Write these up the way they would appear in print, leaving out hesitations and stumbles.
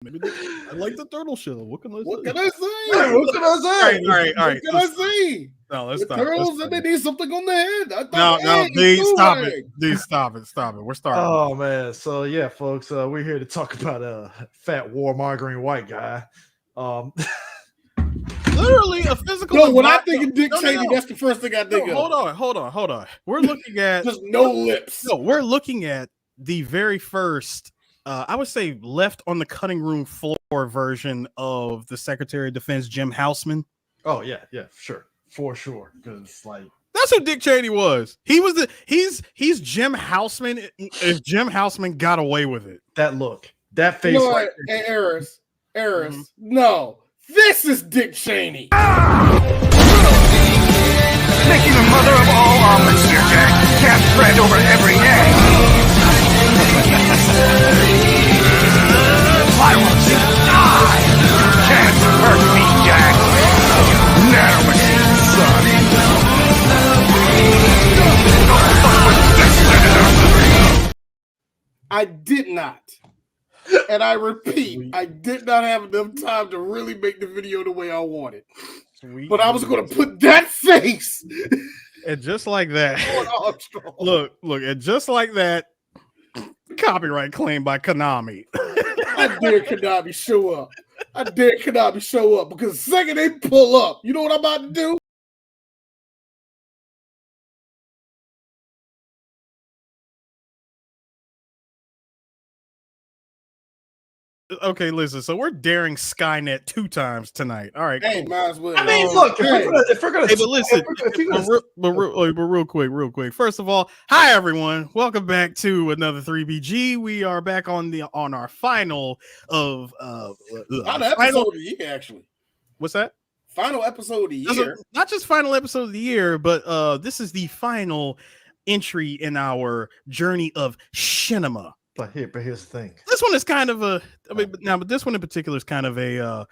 Maybe I like the turtle shell. What can I say? What can I say? What can I say? All right. What can I say? No, let's The stop. turtles and they need something on their head. I No, thought Dee, stop it. Dee, stop it. We're starting. Oh man, so yeah, folks, we're here to talk about a fat warmongering white guy. Literally a physical. No, when I think of Dick Cheney, that's the first thing I think of. Hold on. We're looking at just no lips. No, we're looking at the very first, I would say, left on the cutting room floor version of the Secretary of Defense, Jim Houseman. Oh yeah, for sure. Because that's who Dick Cheney was. He's Jim Houseman. If Jim Houseman got away with it, that look, that face. You know what? Hey, Eris, no, this is Dick Cheney. Making a mother of all omelets here, Jack. Can't spread over every egg. I want you to die. Can't hurt me, Jack. Nanomachine, son. I did not. And I repeat, I did not have enough time to really make the video the way I wanted. But I was going to put that face. And just like that, look, and just like that, copyright claim by Konami. I dare Konami show up. Because the second they pull up, you know what I'm about to do? Okay, listen. So we're daring Skynet 2 times tonight. All right. Hey, might as well. I mean, look. If we're gonna, hey, but listen. But real quick. First of all, hi everyone. Welcome back to another 3BG. We are back on our final of final episode of the year. Actually, what's that? Final episode of the year. Not just final episode of the year, but this is the final entry in our journey of cinema. But here's the thing. This one is kind of but this one in particular is kind of a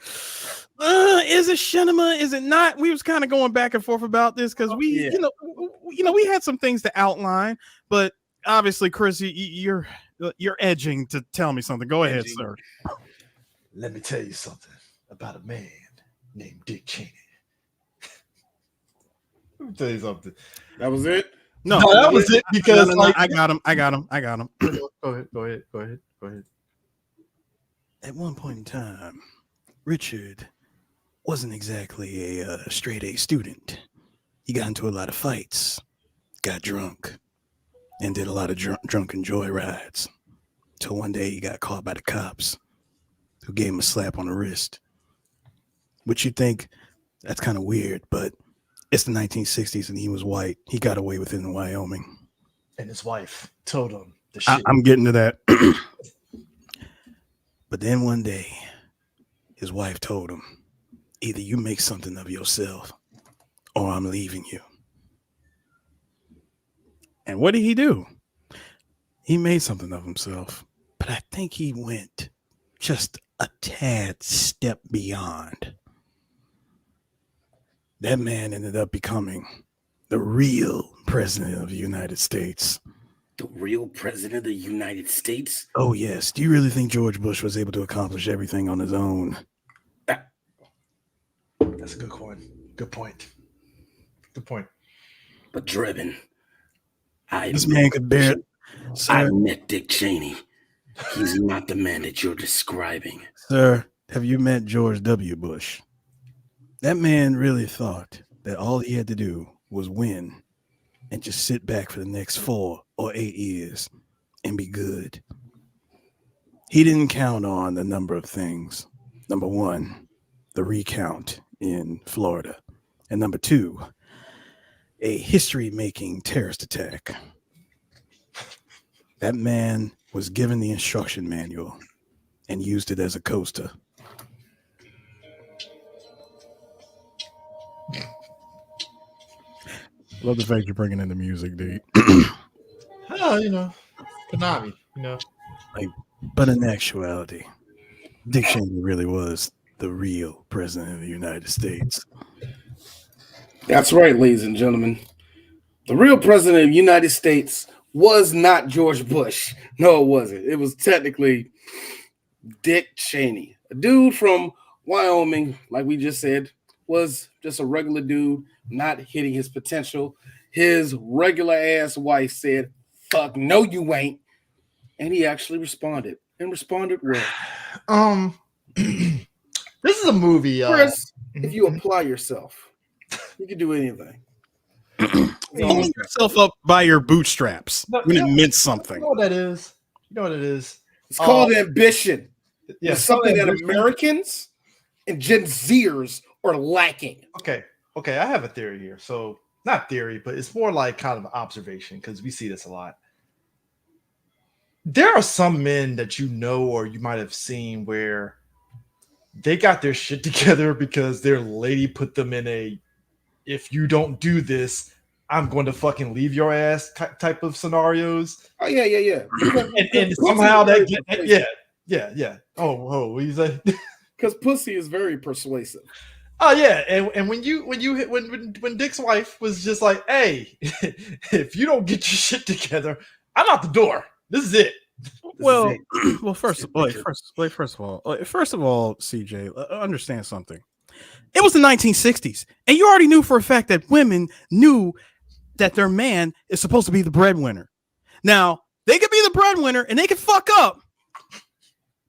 is it cinema? Is it not? We was kind of going back and forth about this because we had some things to outline, but obviously, Chris, you're edging to tell me something. Go ahead, sir. Let me tell you something about a man named Dick Cheney. Let me tell you something. That was it. No, that was it because I got him. Go ahead. At one point in time, Richard wasn't exactly a straight A student. He got into a lot of fights, got drunk, and did a lot of drunken joyrides. Till one day he got caught by the cops, who gave him a slap on the wrist. Which you think that's kind of weird, but it's the 1960s and he was white. He got away with it in Wyoming. And his wife told him the shit. I'm getting to that. But then one day, his wife told him, either you make something of yourself or I'm leaving you. And what did he do? He made something of himself. But I think he went just a tad step beyond. That man ended up becoming the real president of the United States. The real president of the United States? Oh, yes. Do you really think George Bush was able to accomplish everything on his own? That's a good point. Good point. But Drebin, this man could bear it. I met Dick Cheney. He's not the man that you're describing. Sir, have you met George W. Bush? That man really thought that all he had to do was win and just sit back for the next 4 or 8 years and be good. He didn't count on a number of things. Number 1, the recount in Florida. And number 2, a history-making terrorist attack. That man was given the instruction manual and used it as a coaster. Love the fact you're bringing in the music, dude. Konami, But in actuality, Dick Cheney really was the real president of the United States. That's right, ladies and gentlemen. The real president of the United States was not George Bush. No, it wasn't. It was technically Dick Cheney, a dude from Wyoming, like we just said, was just a regular dude, not hitting his potential. His regular ass wife said, "Fuck, no, you ain't," and he actually responded and responded well. This is a movie. Chris, if you apply yourself, you can do anything. Pull yourself up by your bootstraps when it meant something. You know what that is? You know what it is? It's called ambition. Yeah, It's something that ambition. Americans and Gen Zers are lacking. Okay, I have a theory here. So not theory, but it's more like kind of an observation because we see this a lot. There are some men that you know or you might have seen where they got their shit together because their lady put them in a "if you don't do this, I'm going to fucking leave your ass" type of scenarios. Oh yeah. And somehow that yeah. Oh, what you say? Because pussy is very persuasive. Oh yeah, and when Dick's wife was just like, "Hey, if you don't get your shit together, I'm out the door. This is it." Well, first of all, CJ, understand something. It was the 1960s, and you already knew for a fact that women knew that their man is supposed to be the breadwinner. Now, they could be the breadwinner and they could fuck up.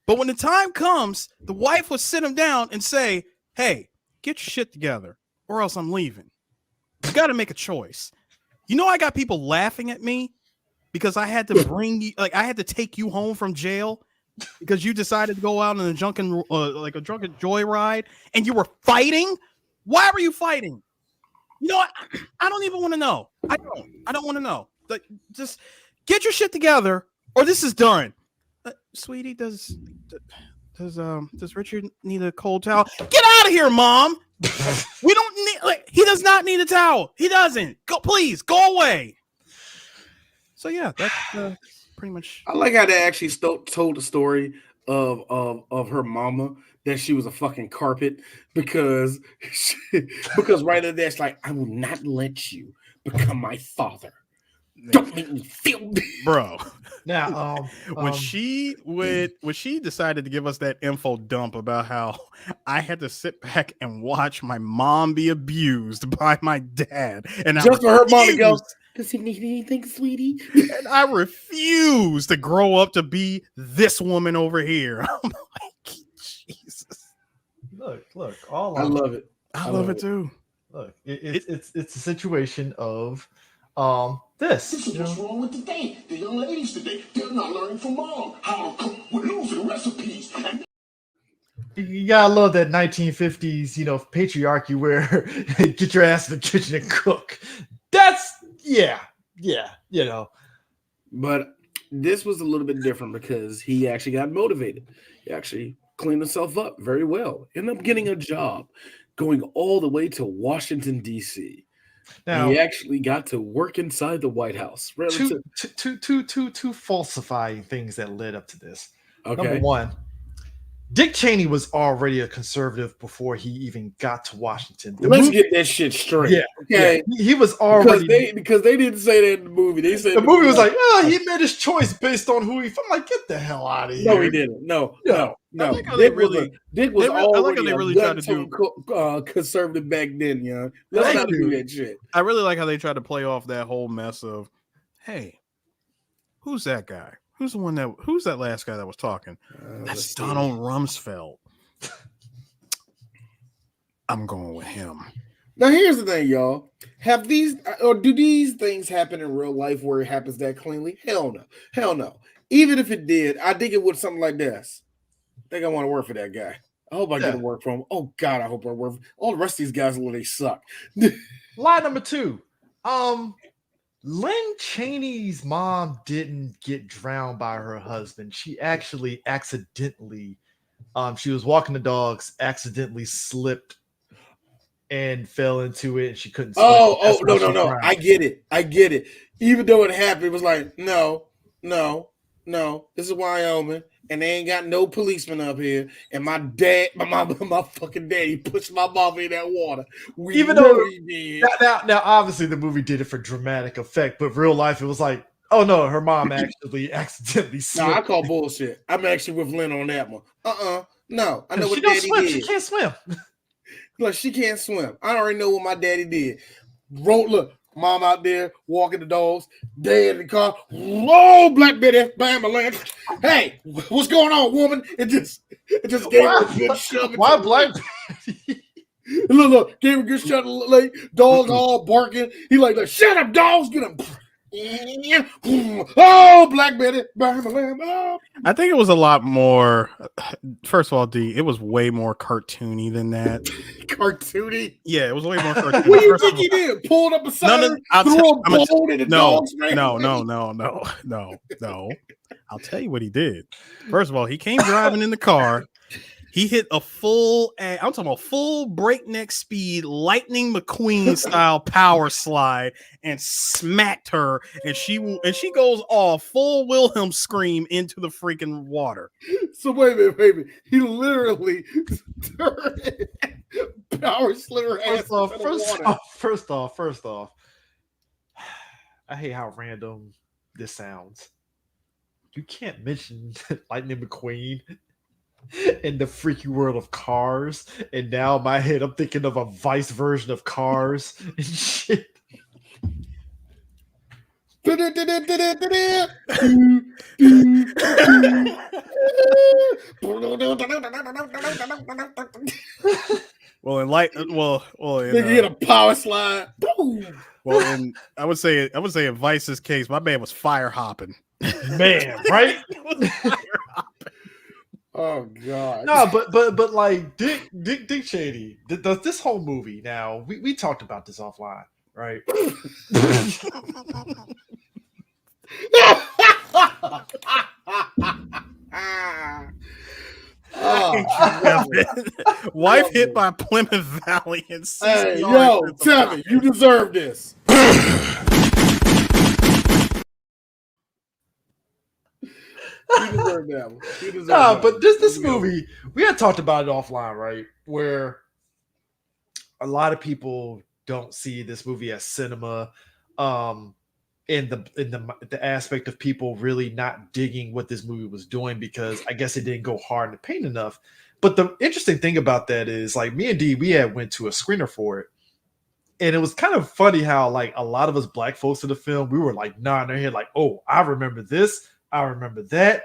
But when the time comes, the wife would sit him down and say, "Hey, get your shit together or else I'm leaving." You got to make a choice. You know, I got people laughing at me because I had to bring you, I had to take you home from jail because you decided to go out on a drunken joyride and you were fighting. Why were you fighting? You know what? I don't even want to know. I don't want to know. Like, just get your shit together or this is done. Sweetie, does Richard need a cold towel? Get out of here, Mom. We don't need, he does not need a towel. He doesn't. Please go away. So yeah, that's pretty much. I like how they actually told the story of her mama that she was a fucking carpet because right in there, it's like, "I will not let you become my father. Don't make me feel." Bro. Now, when she decided to give us that info dump about how I had to sit back and watch my mom be abused by my dad, and just for her mom to go, "Does he need anything, sweetie?" And I refuse to grow up to be this woman over here. I'm like, Jesus. Look, I love it. I love it too. Look, it's a situation of this. This is what's wrong with today. The young ladies today, they're not learning from mom how to cook with losing recipes. You gotta love that 1950s, patriarchy where get your ass in the kitchen and cook. That's yeah. But this was a little bit different because he actually got motivated. He actually cleaned himself up very well. Ended up getting a job, going all the way to Washington, D.C. Now, he actually got to work inside the White House. Two falsifying things that led up to this. Okay. Number one, Dick Cheney was already a conservative before he even got to Washington. Let's get that shit straight. Yeah. Okay. Yeah. He was already because they didn't say that in the movie. They said the movie was like, he made his choice based on who he. I'm like, get the hell out of here. No, he didn't. No. I like how they really tried to do conservative back then. Yeah, let's not do that shit. I really like how they tried to play off that whole mess of, "Hey, who's that guy? Who's that last guy that was talking? That's Donald Rumsfeld. I'm going with him." Now, here's the thing, y'all. Do these things happen in real life where it happens that cleanly? Hell no. Even if it did, I think it would something like this. I think I want to work for that guy. I hope I get to work for him. Oh God, I hope I work for him. All the rest of these guys, they suck. Lie number two. Lynn Cheney's mom didn't get drowned by her husband. She actually accidentally, she was walking the dogs, accidentally slipped and fell into it, and she couldn't. No. I get it. Even though it happened, it was like, no. This is Wyoming, and they ain't got no policeman up here. And my fucking daddy pushed my mom in that water. Even though he did. Now, obviously, the movie did it for dramatic effect, but real life, it was like, Oh no, her mom actually accidentally No, I slipped. call bullshit. I'm actually with Lynn on that one. No, I know She what don't daddy swim. did. She can't swim. Look, she can't swim. I already know what my daddy did. Look, mom out there walking the dogs, dad in the car. Whoa, Black Betty, bam, my land. Hey, what's going on, woman? It just gave her a good shove. Why Black? Look, gave her a good shove. Like dogs all barking. He like, shut up, dogs, get them. Oh, Black Betty, bam, my land. Oh. I think it was a lot more. First of all, D, it was way more cartoony than that. Cartoony. Yeah, it was way more cartoony. What do you First think of he did? Pulled up a No, side, I'll threw tell- a I'm gonna bone and the no, dogs ran no, away. no. I'll tell you what he did. First of all, he came driving in the car. He hit a full, I'm talking about full breakneck speed, Lightning McQueen style power slide, and smacked her, and she goes off full Wilhelm scream into the freaking water. So wait a minute. He literally turned power slid her ass First off, I hate how random this sounds. You can't mention Lightning McQueen in the freaky world of Cars, and now in my head I'm thinking of a Vice version of Cars and shit. Well, in Nigga hit a power slide. Boom. well, in I would say in Vice's case, my man was fire hopping. Man, right? Oh god. No, but like Dick Cheney, this whole movie. Now we talked about this offline, right? Wife hit by Plymouth Valley and Hey, yo, tell me, you deserve this. You deserve that one. You deserve that But one. this movie, we had talked about it offline, right? Where a lot of people don't see this movie as cinema, in the aspect of people really not digging what this movie was doing because I guess it didn't go hard in the paint enough. But the interesting thing about that is, like, me and D, we had went to a screener for it, and it was kind of funny how, like, a lot of us black folks in the film, we were like nodding our head, like, "Oh, I remember this, I remember that.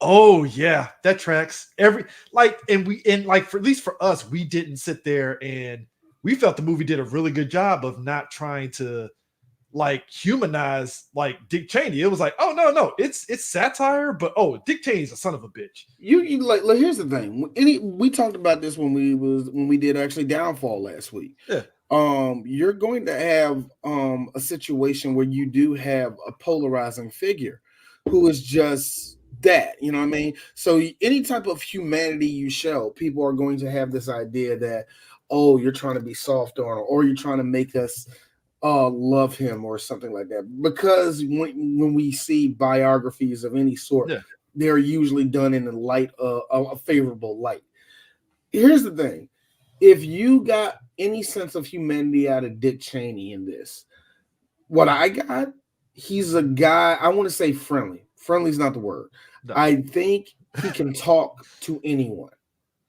Oh yeah, that tracks." For at least for us, we didn't sit there, and we felt the movie did a really good job of not trying to like humanize like Dick Cheney. It was like, oh no, it's satire, but Dick Cheney's a son of a bitch. You like here's the thing. We talked about this when we did actually Downfall last week. Yeah. You're going to have a situation where you do have a polarizing figure who is just that, you know what I mean? So any type of humanity you show, people are going to have this idea that, oh, you're trying to be soft on, or you're trying to make us love him or something like that. Because when we see biographies of any sort, they're usually done in a favorable light. Here's the thing. If you got any sense of humanity out of Dick Cheney in this, what I got, he's a guy, I want to say friendly. Friendly is not the word. No. I think he can talk to anyone.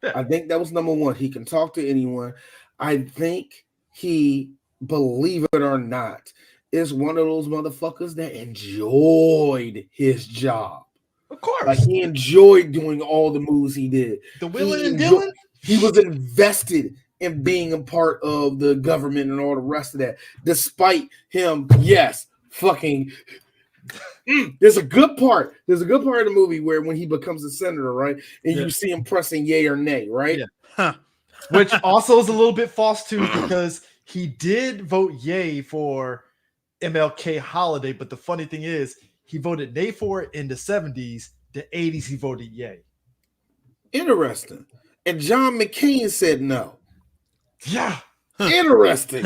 Yeah. I think that was number one. He can talk to anyone. I think he, believe it or not, is one of those motherfuckers that enjoyed his job. Of course. Like, he enjoyed doing all the moves he did. The Willing and Dylan? He was invested in being a part of the government and all the rest of that. Despite him, fucking... There's a good part. There's a good part of the movie where when he becomes a senator, right? And you see him pressing yay or nay, right? Yeah. Huh. Which also is a little bit false too, because he did vote yay for MLK holiday, but the funny thing is he voted nay for it in the 70s. The 80s he voted yay. Interesting. And John McCain said no. Yeah. Interesting.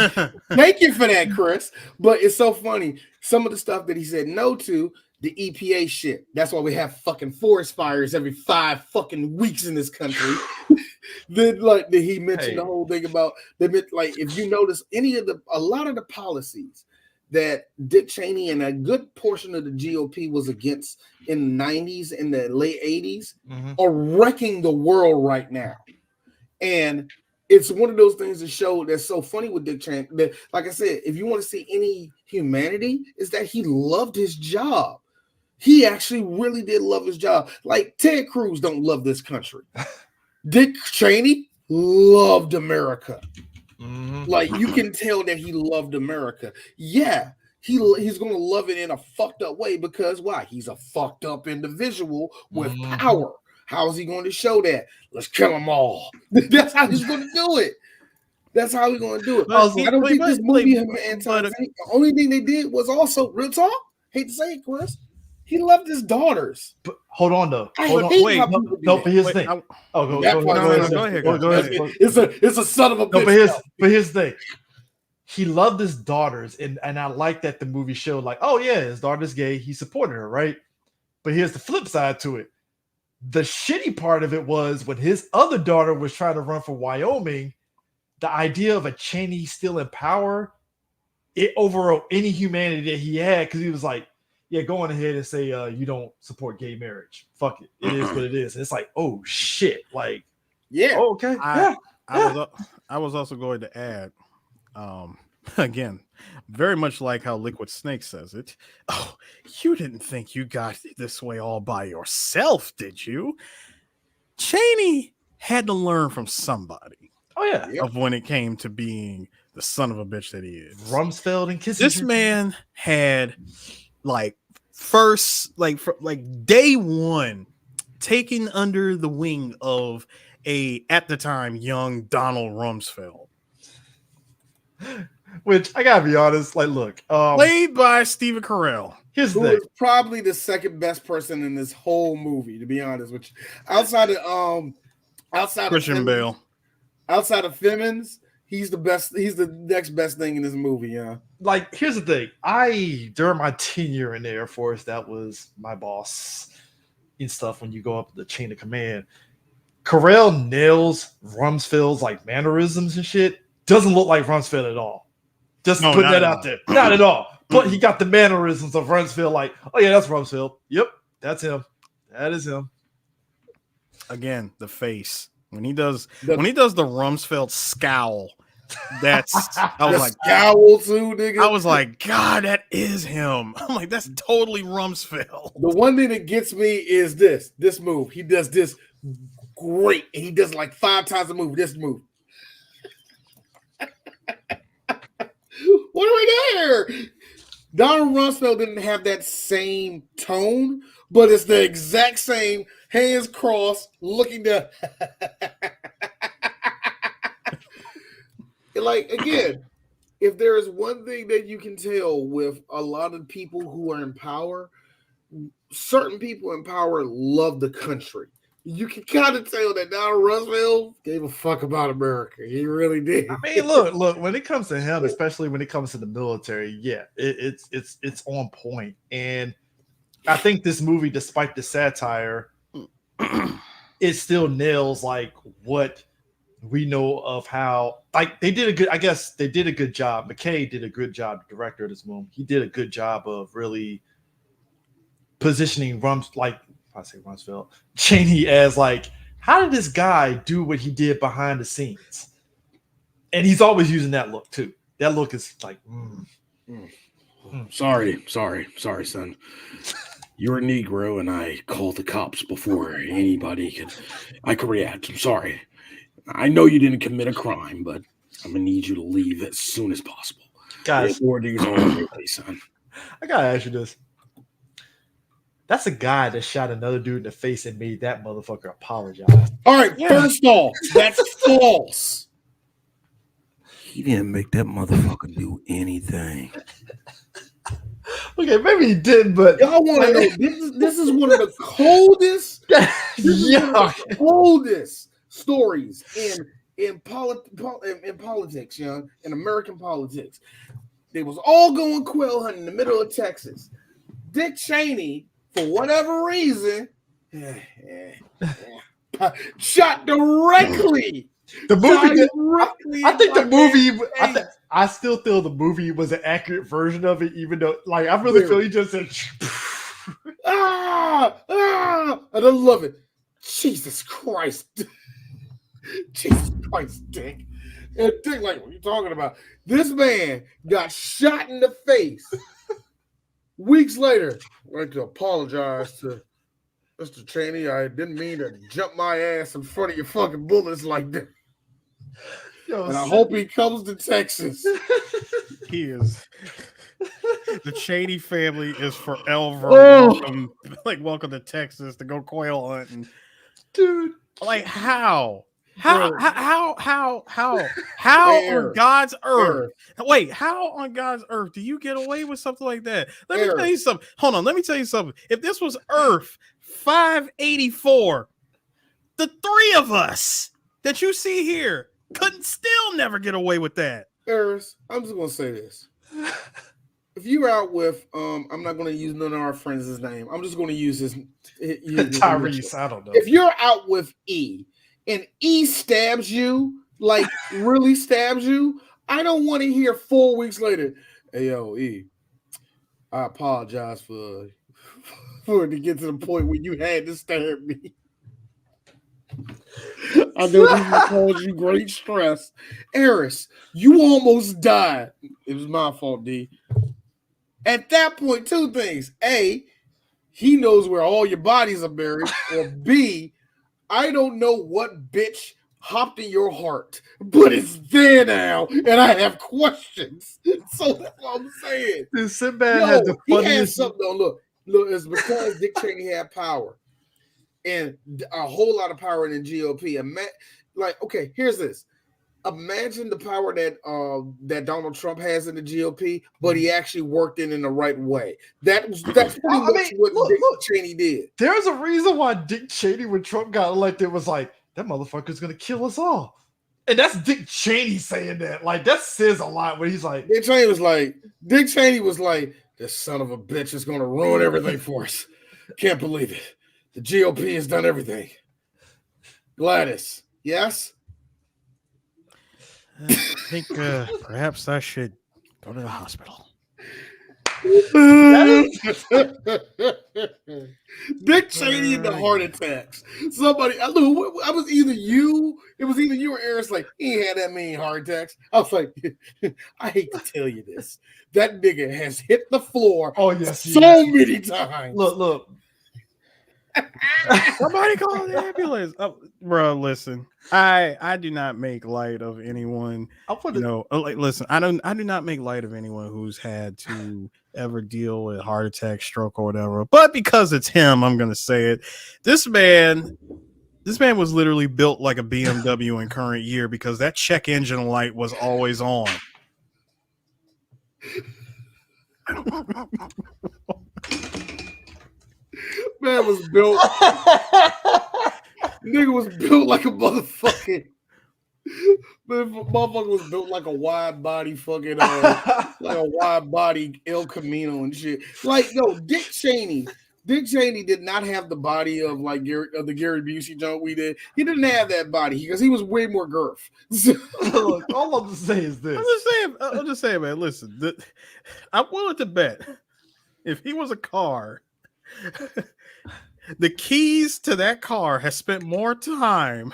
Thank you for that, Chris. But it's so funny. Some of the stuff that he said no to, the EPA shit. That's why we have fucking forest fires every 5 fucking weeks in this country. Then, he mentioned the whole thing about if you notice a lot of the policies that Dick Cheney and a good portion of the GOP was against in the 90s and the late 80s are wrecking the world right now. And it's one of those things that show that's so funny with Dick Cheney. That, like I said, if you want to see any humanity, is that he loved his job. He actually really did love his job. Like Ted Cruz don't love this country. Dick Cheney loved America. Like you can tell that he loved America. Yeah, he's gonna love it in a fucked up way because why? He's a fucked up individual with power. How is he going to show that? Let's kill them all. That's how he's going to do it. That's how he's going to do it. I don't think this movie is anti-vax. The only thing they did was also real talk. Hate to say it, Chris. He loved his daughters. But hold on though. But here's the thing. Go ahead. It's a son of a bitch. But here's the thing. He loved his daughters, and I like that the movie showed like, oh yeah, his daughter's gay. He supported her, right? But here's the flip side to it. The shitty part of it was when his other daughter was trying to run for Wyoming, the idea of a Cheney still in power, it overrode any humanity that he had because he was like, yeah, go on ahead and say you don't support gay marriage. Fuck it. It is what it is. And it's like, oh shit. Like, yeah. Oh, okay. I was also going to add, again, very much like how Liquid Snake says it. Oh, you didn't think you got this way all by yourself, did you? Cheney had to learn from somebody. Oh yeah. Of when it came to being the son of a bitch that he is. Rumsfeld and Kissinger. This man had day one taken under the wing of a at the time young Donald Rumsfeld, which I gotta be honest, like look, played by Stephen Carell. Here's who the thing. is probably the second best person in this whole movie, to be honest with you. Outside Christian Bale. Outside of Fimmons, he's the best. He's the next best thing in this movie. Yeah. Like, here's the thing. During my tenure in the Air Force, that was my boss and stuff. When you go up the chain of command, Carell nails Rumsfeld's like mannerisms and shit. Doesn't look like Rumsfeld at all. Just put that out there. Not at all. But he got the mannerisms of Rumsfeld. Like, oh yeah, that's Rumsfeld. Yep, that's him. That is him. Again, the face. When he does the Rumsfeld scowl, I was like, scowl too, nigga. I was like, God, that is him. I'm like, that's totally Rumsfeld. The one thing that gets me is this move. He does this great, and he does like 5 times the move. This move. What are we there? Donald Rumsfeld didn't have that same tone, but it's the exact same. Hands crossed, looking down. Like, again, if there is one thing that you can tell with a lot of people who are in power, certain people in power love the country. You can kind of tell that Donald Rumsfeld gave a fuck about America. He really did. I mean, look. When it comes to him, especially when it comes to the military, yeah, it's on point. And I think this movie, despite the satire, it still nails like what we know of how like they did a good. I guess they did a good job. McKay did a good job. The director of this movie, he did a good job of really positioning Rumsfeld, Cheney as like, how did this guy do what he did behind the scenes? And he's always using that look too. That look is like, Sorry, son. You're a Negro, and I called the cops before anybody I could react. I'm sorry. I know you didn't commit a crime, but I'm gonna need you to leave as soon as possible. Guys, son. I gotta ask you this. That's a guy that shot another dude in the face and made that motherfucker apologize. All right, first off, that's false. He didn't make that motherfucker do anything. Okay, maybe he did, but y'all want to know this is one of the coldest, coldest stories in politics, in American politics. They was all going quail hunting in the middle of Texas. Dick Cheney, for whatever reason, shot directly. The movie. I think the movie. I still feel the movie was an accurate version of it, even though, like, I really feel he just said, and I love it. Jesus Christ. Jesus Christ, Dick. And Dick, like, what are you talking about? This man got shot in the face. Weeks later, I like to apologize to Mr. Cheney. I didn't mean to jump my ass in front of your fucking bullets like that. Yo, And I hope he comes to Texas. He is. The Cheney family is forever welcome to Texas to go quail hunting. dude. Like how? How Air. on God's earth? Air. Wait, how on God's earth do you get away with something like that? Let me Air. tell you something. Hold on, let me tell you something. If this was Earth 584, the three of us that you see here couldn't still never get away with that. Harris, I'm just gonna say this. If you're out with I'm not gonna use none of our friends' name. I'm just gonna use his Tyrese. I don't know. If you're out with E and E stabs you, like really stabs you, I don't want to hear 4 weeks later, hey yo, E, I apologize for it to get to the point where you had to stab me. I know this will cause you great stress. Eris, you almost died. It was my fault, D. At that point, two things. A, he knows where all your bodies are buried. Or B, I don't know what bitch hopped in your heart, but it's there now, and I have questions. So that's what I'm saying. Dude, Sinbad has the He had funniest. something. Though, look, it's because Dick Cheney had power. And a whole lot of power in the GOP. Okay, here's this. Imagine the power that Donald Trump has in the GOP, but he actually worked in the right way. That's pretty much what Dick Cheney did. There's a reason why Dick Cheney, when Trump got elected, was like, that motherfucker's gonna kill us all. And that's Dick Cheney saying that. Like, that says a lot when he's like, Dick Cheney was like, this son of a bitch is gonna ruin everything for us. Can't believe it. The GOP has done everything. Gladys, yes? I think perhaps I should go to the hospital. Dick Cheney and the heart attacks. Somebody, I was either you, it was either you or Aaron's like, he ain't had that many heart attacks. I was like, I hate to tell you this. That nigga has hit the floor many times. Look. Somebody call the ambulance. Bro, listen. I do not make light of anyone. Listen, I do not make light of anyone who's had to ever deal with heart attack, stroke, or whatever. But because it's him, I'm gonna say it. This man was literally built like a BMW in current year because that check engine light was always on. Man was built. Nigga was built like a motherfucking. Man, motherfucker was built like a wide body fucking like a wide body El Camino and shit. Like, no, Dick Cheney did not have the body of like the Gary Busey joke we did. He didn't have that body because he was way more girth. Look, all I'm just saying is this. I'm just saying, man. Listen, I'm willing to bet if he was a car. The keys to that car has spent more time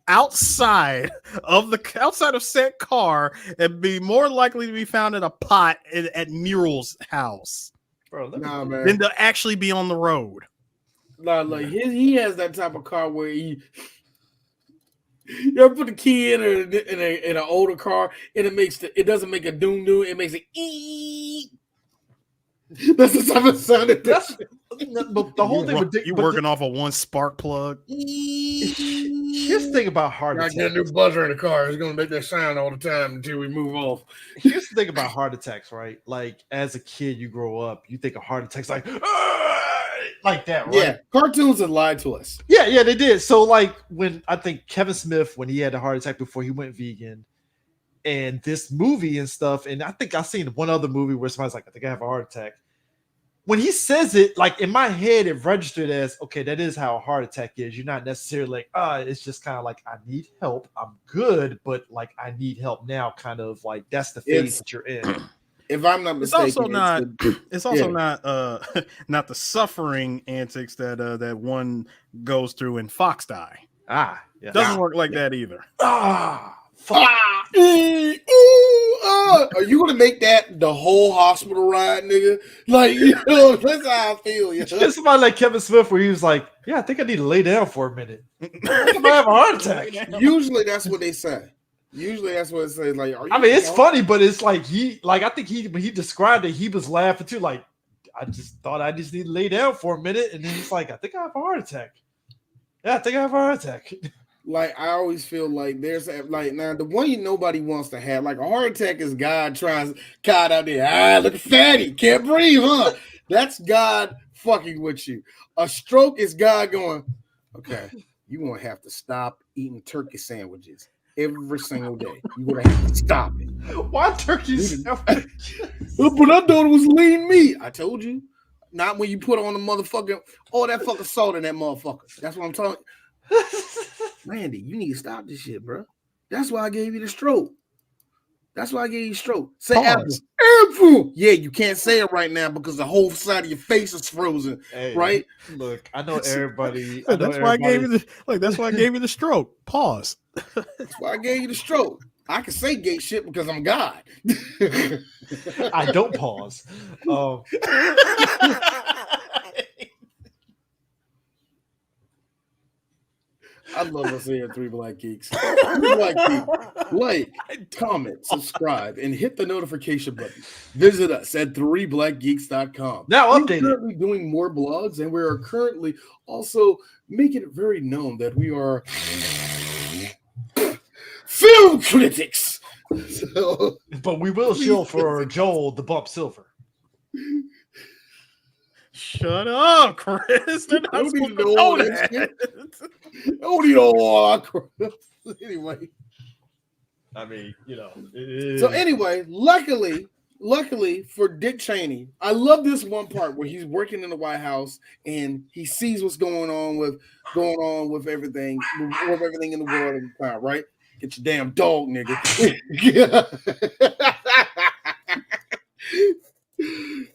outside of said car and be more likely to be found in a pot at Mural's house, bro. Man, than to actually be on the road. Nah, like he has that type of car where you ever put the key in an older car and it doesn't make a doom doom, it makes it ee. That's the type of sound it does. But the whole thing with Dick, you working off of one spark plug. Here's the thing about heart attacks. I get a new buzzer in the car. It's gonna make that sound all the time until we move off. Here's the thing about heart attacks, right? Like as a kid, you grow up, you think of heart attacks like that, right? Yeah, cartoons have lied to us. Yeah, they did. So like when I think Kevin Smith, when he had a heart attack before he went vegan, and this movie and stuff, and I think I've seen one other movie where somebody's like, I think I have a heart attack. when he says it, like in my head, it registered as okay. That is how a heart attack is. You're not necessarily like, it's just kind of like I need help. I'm good, but like I need help now. Kind of like that's the phase that you're in. If I'm not mistaken, it's also not not the suffering antics that one goes through in Fox Die. Doesn't work like that either. Fuck. Are you gonna make that the whole hospital ride, nigga? Like, that's how I feel. Just somebody like Kevin Smith, where he was like, "Yeah, I think I need to lay down for a minute. I might have a heart attack." Usually, that's what they say. Usually, that's what it says. Like, I mean, it's funny, but it's like I think when he described it, he was laughing too. Like, I just thought I just need to lay down for a minute, and then he's like, "I think I have a heart attack." Yeah, I think I have a heart attack. Like, I always feel like there's like now the one nobody wants to have. Like a heart attack is God trying God out there. Look at fatty, can't breathe, huh? That's God fucking with you. A stroke is God going, okay, you're gonna have to stop eating turkey sandwiches every single day. You're gonna have to stop it. Why turkey sandwiches? But I thought it was lean meat. I told you. Not when you put on the motherfucking all that fucking salt in that motherfucker. That's what I'm talking. Randy, you need to stop this shit, bro. That's why I gave you the stroke. That's why I gave you the stroke. Say apple. Yeah, you can't say it right now because the whole side of your face is frozen. Hey, right? Look, I know everybody. That's why I gave you the stroke. Pause. That's why I gave you the stroke. I can say gay shit because I'm God. I don't pause. I love us here at Three Black Geeks. Three Black Geeks. Like, comment, subscribe, and hit the notification button. Visit us at 3blackgeeks.com. Now We're updated. currently doing more blogs, and we are currently also making it very known that we are film critics. So, but we will show for Joel the bump silver. Shut up, Chris. They're not don't supposed need to to know know all that that. shit. Don't need all our crap. Anyway. I mean, So anyway, luckily for Dick Cheney, I love this one part where he's working in the White House and he sees what's going on with everything in the world at the time, right? Get your damn dog, nigga.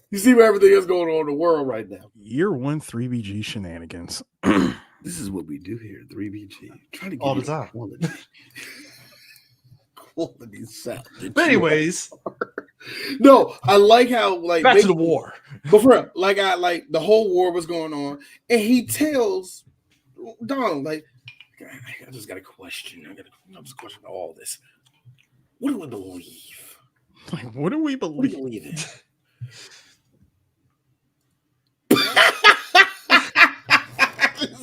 You see where everything is going on in the world right now. Year 1 3BG shenanigans. This is what we do here at 3BG. Trying to get all the time. Quality sound. But anyways, no, I like how back to the war. But for real, like the whole war was going on, and he tells Donald, like, I just got a question. I just question all this. What do we believe? Like, what do we believe? What do you believe in?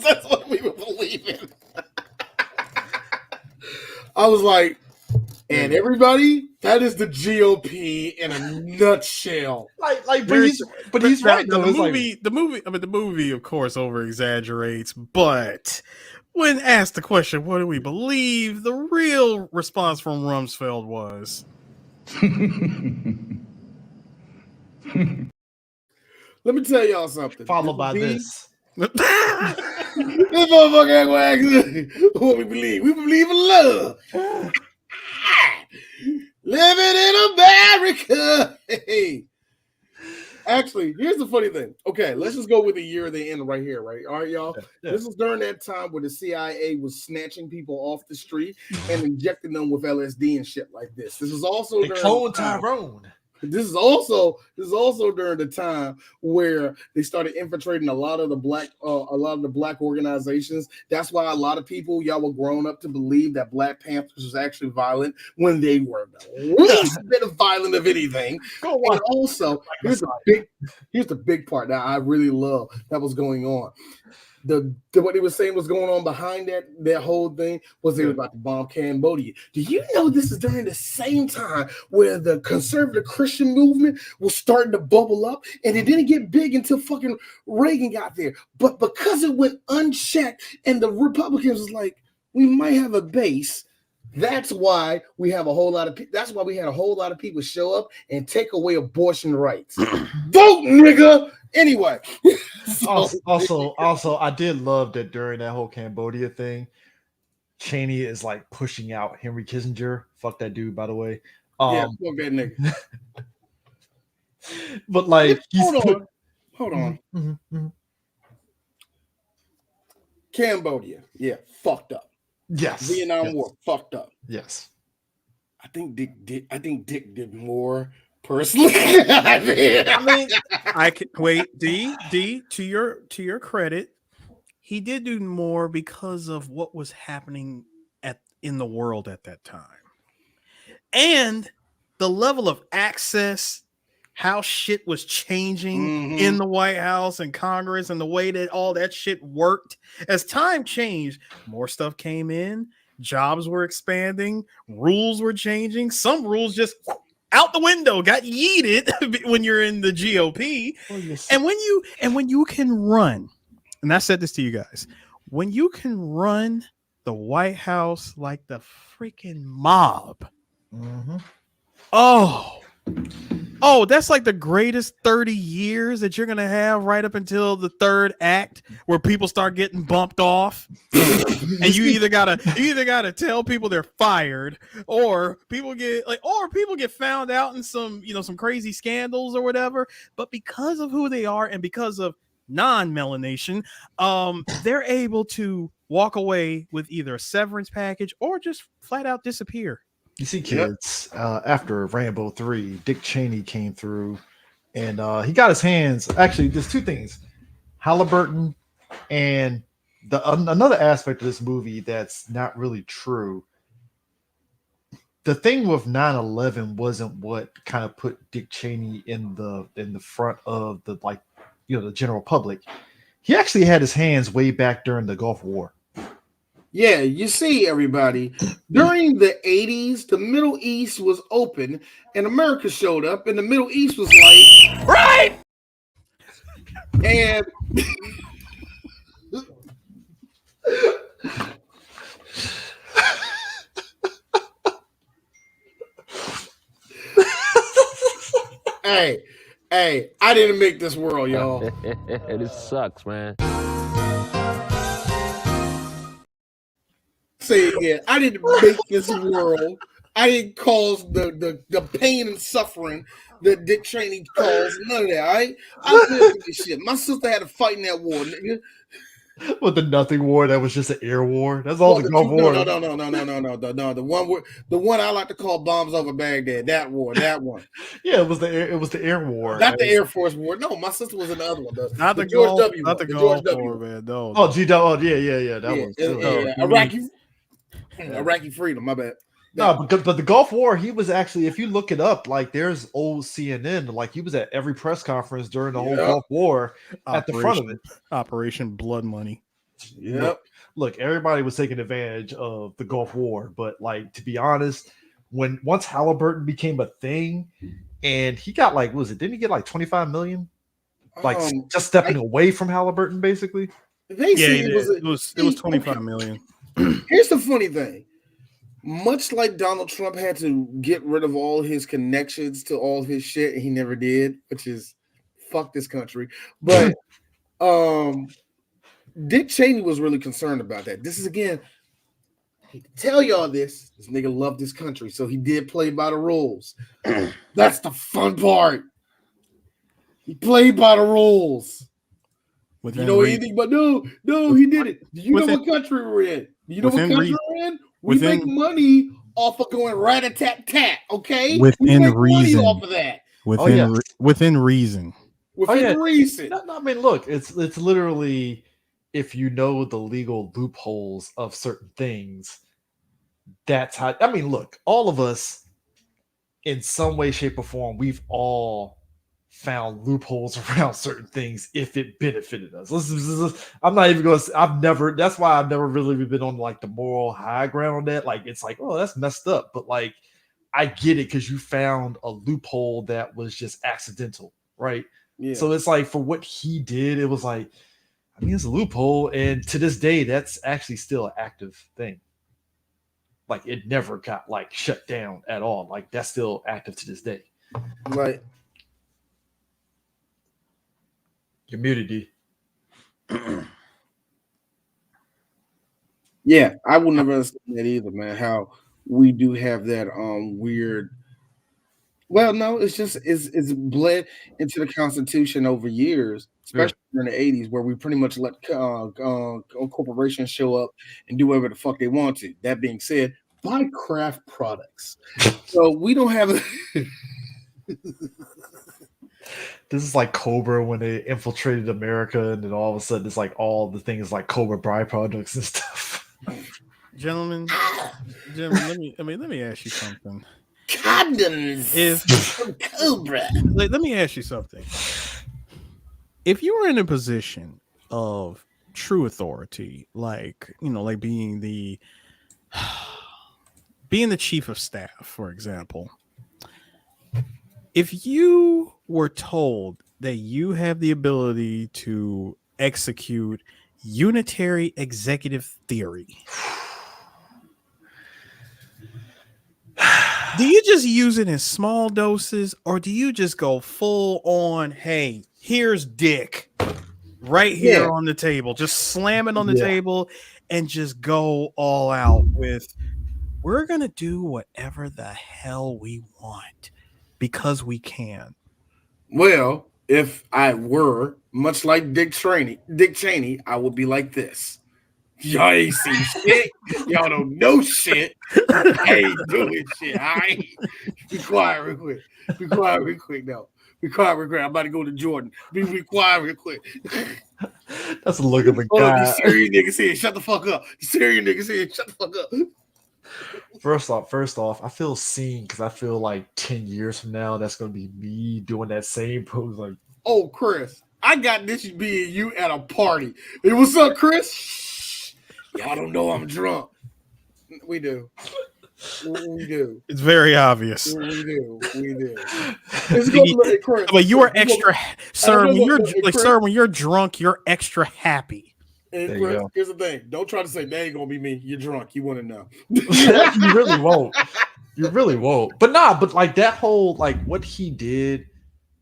That's what we believe in. I was like, and everybody, that is the GOP in a nutshell. But he's right though. The movie, of course, over exaggerates, but when asked the question, "What do we believe?" the real response from Rumsfeld was, Let me tell y'all something. Followed by this. This motherfucker what we believe. We believe in love. Living in America. Hey. Actually, here's the funny thing. Okay, let's just go with the year they end right here, right? All right, y'all. Yeah. This was during that time where the CIA was snatching people off the street and injecting them with LSD and shit like this. This is also They cloned Tyrone. This is also during the time where they started infiltrating a lot of the black organizations. That's why a lot of people, y'all were grown up to believe that Black Panthers was actually violent when they were the least bit of violent of anything. And also, here's the big part that I really love that was going on. What they were saying was going on behind that whole thing was they were about to bomb Cambodia. Do you know this is during the same time where the conservative Christian movement was starting to bubble up, and it didn't get big until fucking Reagan got there. But because it went unchecked and the Republicans was like, we might have a base. That's why we have a whole lot of that's why we had a whole lot of people show up and take away abortion rights. Vote, nigga! Anyway, so, Also, I did love that during that whole Cambodia thing, Cheney is like pushing out Henry Kissinger. Fuck that dude, by the way. yeah, fuck that nigga. But like, Hold on. Mhm, mhm. Cambodia, yeah, fucked up. Yes. Vietnam yes, War, fucked up. Yes. I think Dick did more personally. I mean, I can wait. D to your credit, he did do more because of what was happening in the world at that time, and the level of access, how shit was changing in the White House and Congress, and the way that all that shit worked. As time changed, more stuff came in. Jobs were expanding, rules were changing. Some rules just out the window, got yeeted when you're in the GOP. And when you can run, and I said this to you guys, when you can run the White House like the freaking mob, oh, that's like the greatest 30 years that you're gonna have right up until the third act, where people start getting bumped off. And you either gotta tell people they're fired, or people get found out in some crazy scandals or whatever. But because of who they are and because of non-melanation, they're able to walk away with either a severance package or just flat out disappear. You see, kids, after Rambo 3, Dick Cheney came through and he got his hands. Actually, there's two things: Halliburton and another aspect of this movie that's not really true. The thing with 9/11 wasn't what kind of put Dick Cheney in the front of the the general public. He actually had his hands way back during the Gulf War. Yeah, you see, everybody, during the 80s, the Middle East was open and America showed up, and the Middle East was like, right? And hey, I didn't make this world, y'all. This sucks, man. Say it again. I didn't make this world. I didn't cause the pain and suffering that Dick Cheney caused. None of that. All right? I lived this shit. My sister had to fight in that war, nigga. With the nothing war, that was just an air war. That's all the Gulf War. No. The one I like to call bombs over Baghdad. That war. That one. Yeah, it was the air war. Not the Air Force war. No, my sister was in the other one. Not the George Gulf, W. not the George Gulf W. War, man. No. Oh, yeah. That was Iraqi freedom. My bad. No, but the Gulf War, he was actually, if you look it up, like there's old CNN, like he was at every press conference during the whole Gulf War at the front of it. Operation Blood Money. Yep. Look, everybody was taking advantage of the Gulf War, but like to be honest, once Halliburton became a thing, and he got didn't he get like 25 million? Like just stepping away from Halliburton, basically. It was 25 million. Here's the funny thing. Much like Donald Trump had to get rid of all his connections to all his shit, and he never did, which is fuck this country. But Dick Cheney was really concerned about that. This is again, I hate to tell y'all this nigga loved this country, so he did play by the rules. That's the fun part. He played by the rules. You know anything but no, he did it. Do you know what country we're in? Do you know what country we're in? We make money off of going rat-a-tat-tat, okay? Within we make reason. money off of that. Within reason. Within reason. No, I mean, look, it's literally, if you know the legal loopholes of certain things, that's how. I mean, look, all of us, in some way, shape, or form, we've all found loopholes around certain things if it benefited us. I'm not even going to. That's why I've never really been on like the moral high ground on that. Like, it's like, oh, that's messed up, but like, I get it because you found a loophole that was just accidental, right? Yeah. So it's like, for what he did, it was like, I mean, it's a loophole, and to this day, that's actually still an active thing. Like, it never got like shut down at all. Like, that's still active to this day. Right. Community. Yeah, I will never understand that either, man. How we do have that weird. Well, no, it's bled into the Constitution over years, Yeah. especially in the '80s, where we pretty much let corporations show up and do whatever the fuck they want to. That being said, buy craft products. So we don't have. This is like Cobra when they infiltrated America, and then all of a sudden it's like all the things like Cobra byproducts and stuff. Gentlemen, let me ask you something. Condoms from Cobra. Let me ask you something. If you were in a position of true authority, like being the chief of staff, for example, if you were told that you have the ability to execute unitary executive theory, do you just use it in small doses, or do you just go full on, hey, here's Dick right here on the table, just slam it on the table and just go all out with, we're going to do whatever the hell we want because we can? Well, if I were much like Dick Cheney, I would be like this. Y'all ain't seen shit. Y'all don't know shit. I ain't doing shit. All right. Be quiet real quick. Be quiet real quick now. Be quiet real quick. I'm about to go to Jordan. Be quiet real quick. That's the look of a Hold up, guy. these serious niggas here. Shut the fuck up. These serious niggas here. Shut the fuck up. First off, I feel seen because I feel like 10 years from now, that's going to be me doing that same pose. Like, oh, Chris, I got this being you at a party. Hey, what's up, Chris? Shh. Y'all don't know I'm drunk. We do. We do. It's very obvious. We do. It's gonna, Chris, but you are extra, sir. When you're Chris, sir, when you're drunk, you're extra happy. And Chris, here's the thing. Don't try to say that ain't gonna be me. You're drunk. You want to know. You really won't. You really won't. But like that whole, like what he did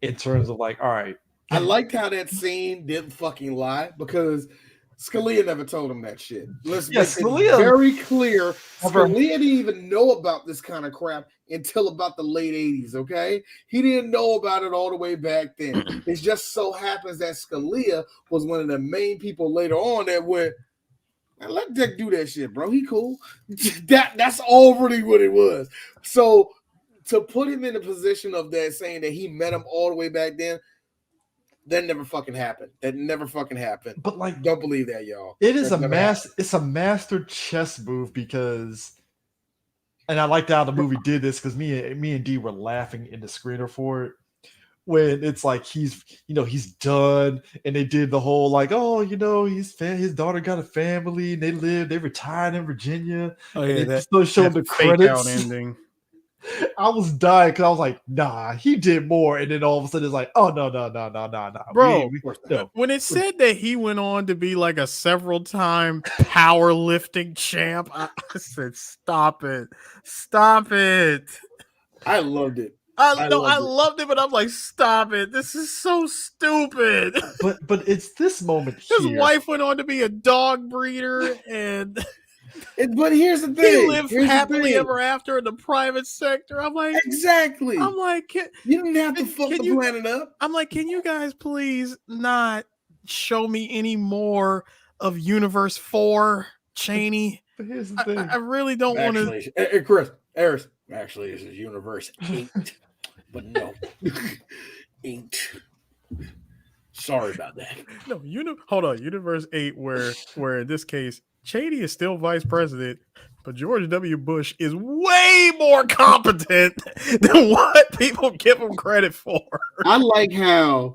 in terms of like, all right. I liked how that scene didn't fucking lie because Scalia never told him that shit. Let's make it very clear. Scalia didn't even know about this kind of crap until about the late 80s, okay? He didn't know about it all the way back then. It just so happens that Scalia was one of the main people later on that went, man, let Dick do that shit, bro. He cool. That's already what it was. So to put him in a position of that, saying that he met him all the way back then, that never fucking happened. That never fucking happened. But like, don't believe that, y'all. It is it's a master chess move because, and I liked how the movie did this because me and D were laughing in the screener for it when it's like he's done, and they did the whole like, oh, his daughter got a family and they retired in Virginia. Oh yeah, that still showed the credits ending. I was dying because I was like, nah, he did more. And then all of a sudden it's like, oh, no. Bro, when it said that he went on to be like a several-time powerlifting champ, I said, stop it. I loved it. I loved it, but I'm like, stop it. This is so stupid. But it's this moment His wife went on to be a dog breeder and... But here's the thing. He lived happily ever after in the private sector. I'm like, exactly. I'm like, you didn't have to fuck the planet up. I'm like, can you guys please not show me any more of Universe 4 Cheney? But here's the thing. I really don't want to. Chris, actually, this is Universe 8. But no. 8. Sorry about that. No, hold on. Universe 8, where in this case, Cheney is still vice president, but George W. Bush is way more competent than what people give him credit for. I like how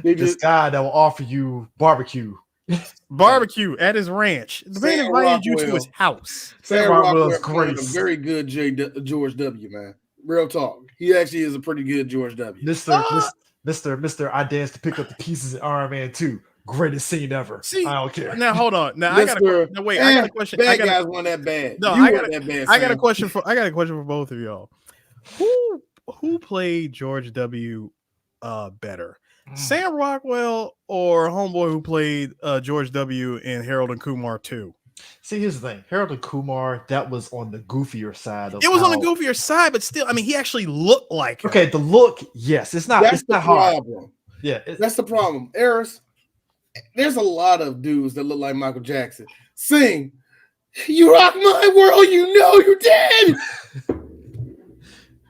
they this guy that will offer you barbecue at his ranch. The man invited you to his house. Sam Rockwell's great. A very good George W. Man. Real talk. He actually is a pretty good George W. Mr. I danced to pick up the pieces in Iron Man 2. Greatest scene ever. I don't care. Now hold on. Now I got a question. Bad guys weren't that bad. No, I got a question for both of y'all. Who played George W. Better? Sam Rockwell or homeboy who played George W. in Harold and Kumar 2? See, here's the thing. Harold and Kumar, that was on the goofier side of It was on the how- goofier side, but still, I mean, he actually looked like him. Okay, the look, yes. It's not That's it's the not hard. problem. Yeah. That's the problem. Eris, there's a lot of dudes that look like Michael Jackson. Sing, you rock my world, you know you did.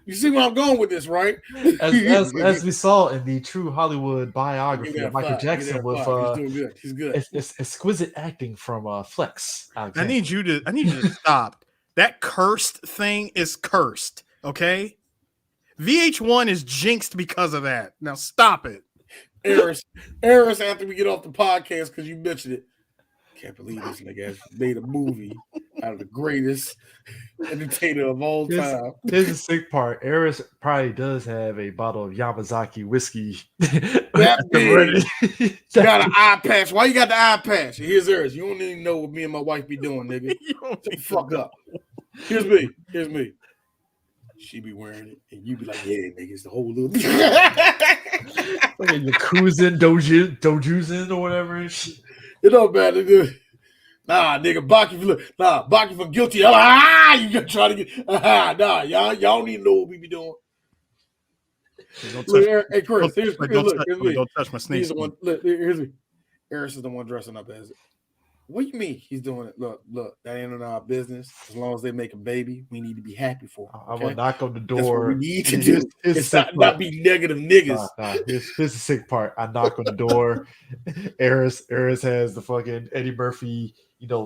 You see where I'm going with this, right? as we saw in the True Hollywood biography Give that of Michael five, give Jackson that with five. He's doing good. He's good. it's exquisite acting from Flex. I Alexander. need you to stop. That cursed thing is cursed. Okay. VH1 is jinxed because of that. Now stop it. Eris, after we get off the podcast, because you mentioned it. Can't believe this nigga has made a movie out of the greatest entertainer of all time. Here's the sick part. Eris probably does have a bottle of Yamazaki whiskey. That big. Got an eye patch. Why you got the eye patch? Here's Eris. You don't even know what me and my wife be doing, nigga. Shut the fuck up. Here's me. She be wearing it, and you be like, yeah, nigga, it's the whole little. Like a Yakuzin, Dojuzin, or whatever. It don't matter, dude. Nah, nigga, Baki for guilty. You gonna try to get nah, y'all don't even know what we be doing. Look, hey, Chris, here's me. Don't touch my snake. He's the one. Look, here's me. Eris is the one dressing up as it. What do you mean he's doing it? Look, that ain't in our business. As long as they make a baby, we need to be happy for them. I will knock on the door. That's what we need to do. It's not be negative niggas. Here's the sick part. I knock on the door. Eris has the fucking Eddie Murphy,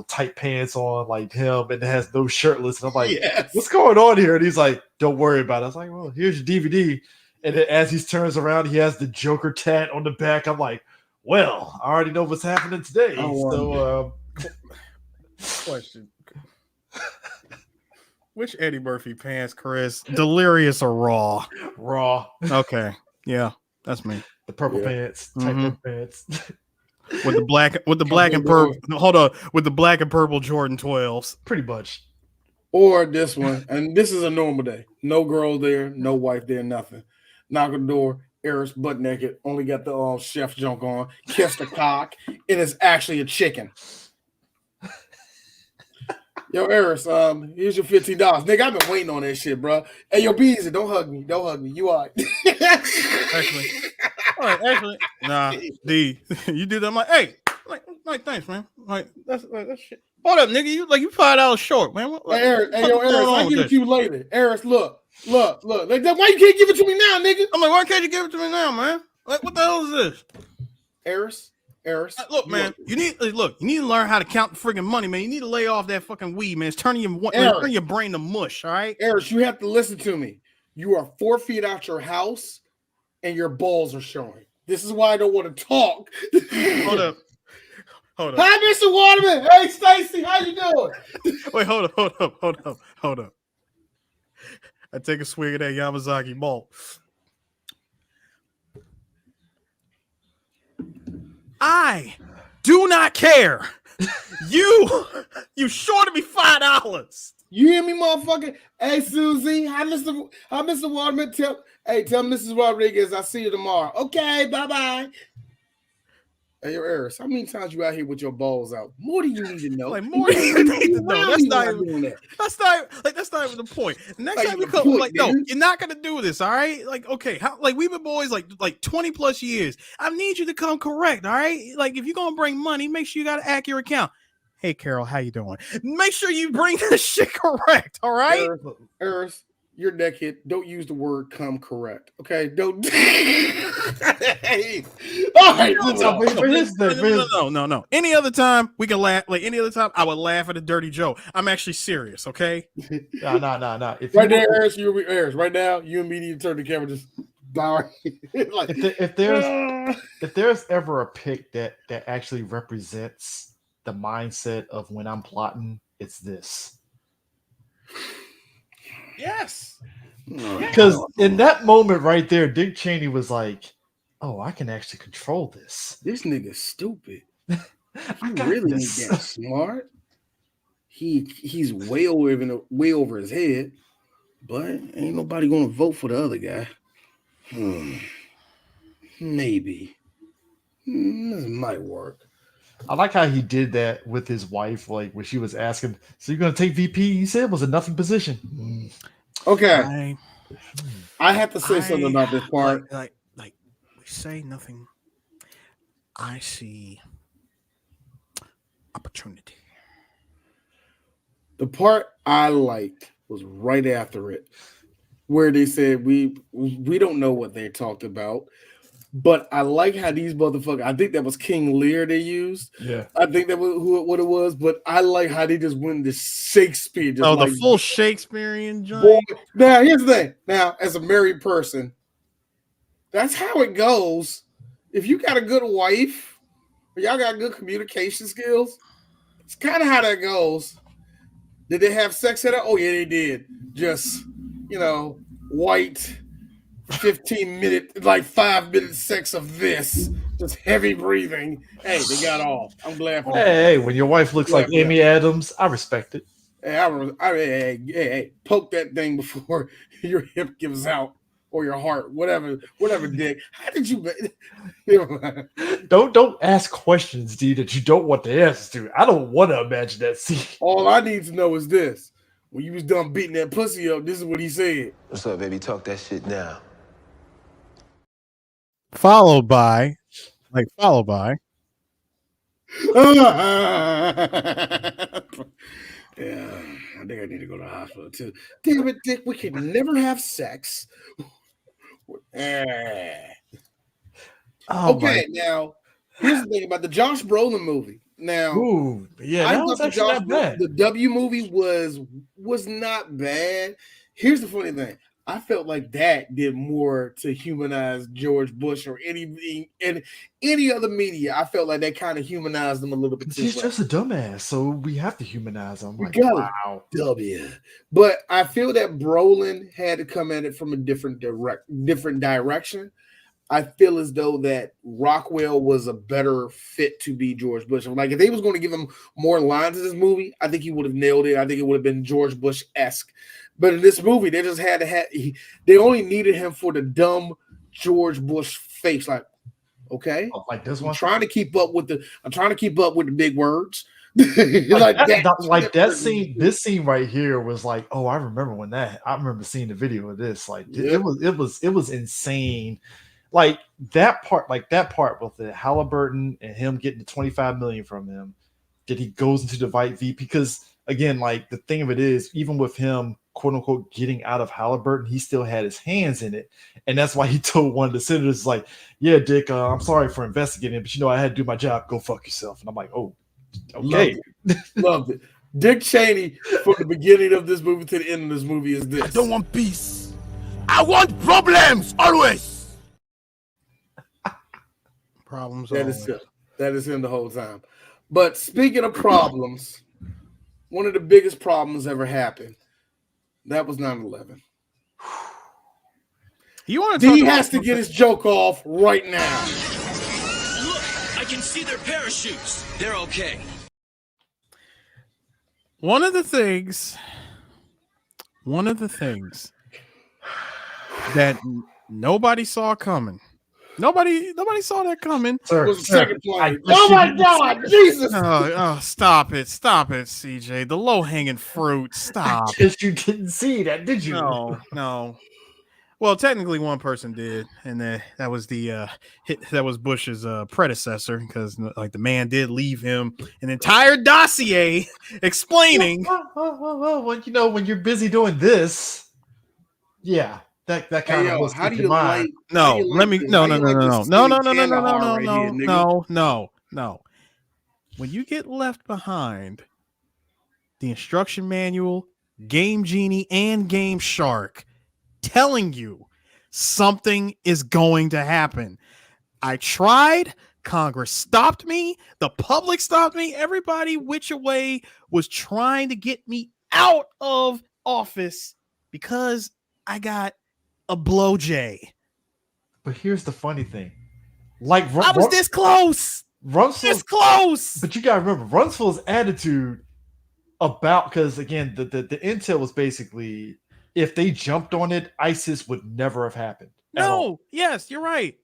tight pants on like him, and it has no shirtless. And I'm like, Yes. what's going on here? And he's like, don't worry about it. I was like, well, here's your DVD. And then as he turns around, he has the Joker tat on the back. I'm like, well, I already know what's happening today. So, question. Which Eddie Murphy pants, Chris? Delirious or Raw? Raw. Okay. Yeah, that's me. The purple pants. Tight purple pants. With the black and purple. No, hold on. With the black and purple Jordan 12s. Pretty much. Or this one, and this is a normal day. No girl there, no wife there, nothing. Knock on the door. Eris butt naked, only got the chef junk on, kiss the cock, and it's actually a chicken. Yo, Eris, here's your $15. Nigga, I've been waiting on that shit, bro. Hey, yo, Beezy, don't hug me. You all right. Actually, nah, D, you do that. I'm like, hey, like, thanks, man. Like, that's shit. Hold up, nigga. You $5 short, man. Hey, Eris, I'll give it to you later. Eris, look. Like, why you can't give it to me now, nigga? I'm like, why can't you give it to me now, man? Like, what the hell is this? Eris, look, man. You need to learn how to count the friggin' money, man. You need to lay off that fucking weed, man. It's turning your brain to mush. All right, Eris, you have to listen to me. You are 4 feet out your house, and your balls are showing. This is why I don't want to talk. Hold up. Hi, Mr. Waterman. Hey, Stacy, how you doing? Wait, hold up. I take a swig of that Yamazaki malt. I do not care. You shorted me $5. You hear me, motherfucker? Hey, Susie. Hi, Mr. Waterman. Tell Mrs. Rodriguez I see you tomorrow. Okay, bye-bye. Hey, yo, Eris, how many times you out here with your balls out? More than you need to know. Like, more than you need to know. That's not even the point. Next time you come, no, you're not gonna do this, all right? Like, okay, we've been boys like 20 plus years. I need you to come correct, all right? Like, if you're gonna bring money, make sure you got an accurate count. Hey, Carol, how you doing? Make sure you bring this shit correct, all right? Eris, you're neckhead. Don't use the word "come" correct. Okay, don't. All right, no. Any other time we can laugh. Like any other time, I would laugh at a dirty joke. I'm actually serious. Okay. No. Right there, Eris. Eris. Right now, you and me need to turn the camera just down. Like, if there's ever a pick that actually represents the mindset of when I'm plotting, it's this. Yes. Because in that moment right there, Dick Cheney was like, oh, I can actually control this. This nigga's stupid. I really ain't that smart. He's way over his head, but ain't nobody gonna vote for the other guy. maybe. This might work. I like how he did that with his wife, like when she was asking, "So you're gonna take VP?" He said it was a nothing position. Okay, I have to say something about this part. Like we say nothing. I see opportunity. The part I liked was right after it, where they said we don't know what they talked about, but I like how these motherfuckers. I think that was King Lear they used. Yeah, I think that was what it was, but I like how they just went into Shakespeare. Just The like, full Shakespearean boy. joint. Now here's the thing. Now, as a married person, that's how it goes. If you got a good wife, or y'all got good communication skills, it's kind of how that goes. Did they have sex in it? Oh yeah, they did. Just white 15-minute, like 5-minute sex of this. Just heavy breathing. Hey, they got off. I'm glad for that. Hey, when your wife looks like Amy Adams, I respect it. Hey, poke that thing before your hip gives out or your heart, whatever, Dick. How did you? Don't ask questions, D, that you don't want the answers to. I don't want to imagine that scene. All I need to know is this: when you was done beating that pussy up, this is what he said. What's up, baby? Talk that shit now. Followed by. Yeah, I think I need to go to the hospital too. Damn it, Dick, we can never have sex. Oh Okay, now here's the thing about the Josh Brolin movie. Now, Ooh, yeah, I that thought was the actually not bad. The W movie was not bad. Here's the funny thing. I felt like that did more to humanize George Bush or any other media. I felt like that kind of humanized him a little bit too. He's just a dumbass, so we have to humanize him. Like, wow, W. But I feel that Brolin had to come at it from a different direction. I feel as though that Rockwell was a better fit to be George Bush. Like if they was going to give him more lines in this movie, I think he would have nailed it. I think it would have been George Bush-esque. But in this movie, they just had to have. They only needed him for the dumb George Bush face. Like, okay, like this one. I'm trying to keep up with the big words. like that scene. This scene right here was like, oh, I remember when that. I remember seeing the video of this. Like it was insane. Like that part with the Halliburton and him getting the 25 million from him, that he goes into the Vite V, because again, like the thing of it is, even with him quote unquote getting out of Halliburton, he still had his hands in it. And that's why he told one of the senators, like, yeah, Dick, I'm sorry for investigating, but I had to do my job. Go fuck yourself. And I'm like, oh, okay. Loved it. Dick Cheney from the beginning of this movie to the end of this movie is this. I don't want peace. I want problems always. Problems. That is him the whole time. But speaking of problems, one of the biggest problems ever happened. That was 9/11. You want to? He has to get his joke off right now. Look, I can see their parachutes. They're okay. One of the things that nobody saw coming. Nobody saw that coming. Sir, Was the second plane. oh my God, Jesus! Oh, stop it, CJ. The low-hanging fruit. Stop. Because you didn't see that, did you? No. Well, technically, one person did, and that was that was Bush's predecessor, because like the man did leave him an entire dossier explaining. Well, when you're busy doing this, yeah. That kind of was. How do you like? No. When you get left behind, the instruction manual, Game Genie, and Game Shark telling you something is going to happen. I tried. Congress stopped me. The public stopped me. Everybody which way was trying to get me out of office because I got a blowjay. But here's the funny thing. Like I was this close. This close. But you gotta remember Rumsfeld's attitude about, because again, the intel was basically, if they jumped on it, ISIS would never have happened. No, yes, you're right.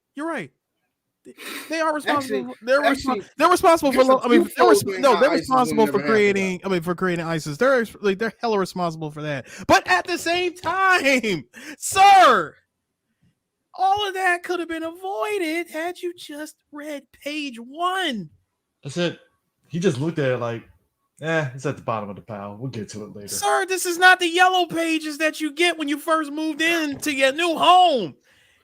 They are responsible. Actually, they're responsible for. there's a I mean, twofold thing how they're ISIS would responsible never for happen, creating. I mean, for creating ISIS. They're hella responsible for that. But at the same time, sir, all of that could have been avoided had you just read page 1. That's it. He just looked at it like, it's at the bottom of the pile. We'll get to it later. Sir, this is not the yellow pages that you get when you first moved into your new home.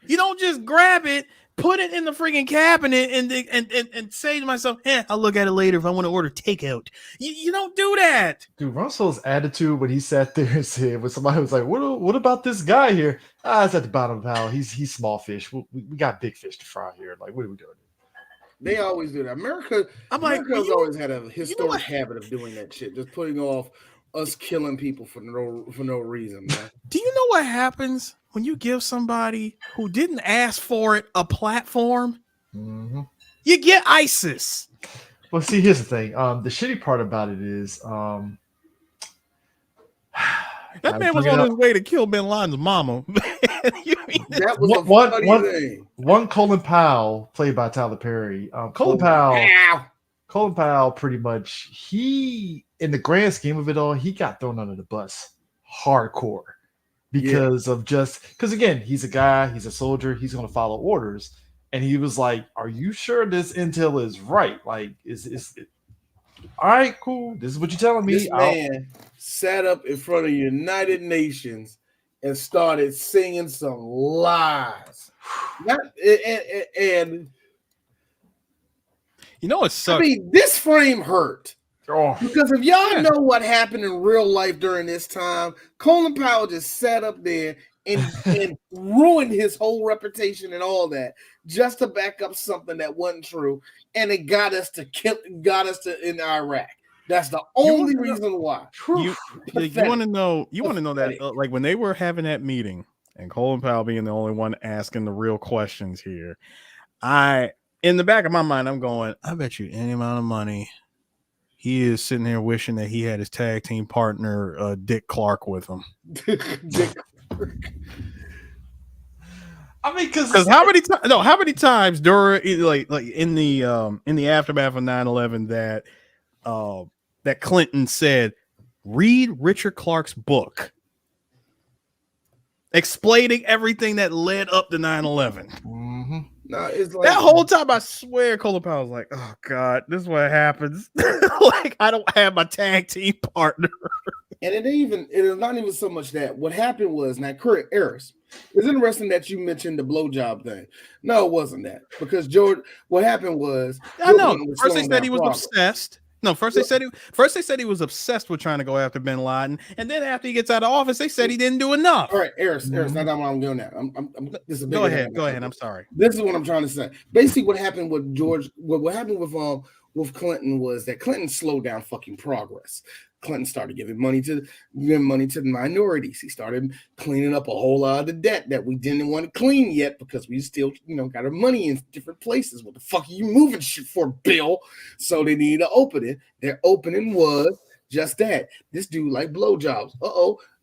You don't just grab it, put it in the freaking cabinet, and say to myself, I'll look at it later if I want to order takeout. You don't do that. Dude, Russell's attitude when he sat there and said, when somebody was like, what about this guy here? It's at the bottom of the pile. He's small fish. We got big fish to fry here. Like, what are we doing? They always do that. America's always had a historic habit of doing that shit, just putting off us killing people for no reason, man. Do you know what happens when you give somebody who didn't ask for it a platform? Mm-hmm. You get ISIS. Well, see, here's the thing. The shitty part about it is, that man was on his way to kill Bin Laden's mama. That was a funny thing. One Colin Powell, played by Tyler Perry. Colin Powell, pretty much, he, in the grand scheme of it all, he got thrown under the bus hardcore because again, he's a guy, he's a soldier, he's going to follow orders. And he was like, are you sure this intel is right? Like, is it all right, cool. This is what you're telling me. This man sat up in front of United Nations and started singing some lies. And you know what sucks? I mean, this frame hurt. Because if y'all know what happened in real life during this time, Colin Powell just sat up there and ruined his whole reputation and all that just to back up something that wasn't true, and it got us to in Iraq. That's the only reason why. You want to know that like when they were having that meeting and Colin Powell being the only one asking the real questions here, in the back of my mind, I'm going, I bet you any amount of money he is sitting there wishing that he had his tag team partner Dick Clark with him. Dick I mean, because how many times during like in the aftermath of 9/11 that Clinton said, read Richard Clark's book explaining everything that led up to 9/11. Mm-hmm. No, it's like that whole time, I swear, Colin Powell was like, "Oh God, this is what happens." Like, I don't have my tag team partner. And it is not even so much that. What happened was, now, Kurt Eris, it's interesting that you mentioned the blowjob thing. No, it wasn't that. Because what happened was, I know. First they said he was obsessed. No, first they said he was obsessed with trying to go after Bin Laden, and then after he gets out of office, they said he didn't do enough. All right, Eris, not that what I'm doing now. Go ahead. I'm sorry. This is what I'm trying to say. Basically, what happened with what happened with Clinton was that Clinton slowed down fucking progress. Clinton started giving money to the minorities. He started cleaning up a whole lot of the debt that we didn't want to clean yet because we still, got our money in different places. What the fuck are you moving shit for, Bill? So they needed to open it. Their opening was just that. This dude like blowjobs.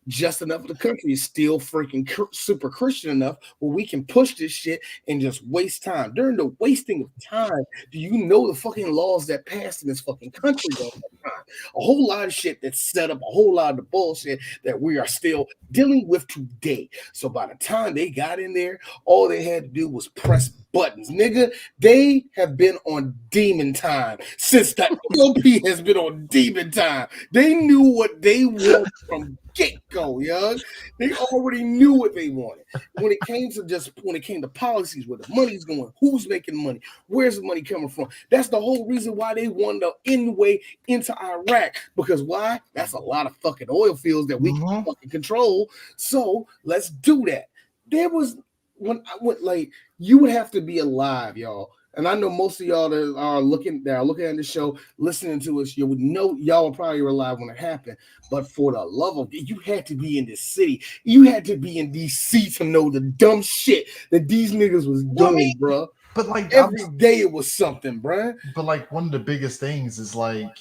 Just enough of the country is still freaking super Christian enough where we can push this shit and just waste time. During the wasting of time, do you know the fucking laws that passed in this fucking country during that time? A whole lot of shit that set up a whole lot of the bullshit that we are still dealing with today. So by the time they got in there, all they had to do was press buttons. Nigga, they have been on demon time since the LP has been on demon time. They knew what they wanted from get-go, young. They already knew what they wanted. When it came to policies, where the money's going, who's making money, where's the money coming from? That's the whole reason why they wanted to anyway into Iraq. Because why? That's a lot of fucking oil fields that we can fucking control. So let's do that. There was when I went like you would have to be alive, y'all. And I know most of y'all that are looking at the show, listening to us, you would know y'all were probably alive when it happened. But for the love of it, you had to be in this city. You had to be in DC to know the dumb shit that these niggas was doing, bro. But like every day it was something, bro. But like one of the biggest things is like,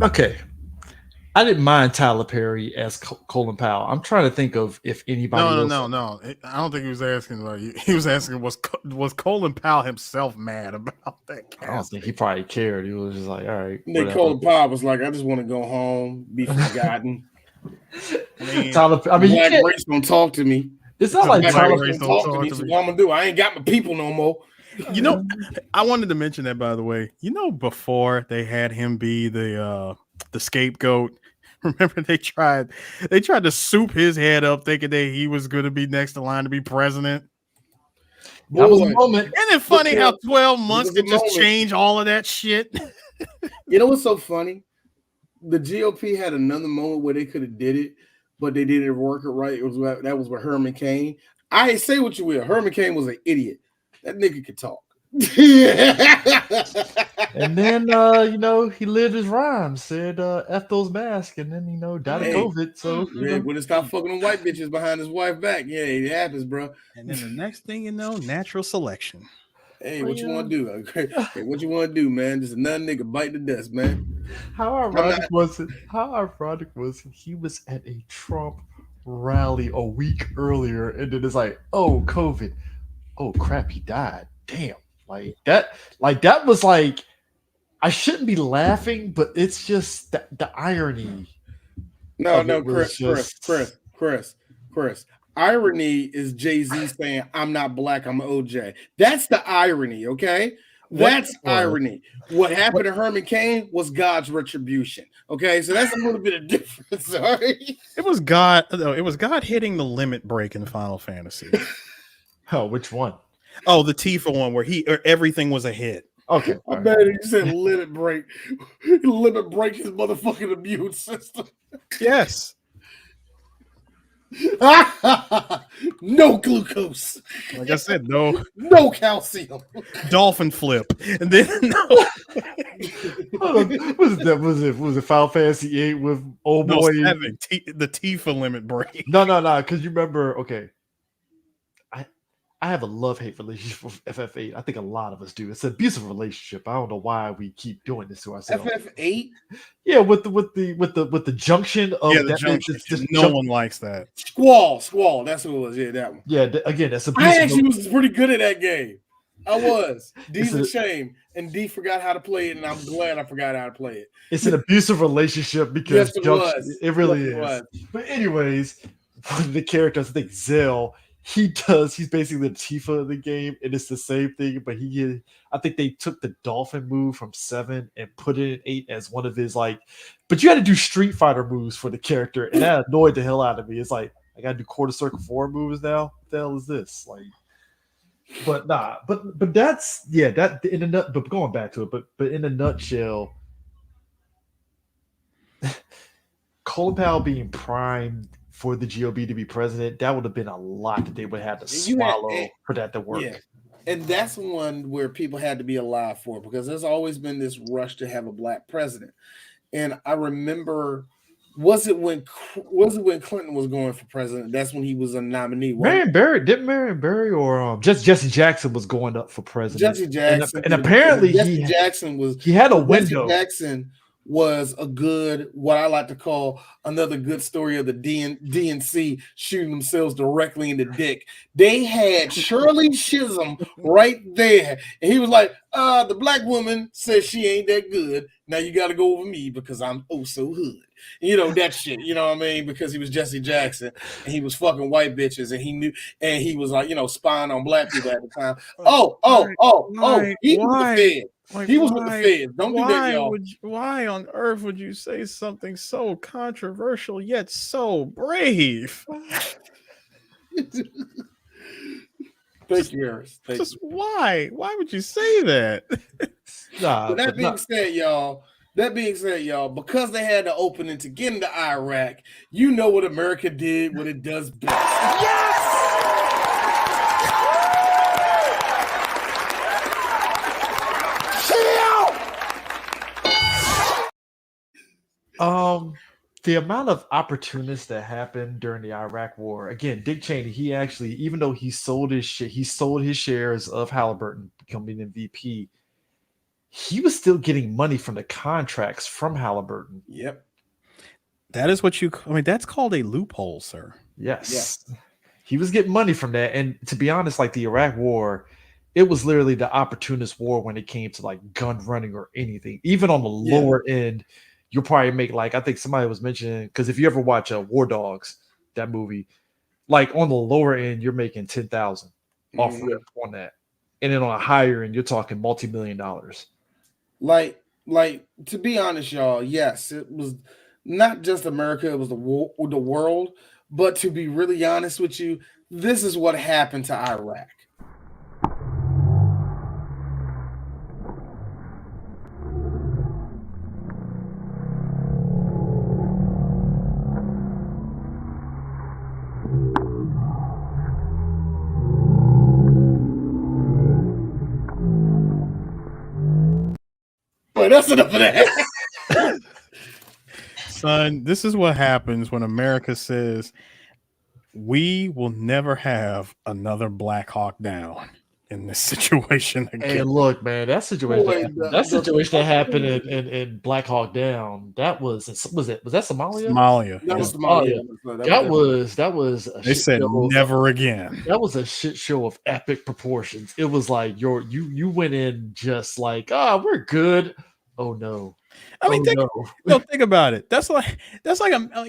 okay. I didn't mind Tyler Perry as Colin Powell. I'm trying to think of if anybody else. No. I don't think he was asking about you. He was asking was Colin Powell himself mad about that I don't cast? think he probably cared. He was just like, all right. Nick whatever. Colin Powell was like, I just want to go home, be forgotten. Tyler, I mean, Black race don't talk to me. It's not like Black Tyler race don't talk to me. So what I'm gonna do? I ain't got my people no more. You know, I wanted to mention that, by the way. You know, before they had him be the scapegoat, remember they tried to soup his head up, thinking that he was going to be next in line to be president. That was a moment. Isn't it funny how 12 months could just moment. change all of that shit? You know what's so funny? The GOP had another moment where they could have did it, but they didn't work it right. That was with Herman Cain. I say what you will. Herman Cain was an idiot. That nigga could talk. And then he lived his rhymes, said F those masks, and then died of COVID. So when it stopped fucking them white bitches behind his wife back. Yeah, it happens, bro. And then the next thing you know, natural selection. Hey, what you want to do? Hey, what you want to do, man? Just another nigga bite the dust, man. How ironic was it? He was at a Trump rally a week earlier, and then it's like, oh, COVID. Oh crap, he died. Damn. Like that was like, I shouldn't be laughing, but it's just the irony. No, Chris. Irony is Jay-Z saying, I'm not black, I'm OJ. That's the irony, okay? That's irony. What happened to Herman Cain was God's retribution. Okay, so that's a little bit of difference. Sorry. It was God hitting the limit break in Final Fantasy. Oh, which one? Oh, the Tifa one where everything was a hit. Okay. I bet you said limit break. Limit break his motherfucking immune system. Yes. No glucose. Like I said, no calcium. Dolphin flip. And then Was it Final Fantasy VIII with old boy? 7, the Tifa limit break. No, because you remember, okay. I have a love-hate relationship with FF8. I think a lot of us do. It's an abusive relationship. I don't know why we keep doing this to ourselves. FF8? Yeah, with the junction of the junction. No one likes that. Squall. That's what it was. Yeah, that one. Yeah, again, that's abusive. I actually was pretty good at that game. I was. D's a shame, and D forgot how to play it, and I'm glad I forgot how to play it. It's an abusive relationship because yes, it really is. Was. But anyways, one of the characters, I think Zell, he's basically the Tifa of the game, and it's the same thing, but I think they took the dolphin move from 7 and put it in 8 as one of his, like, but you had to do Street Fighter moves for the character, and that annoyed the hell out of me. It's like, I gotta do quarter circle 4 moves now? What the hell is this? Like, but that's, yeah, that in a nut, but going back to it, but in a nutshell, Colin Powell being primed for the GOP to be president, that would have been a lot that they would have to swallow for that to work. Yeah. And that's one where people had to be alive for, because there's always been this rush to have a black president. And I remember, was it when Clinton was going for president? That's when he was a nominee. Marion Barry or just Jesse Jackson was going up for president. Jesse Jackson, and apparently he had a window. Jesse Jackson was a good, what I like to call another good story of the DNC shooting themselves directly in the dick. They had Shirley Chisholm right there, and he was like, the black woman says she ain't that good. Now you got to go over me because I'm oh so hood. You know, that shit, you know what I mean? Because he was Jesse Jackson and he was fucking white bitches, and he knew, and he was like, spying on black people at the time. He was the Fed. Like, he was with the Feds. Don't do that, y'all. Why on earth would you say something so controversial yet so brave? Thank you, Harris. Why? Why would you say that? That being said, y'all, because they had the opening to get into Iraq, you know what America did, what it does best. Yes! The amount of opportunists that happened during the Iraq War. Again, Dick Cheney, he actually, even though he sold his shares of Halliburton becoming an VP, he was still getting money from the contracts from Halliburton. Yep. That is what you. I mean, that's called a loophole, sir. Yes. He was getting money from that. And to be honest, like the Iraq War, it was literally the opportunist war when it came to like gun running or anything. Even on the lower end, you'll probably make like, I think somebody was mentioning, because if you ever watch War Dogs, that movie, like on the lower end, you're making 10,000 off rip on that. And then on a higher end, you're talking multi-million dollars. Like to be honest, y'all, yes, it was not just America, it was the world. But to be really honest with you, this is what happened to Iraq. But that's enough of that. Son, this is what happens when America says we will never have another Black Hawk Down in this situation again. Hey, look, man, that situation that happened in Black Hawk Down, that was that Somalia? Somalia. That was Somalia. That was a they said never again. That was a shit show of epic proportions. It was like you went in just like, we're good. Oh no. I mean, think about it. That's like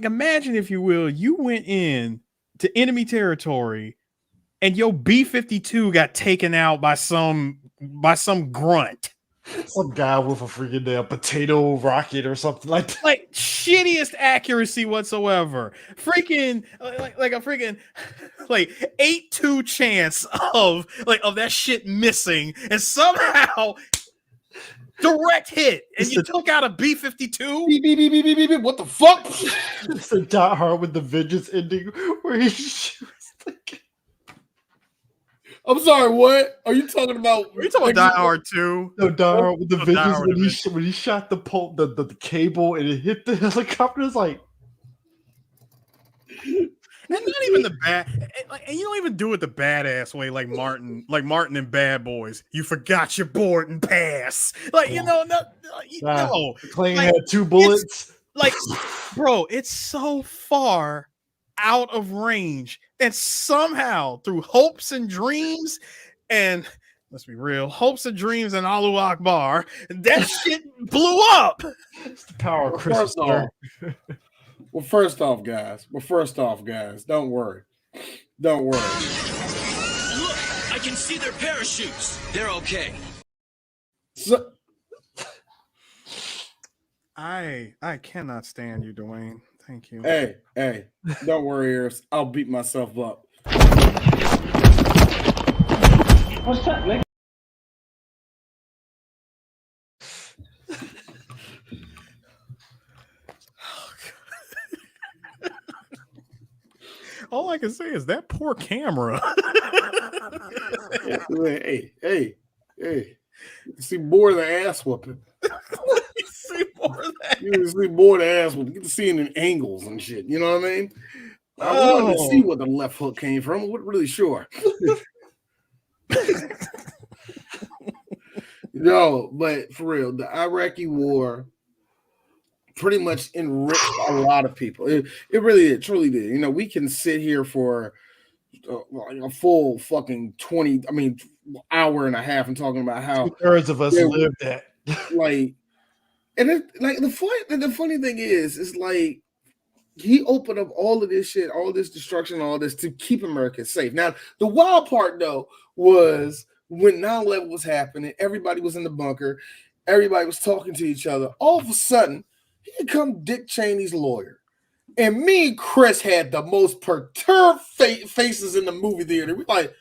imagine, if you will, you went in to enemy territory and your B-52 got taken out by some grunt. Some guy with a freaking damn potato rocket or something like that. Like shittiest accuracy whatsoever. Freaking like a freaking like 8-2 chance of that shit missing, and somehow direct hit, and you took out a B-52. Beep, beep, beep, beep, beep, beep. What the fuck? It's a Die Hard with the Vengeance ending where he shoots the kid. I'm sorry, what? Are you talking about? Are you talking about Die Hard 2? No, Die Hard with the Vengeance when he shot the cable and it hit the helicopter. It's like, and not even the bad, and you don't even do it the badass way, like Martin in Bad Boys. You forgot your boarding pass, no. Clayton had 2 bullets. Bro, it's so far out of range, and somehow through hopes and dreams, and let's be real, hopes and dreams and Allahu Akbar, that shit blew up. It's the power of Christmas. Well, first off, guys, don't worry. Look, I can see their parachutes. They're okay. So, I cannot stand you, Dwayne. Thank you. Hey, don't worry, Ears. I'll beat myself up. What's that, Nick? All I can say is that poor camera. Hey. You see more of the ass whooping. You see more of that. You see more of the ass whooping. You get to see it in angles and shit. You know what I mean? I wanted to see what the left hook came from. I wasn't really sure. No, but for real, the Iraqi war pretty much enriched a lot of people. It really did, truly did. You know, we can sit here for a full fucking hour and a half and talking about how 2/3 of us lived that. The funny thing is like he opened up all of this shit, all this destruction, all this to keep America safe. Now, the wild part though was when 9/11 was happening, everybody was in the bunker, everybody was talking to each other. All of a sudden, here come Dick Cheney's lawyer. And me and Chris had the most perturbed faces in the movie theater. We're like,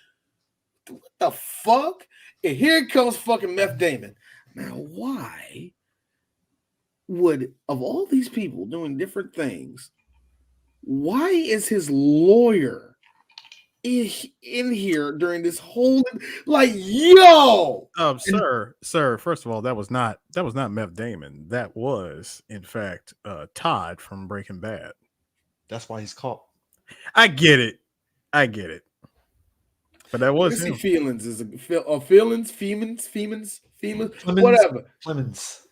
what the fuck? And here comes fucking Meth Damon. Now, why would, of all these people doing different things, why is his lawyer in here during this whole, like, yo? Sir, first of all, that was not Meth Damon. That was, in fact, Todd from Breaking Bad. That's why he's caught. I get it. But that was him. Feelings is a feelings, Femens, whatever. Clemens.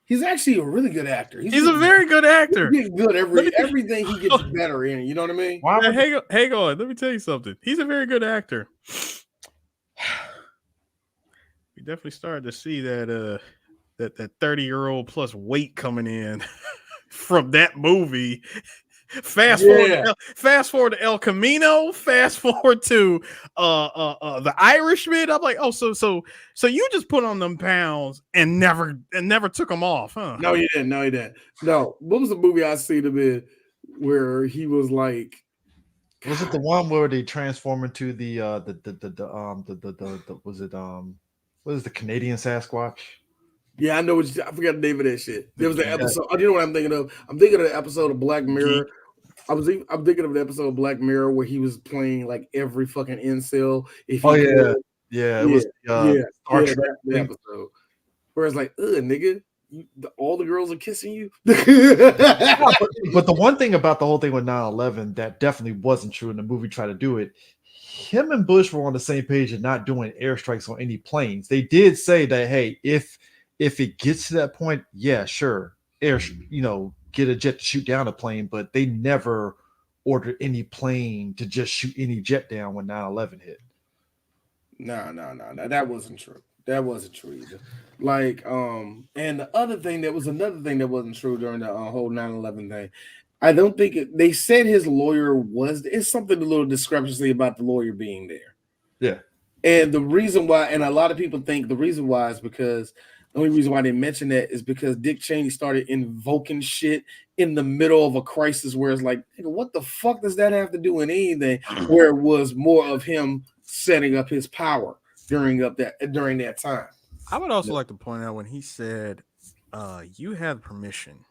He's actually a really good actor. He's a very good actor. He's good everything he gets better in. You know what I mean? Why would Hang on. Let me tell you something. He's a very good actor. We definitely started to see that that 30-year-old plus weight coming in from that movie. Fast forward to El Camino. Fast forward to the Irishman. I'm like, oh, so you just put on them pounds and never took them off, huh? No, he didn't. No, what was the movie I seen him in where he was like? Was it the one where they transform into the was it what is the Canadian Sasquatch? Yeah, I know. I forgot the name of that shit. There was an episode. You know what I'm thinking of? I'm thinking of the episode of Black Mirror. I'm thinking of the episode of Black Mirror where he was playing like every fucking incel. It was the episode where it's like, nigga, all the girls are kissing you. But the one thing about the whole thing with 9/11 that definitely wasn't true, and the movie tried to do it. Him and Bush were on the same page and not doing airstrikes on any planes. They did say that, hey, if it gets to that point, yeah, sure, get a jet to shoot down a plane, but they never ordered any plane to just shoot any jet down when 9/11 hit. No, that wasn't true. That wasn't true either. Like, and the other thing that was another thing that wasn't true during the whole 9/11 thing. I don't think they said his lawyer it's something a little discrepancy about the lawyer being there. Yeah. And the reason why, and a lot of people think the reason why is because the only reason why they mention that is because Dick Cheney started invoking shit in the middle of a crisis where it's like, what the fuck does that have to do with anything? Where it was more of him setting up his power during that time. I would also like to point out when he said, you have permission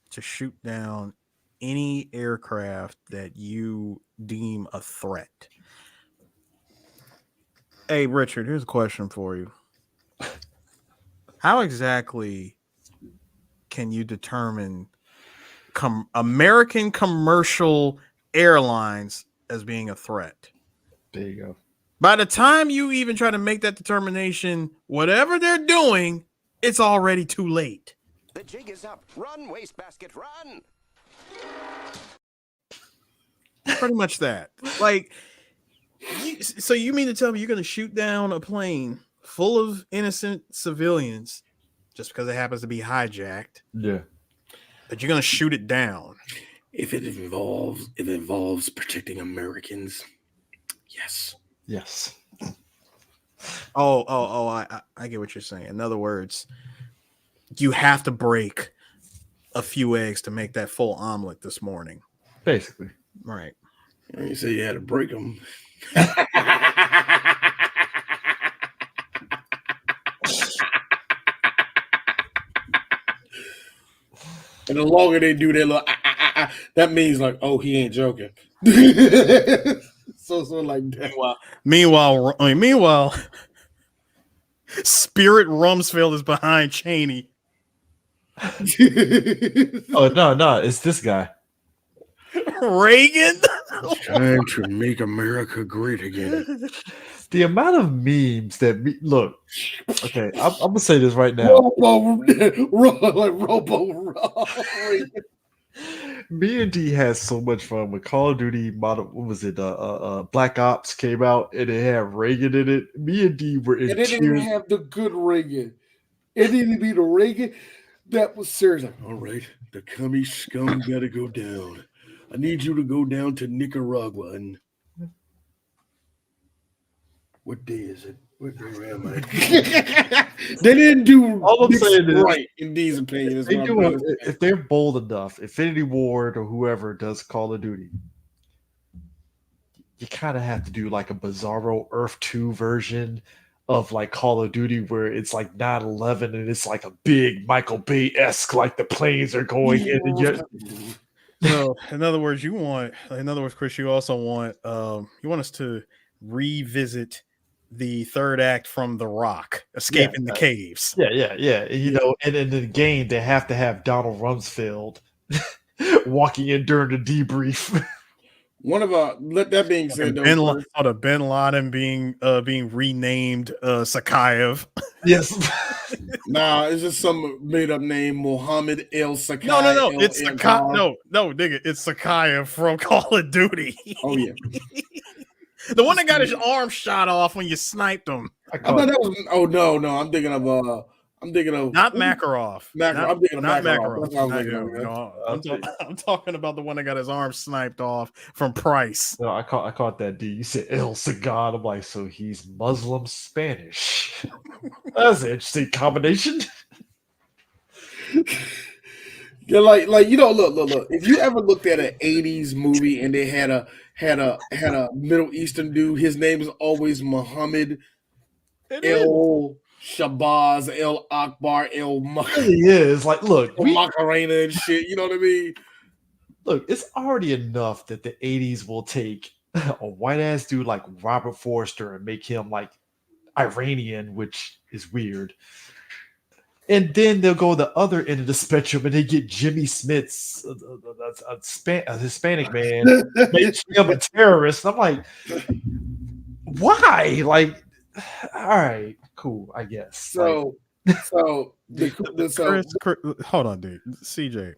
to shoot down any aircraft that you deem a threat. Hey, Richard, here's a question for you. How exactly can you determine American commercial airlines as being a threat? There you go. By the time you even try to make that determination, whatever they're doing, it's already too late. The jig is up. Run, wastebasket, run. Pretty much that. Like, so you mean to tell me you're going to shoot down a plane full of innocent civilians just because it happens to be hijacked? Yeah. But you're going to shoot it down? If it involves protecting Americans, yes. Yes. I get what you're saying. In other words, you have to break a few eggs to make that full omelet this morning. Basically. Right. You say you had to break them. And the longer they do that, that means like, oh, he ain't joking. so like that. Meanwhile, Spirit Rumsfeld is behind Cheney. Oh no, it's this guy. Reagan. It's time to make America great again. The amount of memes that look. Okay, I'm gonna say this right now. Me and D had so much fun with Call of Duty model. What was it? Black Ops came out and it had Reagan in it. Me and D were in It didn't even have the good Reagan. It didn't be the Reagan that was serious. Like, all right, the commie scum gotta go down. I need you to go down to Nicaragua. And what day is it? Where am I? They didn't do all I'm saying is right in D's opinion. If they're bold enough, Infinity Ward or whoever does Call of Duty, you kind of have to do like a Bizarro Earth 2 version of like Call of Duty where it's like 9/11 and it's like a big Michael Bay-esque, like the planes are going in and yet. So, in other words, Chris, you also want you want us to revisit the third act from The Rock, escaping the caves. Yeah. You know, and in the game they have to have Donald Rumsfeld walking in during the debrief. Let that being said, though, Bin Laden being renamed Sakayev. Yes. Nah, it's just some made up name, Mohammed El Sakai. No, it's Sakayev. No, nigga, it's Sakayev from Call of Duty. Oh yeah, the one that got his arm shot off when you sniped him. I thought that was. Oh no, I'm thinking of not Makarov. I'm thinking of Makarov. That's what I was thinking of. I'm talking about the one that got his arm sniped off from Price. No, I caught that D. You said El Sagad. I'm like, so he's Muslim Spanish. That's an interesting combination. Yeah, like look. If you ever looked at an '80s movie and they had a Middle Eastern dude, his name is always Muhammad El Shabazz El Akbar El He is like, look, Macarena and shit. You know what I mean? Look, it's already enough that the '80s will take a white ass dude like Robert Forster and make him like Iranian, which is weird. And then they'll go the other end of the spectrum and they get Jimmy Smith's a Hispanic man, make him a terrorist. I'm like, why? Like, all right, cool, I guess. So hold on, dude. CJ,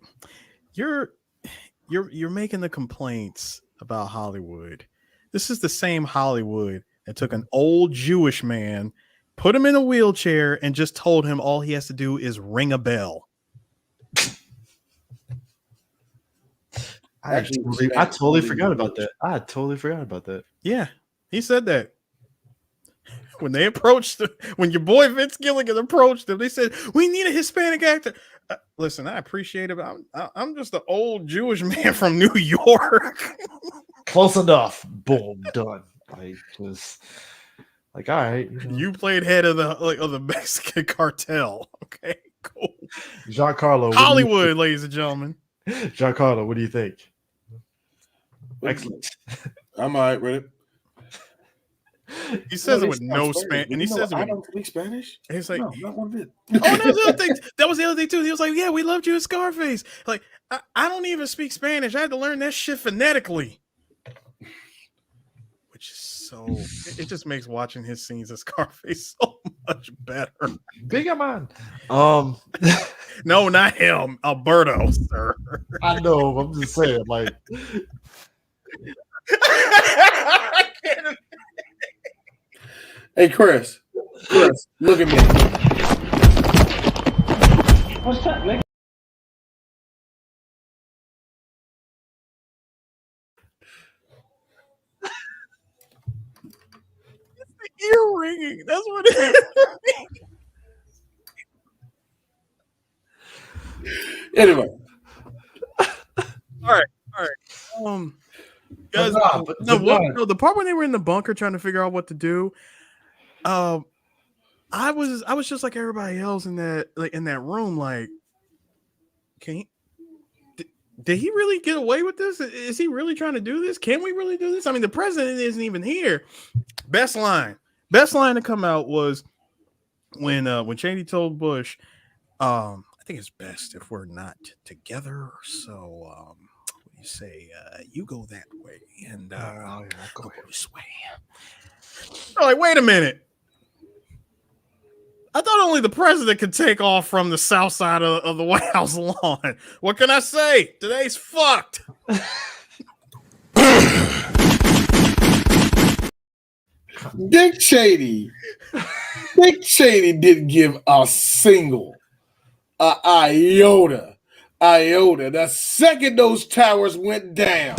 you're making the complaints about Hollywood. This is the same Hollywood that took an old Jewish man, put him in a wheelchair, and just told him all he has to do is ring a bell. I totally forgot about that. Yeah, he said that. When they approached, when your boy Vince Gilligan approached them, they said, "We need a Hispanic actor." Listen, I appreciate it, but I'm just an old Jewish man from New York. Close enough. Boom, done. Like, was like, all right. You played head of the Mexican cartel. Okay, cool. Giancarlo, Hollywood, ladies and gentlemen. Giancarlo, what do you think? Excellent. I'm all right with it. He says it with no Spanish, and he says I don't speak Spanish. He's like, no, not one bit. Oh, that was the other thing too. He was like, "Yeah, we loved you in Scarface." Like, I don't even speak Spanish. I had to learn that shit phonetically, which is so. It just makes watching his scenes of Scarface so much better. Big man. No, not him, Alberto, sir. I know. I'm just saying, like. I can't. Hey, Chris, look at me. What's up, nigga? It's the ear ringing. That's what it is. Anyway. All right. Guys, the part when they were in the bunker trying to figure out what to do, I was just like everybody else in that room. Like, did he really get away with this? Is he really trying to do this? Can we really do this? I mean, the president isn't even here. Best line to come out was when Cheney told Bush, I think it's best if we're not together. So, what do you say? You go that way, and I'll go this way. I'm like, wait a minute. I thought only the president could take off from the south side of the White House lawn. What can I say? Today's fucked. Dick Cheney didn't give a single iota. The second those towers went down.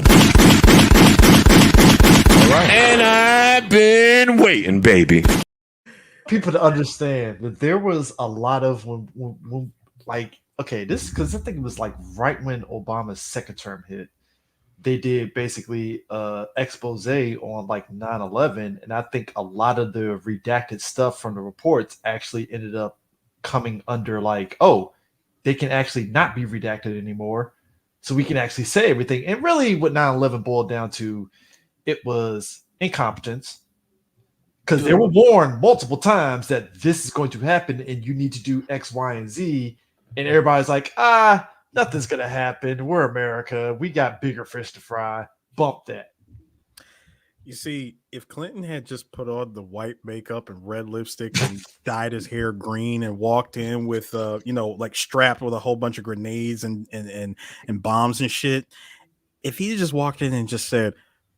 All right. And I've been waiting, baby. People to understand that there was a lot of when like, okay, this because I think it was like right when Obama's second term hit, they did basically expose on like 9/11, and I think a lot of the redacted stuff from the reports actually ended up coming under like, oh, they can actually not be redacted anymore, so we can actually say everything. And really, what 9/11 boiled down to, it was incompetence. Because they were warned multiple times that this is going to happen and you need to do X, Y, and Z. And everybody's like, nothing's going to happen. We're America. We got bigger fish to fry. Bump that. You see, if Clinton had just put on the white makeup and red lipstick and dyed his hair green and walked in with like strapped with a whole bunch of grenades and bombs and shit, if he just walked in and just said,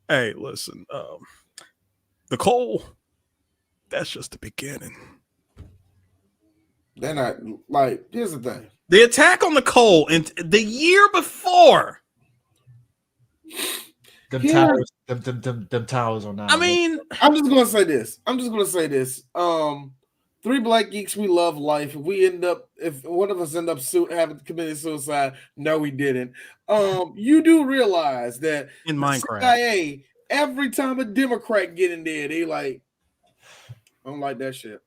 "Hey, listen, the coal, that's just the beginning." They're not like. Here's the thing: the attack on the coal in the year before. Them towers are not. I mean, I'm just gonna say this. 3 black geeks, we love life. If one of us end up having committed suicide, no, we didn't. You do realize that in Minecraft, CIA, every time a Democrat get in there, they like, I don't like that shit.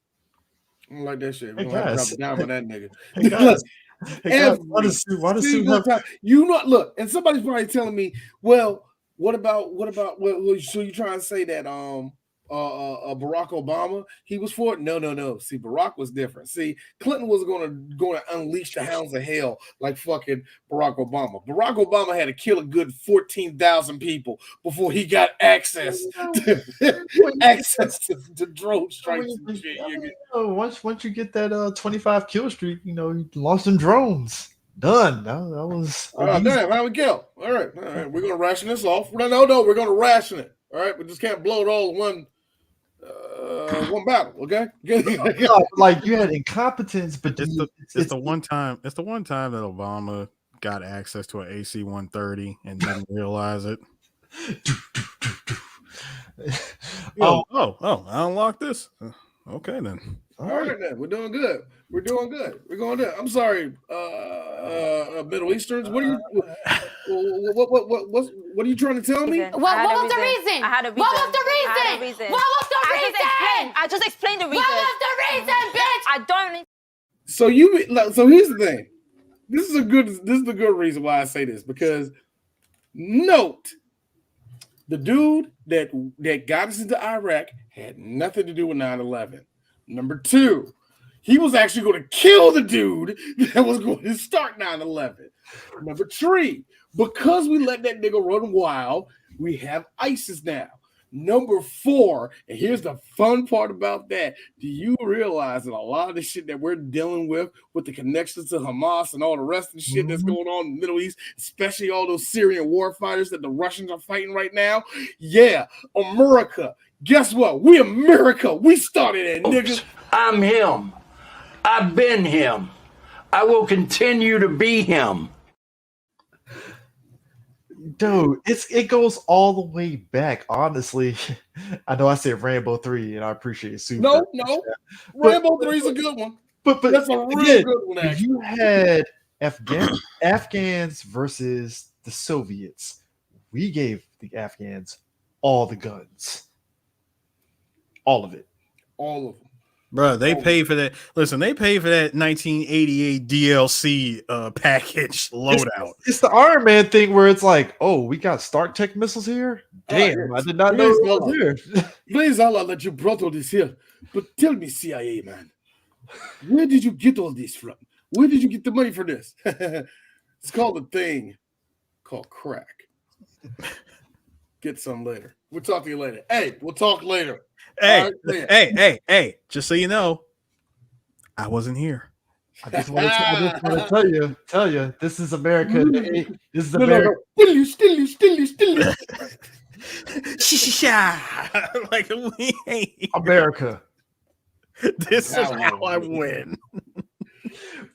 I don't like that shit. We're gonna have to drop it down on that nigga. Hey guys, why does Sue have... look, and somebody's probably telling me, well, what about so you trying to say that Barack Obama, he was for it? No. See, Barack was different. See, Clinton was going to unleash the hounds of hell like fucking Barack Obama. Barack Obama had to kill a good 14,000 people before he got access to drone strikes and shit. Once you get that 25 kill streak, you lost some drones. Done. That was. Damn, how we go? All right. We're gonna ration this off. No. We're gonna ration it. All right. We just can't blow it all in one battle. Okay. Like you had incompetence, but it's the one time that Obama got access to an AC-130 and didn't realize it. I unlocked this. Okay then. All right then. We're doing good. We're going good. I'm sorry, Middle Easterns. What are you trying to tell me? What was the reason? I had a reason. What was the reason? I just explained the reason. What was the reason, bitch? I don't. So here's the thing. This is a good reason why I say this, because note the dude that got us into Iraq had nothing to do with 9/11. Number 2, he was actually going to kill the dude that was going to start 9/11. Number 3, because we let that nigga run wild, we have ISIS now. Number 4, and here's the fun part about that. Do you realize that a lot of the shit that we're dealing with the connections to Hamas and all the rest of the shit that's going on in the Middle East, especially all those Syrian war fighters that the Russians are fighting right now? Yeah, America. Guess what? We America. We started it, nigga. I'm him. I've been him. I will continue to be him. Dude, it goes all the way back. Honestly, I know I said Rambo 3, and I appreciate it. Super. No. Rambo 3 is a good one. But that's a real good one, actually. You had Afghans versus the Soviets. We gave the Afghans all the guns. All of it. All of them. Bro, they paid for that. Listen, they paid for that 1988 DLC package loadout. It's the Iron Man thing where it's like, oh, we got Stark Tech missiles here? Damn, I did not know it was here. Please, Allah, that you brought all this here. But tell me, CIA, man, where did you get all this from? Where did you get the money for this? It's called a thing called crack. Get some later. We'll talk to you later. Hey, we'll talk later. Hey, just so you know, I wasn't here. I just want to tell you, this is America. This is America. Still you. Like we ain't America. This is how I win.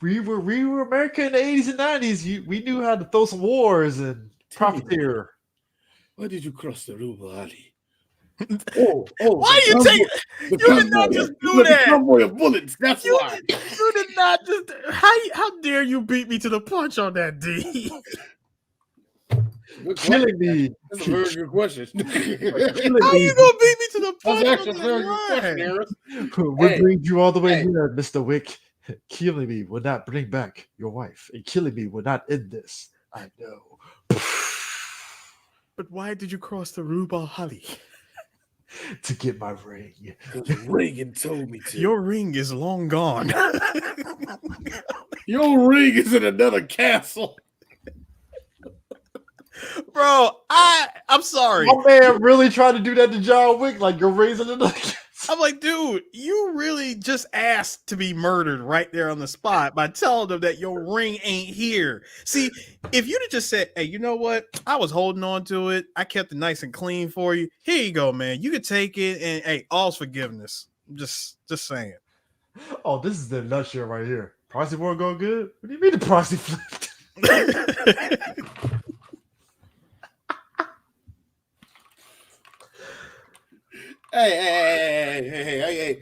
We were America in the 80s and 90s. We knew how to throw some wars and profiteer. Why did you cross the river, Ali? Why you take? You did not just do that. The convoy of bullets. That's why. You did not just. How dare you beat me to the punch on that, D? Killing me. That's a very good question. How you gonna beat me to the punch? That's actually a very good question, What brings you all the way here, Mr. Wick? Killing me will not bring back your wife, and killing me will not end this. I know. But why did you cross the Rubal Hali? To get my ring. Reagan told me to. Your ring is long gone. Your ring is in another castle. Bro, I'm sorry. My man really tried to do that to John Wick, like you're raising it. I'm like, dude, you really just asked to be murdered right there on the spot by telling them that your ring ain't here. See, if you'd have just said, hey, you know what? I was holding on to it. I kept it nice and clean for you. Here you go, man. You could take it, and hey, all's forgiveness. I'm just saying. Oh, this is the nutshell right here. Proxy war go good? What do you mean the proxy flipped? Hey,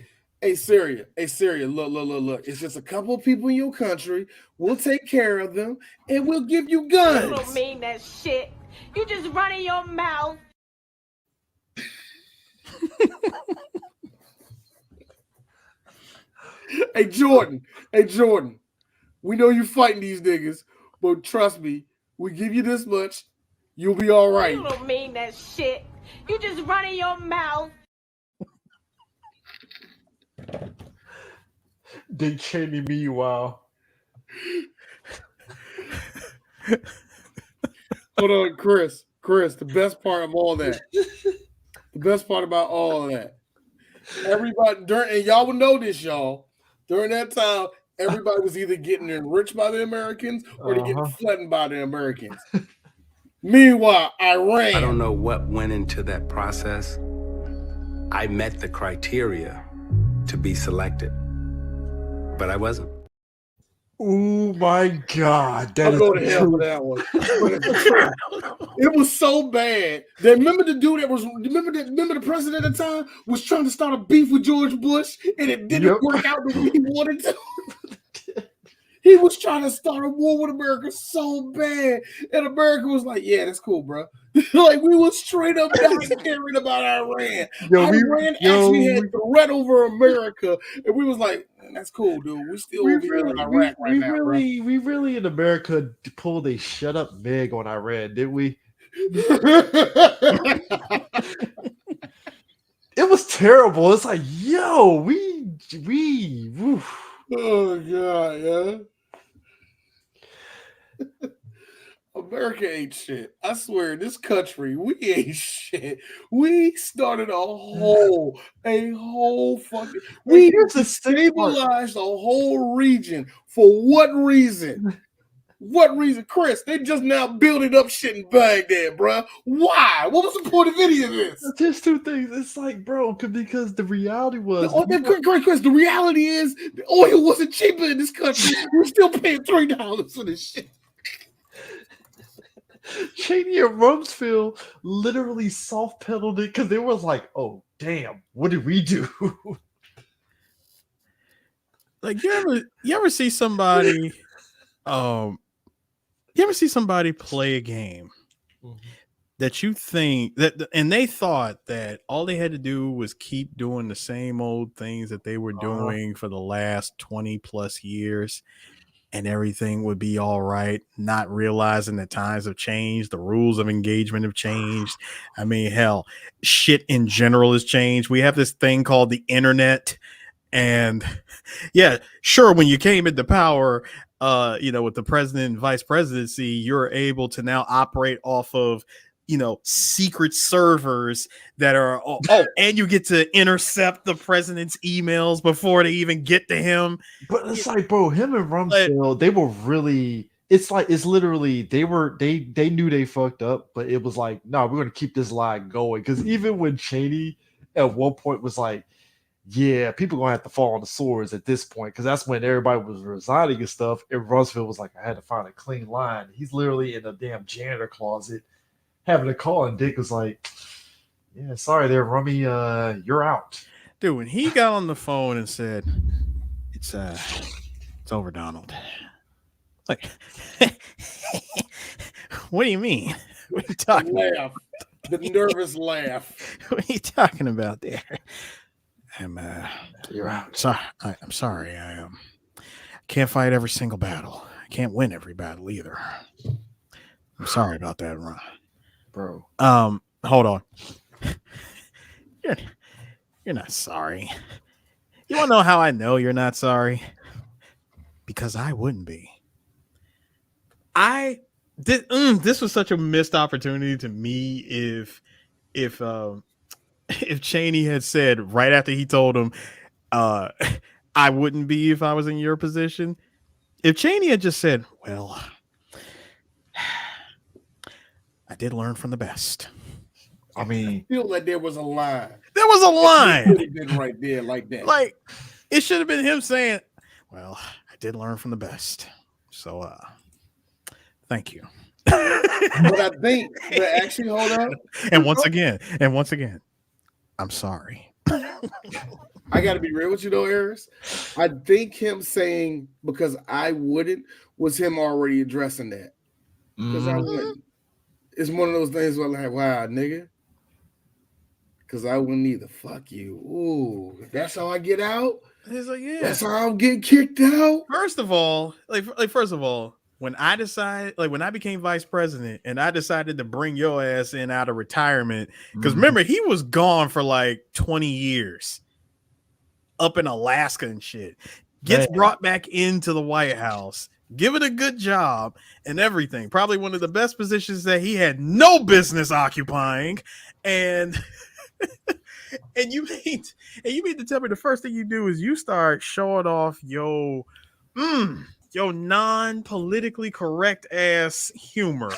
Syria. Hey, Syria. Look. It's just a couple of people in your country. We'll take care of them, and we'll give you guns. You don't mean that shit. You just running your mouth. Hey, Jordan. We know you're fighting these niggas, but trust me, we give you this much, you'll be all right. You don't mean that shit. You just running your mouth. Dick Cheney, meanwhile. Hold on, Chris, the best part of all that. The best part about all of that. Everybody, and y'all will know this, y'all. During that time, everybody was either getting enriched by the Americans or they getting flattened by the Americans. Meanwhile, Iran. I don't know what went into that process. I met the criteria to be selected, but I wasn't. Oh my God. I'll go to hell for that one. It was so bad. Remember the dude that was, remember the president at the time was trying to start a beef with George Bush and it didn't work out the way he wanted to. He was trying to start a war with America so bad. And America was like, yeah, that's cool, bro. Like, we was straight up not caring about Iran. Iran actually had threat over America. And we was like, that's cool, dude. We still over here in Iraq right now, bro. We really in America pulled a shut up Meg on Iran, didn't we? It was terrible. It's like, yo, we oof. Oh God, yeah. America ain't shit. I swear, this country, we ain't shit. We started a whole fucking. We destabilized a whole region. For what reason? What reason, Chris? They just now building up shit in Baghdad, bro. Why? What was the point of any of this? Just two things. It's like, bro, because the reality was. Chris, the reality is the oil wasn't cheaper in this country. We're still paying $3 for this shit. Cheney and Rumsfeld literally soft pedaled it because they was like, "Oh damn, what did we do?" Like you ever see somebody, you ever see somebody play a game that you think that, and they thought that all they had to do was keep doing the same old things that they were doing for the last 20 plus years. And everything would be all right, not realizing that times have changed, the rules of engagement have changed. I mean, hell, shit in general has changed. We have this thing called the internet. And yeah, sure, when you came into power, with the president and vice presidency, you're able to now operate off of, secret servers that are, and you get to intercept the president's emails before they even get to him. But it's like, bro, him and Rumsfeld, they were really, it's literally, they knew they fucked up, but it was like, no, we're going to keep this line going. Because even when Cheney at one point was like, yeah, people going to have to fall on the swords at this point, because that's when everybody was resigning and stuff. And Rumsfeld was like, I had to find a clean line. He's literally in a damn janitor closet having a call, and Dick was like, yeah, sorry there, Rummy, you're out. Dude, when he got on the phone and said, it's over, Donald. Like, what do you mean? What are you talking about? The nervous laugh. What are you talking about there? You're out. Sorry, I'm sorry. I can't fight every single battle. I can't win every battle either. I'm sorry about that, Ron. Bro. Hold on. You're not sorry. You want to know how I know you're not sorry? Because I wouldn't be. I This was such a missed opportunity to me. If Cheney had said right after he told him, I wouldn't be if I was in your position. If Cheney had just said, well, I did learn from the best. I mean, I feel like there was a line. There was a line. It been right there like that. Like, it should have been him saying, well, I did learn from the best. So, thank you. But I think, but actually, hold on. And once again, I'm sorry. I got to be real with you though, Eris. I think him saying because I wouldn't was him already addressing that. Because I wouldn't. It's one of those things where like, wow, nigga. Because I wouldn't either. Fuck you. Ooh, that's how I get out. He's like, yeah. That's how I'm getting kicked out. First of all, when I decided, like when I became vice president and I decided to bring your ass in out of retirement, because remember, he was gone for like 20 years up in Alaska and shit, gets brought back into the White House, give it a good job and everything. Probably one of the best positions that he had no business occupying. And and you mean to tell me the first thing you do is you start showing off your non-politically correct ass humor.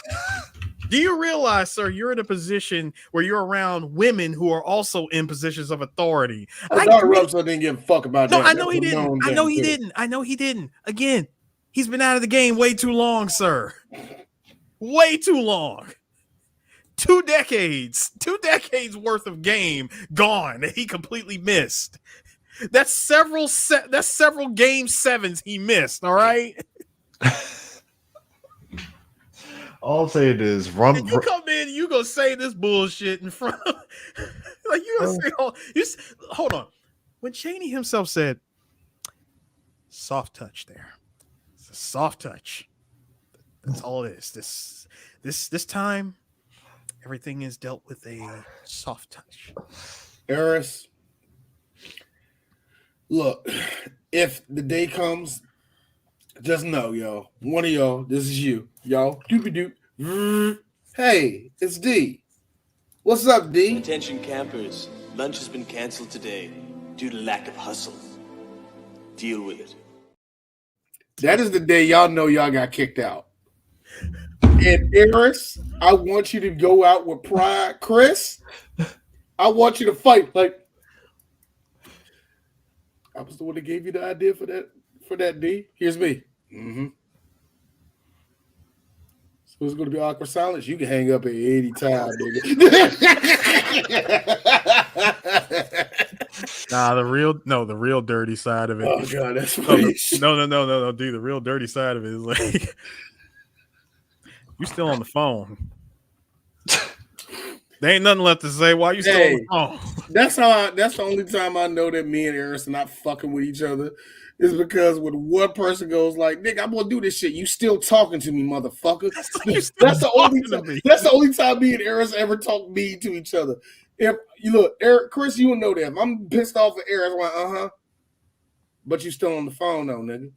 Do you realize, sir, you're in a position where you're around women who are also in positions of authority? Donald Rumsfeld didn't give a fuck about that. I know he didn't. I know he didn't. Again, he's been out of the game way too long, sir. Way too long. 2 decades worth of game gone that he completely missed. That's several game 7s he missed. All right. All I'm saying is, and you come in, you gonna say this bullshit in front of, like you gonna say, hold on. When Cheney himself said, "Soft touch," there, it's a soft touch. That's all it is. This time, everything is dealt with a soft touch. Eris, look, if the day comes, just know, yo, one of y'all, this is you, y'all. Doopy-doop. Hey, it's D. What's up, D? Attention campers, lunch has been canceled today due to lack of hustle. Deal with it. That is the day y'all know y'all got kicked out. And Eris, I want you to go out with pride. Chris, I want you to fight. Like, I was the one that gave you the idea for that D. Here's me. So it's going to be awkward silence. You can hang up at any time, nigga. Nah, the real dirty side of it. Oh God, that's funny. No, dude. The real dirty side of it is like you still on the phone. There ain't nothing left to say. Why you still on the phone? That's the only time I know that me and Eris are not fucking with each other. Is because when one person goes like, "Nigga, I'm gonna do this shit," you still talking to me, motherfucker. That's the only time me and Eris ever talk mean to each other. If you look, Eric, Chris, you will know that. If I'm pissed off at Eris, I'm like, but you still on the phone though, nigga.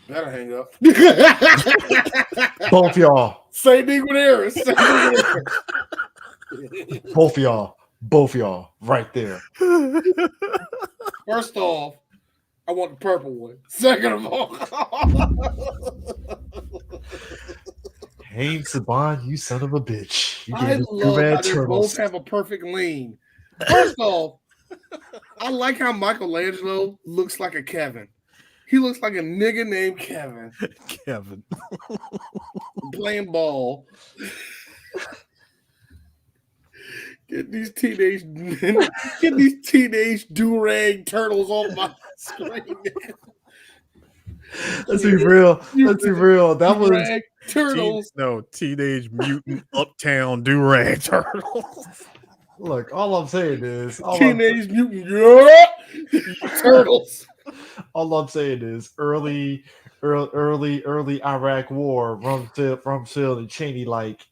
That'll hang up. Both y'all. Same thing with Eris. Both y'all, right there. First off, I want the purple one. Second of all, hey, Saban, you son of a bitch. You I love how they both have a perfect lean. First off, I like how Michelangelo looks like a Kevin. He looks like a nigga named Kevin. Kevin. Playing ball. Get these teenage do-rag turtles off my screen. Let's be real. That was turtles. Teenage Mutant Uptown do-rag turtles. Look, all I'm saying is Teenage Mutant turtles. All I'm saying is early Iraq War, Rumsfeld and Cheney like.